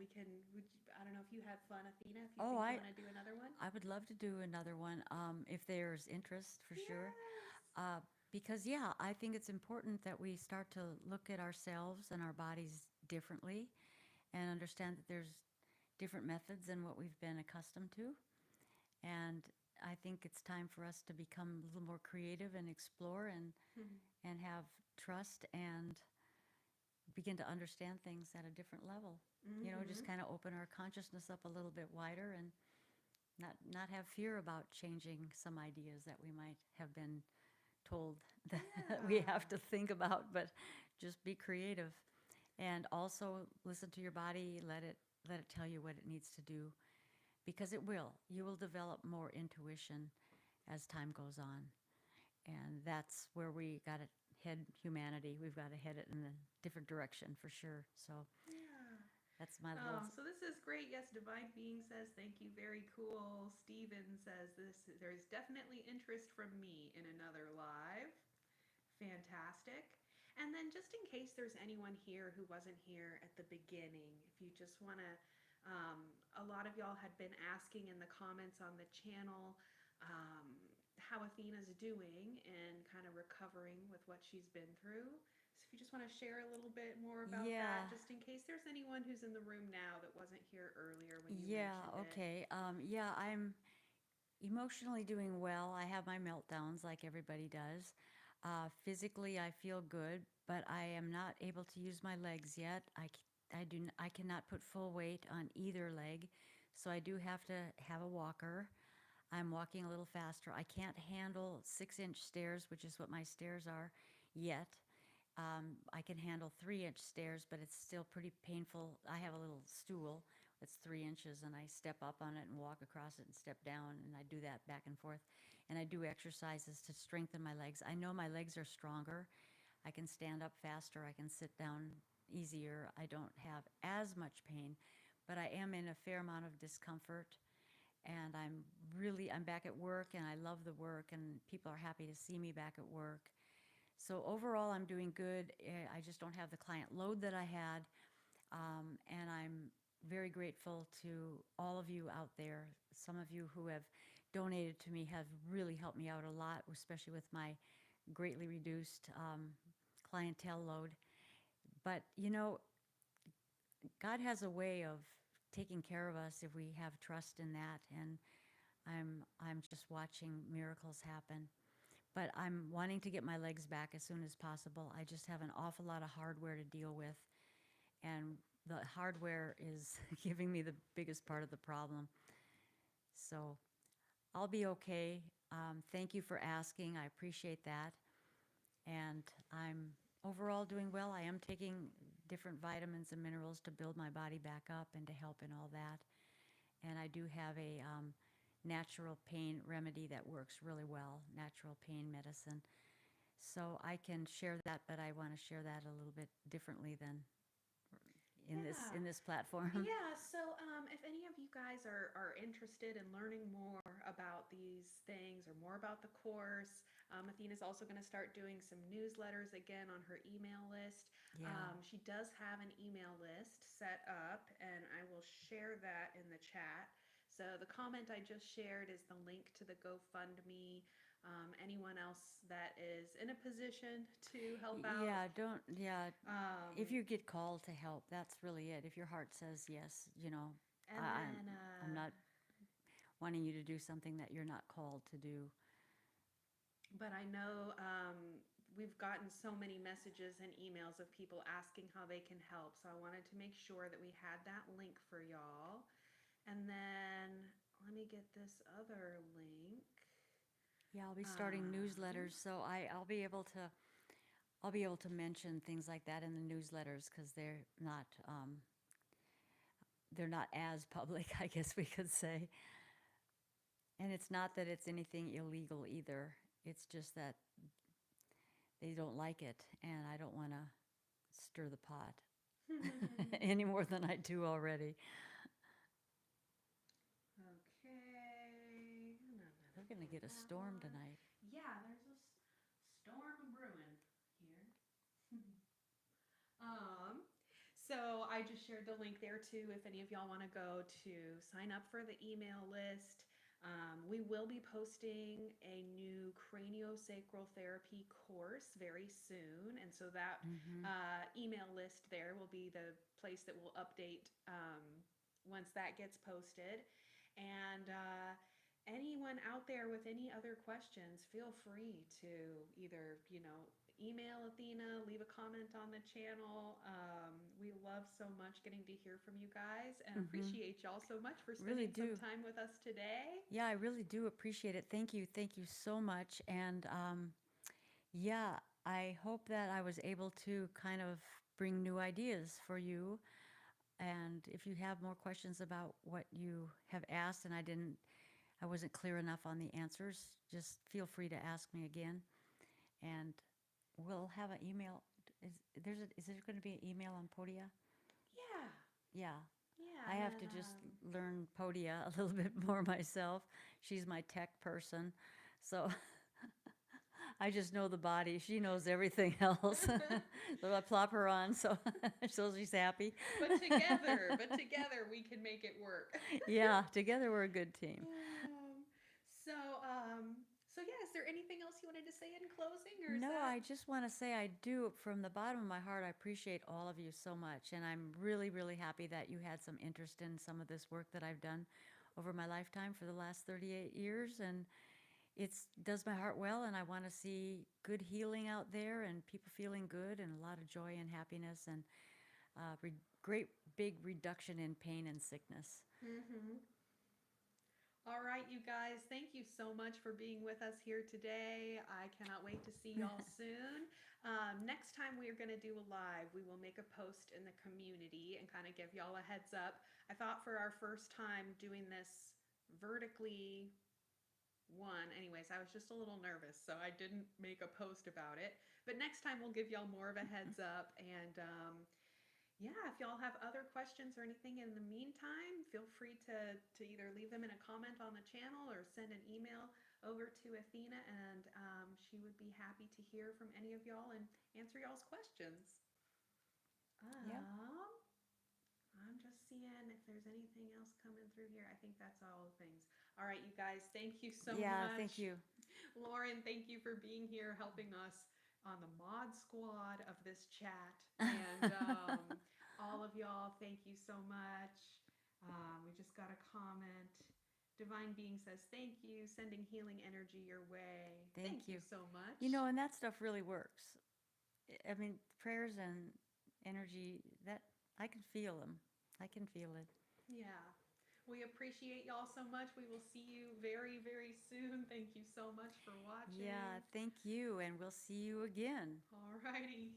I don't know if you had fun, Athena, if you Oh, think you I want to do another one. I would love to do another one if there's interest, for sure. Yes. Uh, because, yeah, I think it's important that we start to look at ourselves and our bodies differently and understand that there's different methods than what we've been accustomed to. And I think it's time for us to become a little more creative and explore and have trust and begin to understand things at a different level. Just Mm-hmm. kind of open our consciousness up a little bit wider and not have fear about changing some ideas that we might have been told that we have Yeah. to think about, but just be creative. And also listen to your body, let it tell you what it needs to do, because it will. You will develop more intuition as time goes on. And that's where we got to head humanity. We've got to head it in a different direction for sure. So Yeah. that's my little. So this is great. Yes, Divine Being says thank you. Very cool. Steven says this. There's definitely interest from me in another live. Fantastic. And then just in case there's anyone here who wasn't here at the beginning, if you just want to, a lot of y'all had been asking in the comments on the channel um, how Athena's doing and kind of recovering with what she's been through. So if you just want to share a little bit more about that, Yeah. just in case there's anyone who's in the room now that wasn't here earlier when you Yeah. mentioned it. Okay. Yeah, I'm emotionally doing well. I have my meltdowns like everybody does. Physically, I feel good, but I am not able to use my legs yet. I cannot put full weight on either leg, so I do have to have a walker. I'm walking a little faster. I can't handle 6-inch stairs, which is what my stairs are yet. I can handle 3-inch stairs, but it's still pretty painful. I have a little stool that's 3 inches, and I step up on it and walk across it and step down, and I do that back and forth. And I do exercises to strengthen my legs. I know my legs are stronger. I can stand up faster. I can sit down easier. I don't have as much pain, but I am in a fair amount of discomfort. And I'm back at work, and I love the work, and people are happy to see me back at work. So overall, I'm doing good. I just don't have the client load that I had. And I'm very grateful to all of you out there. Some of you who have donated to me have really helped me out a lot, especially with my greatly reduced clientele load. But, God has a way of taking care of us if we have trust in that. And I'm just watching miracles happen. But I'm wanting to get my legs back as soon as possible. I just have an awful lot of hardware to deal with, and the hardware is giving me the biggest part of the problem. So I'll be okay. Thank you for asking. I appreciate that. And I'm overall doing well. I am taking different vitamins and minerals to build my body back up and to help in all that. And I do have a natural pain remedy that works really well, natural pain medicine. So I can share that, but I want to share that a little bit differently than in this platform. Yeah, so if any of you guys are interested in learning more about these things or more about the course, Athena's also going to start doing some newsletters again on her email list. Yeah. She does have an email list set up, and I will share that in the chat. So the comment I just shared is the link to the GoFundMe. Anyone else that is in a position to help out. If you get called to help, that's really it. If your heart says yes, And I'm not wanting you to do something that you're not called to do. But I know we've gotten so many messages and emails of people asking how they can help. So I wanted to make sure that we had that link for y'all. And then let me get this other link. Yeah, I'll be starting newsletters, so I'll be able to mention things like that in the newsletters because they're not as public, I guess we could say. And it's not that it's anything illegal either. It's just that they don't like it, and I don't want to stir the pot any more than I do already. Okay. We're going to get a storm tonight. Yeah, there's a storm brewing here. So I just shared the link there too if any of y'all want to go to sign up for the email list. We will be posting a new craniosacral therapy course very soon, and so that email list there will be the place that will update once that gets posted. And anyone out there with any other questions, feel free to either, email Athena, leave a comment on the channel. We love so much getting to hear from you guys and appreciate y'all so much for spending some time with us today. Yeah, I really do appreciate it. Thank you. Thank you so much. And yeah, I hope that I was able to kind of bring new ideas for you. And if you have more questions about what you have asked and I wasn't clear enough on the answers, just feel free to ask me again. And we'll have an email. Is there going to be an email on Podia? Yeah. Yeah. Yeah. I have to just learn Podia a little bit more myself. She's my tech person. So I just know the body. She knows everything else. So I plop her on so she's happy. But together we can make it work. Yeah, together we're a good team. So yeah, is there anything else you wanted to say in closing? I just want to say I do, from the bottom of my heart, I appreciate all of you so much. And I'm really, really happy that you had some interest in some of this work that I've done over my lifetime for the last 38 years. And it does my heart well, and I want to see good healing out there and people feeling good and a lot of joy and happiness and great big reduction in pain and sickness. All right, you guys, thank you so much for being with us here today. I cannot wait to see y'all soon. Next time we are going to do a live, we will make a post in the community and kind of give y'all a heads up. I thought for our first time doing this vertically anyways, I was just a little nervous, so I didn't make a post about it. But next time we'll give y'all more of a heads up. And yeah, if y'all have other questions or anything in the meantime, feel free to either leave them in a comment on the channel or send an email over to Athena, and she would be happy to hear from any of y'all and answer y'all's questions. Yeah. Um, I'm just seeing if there's anything else coming through here. I think that's all the things. All right, you guys, thank you so Yeah, thank much. you. Lauren, thank you for being here, helping us on the mod squad of this chat. And all of y'all, thank you so much. We just got a comment. Divine Being says, thank you, sending healing energy your way. Thank Thank you you. so You much. know, and that stuff really works. I mean, prayers and energy, that I can feel them. I can feel it. Yeah. We appreciate y'all so much. We will see you very, very soon. Thank you so much for Yeah, watching. thank you, and we'll see you again. All righty.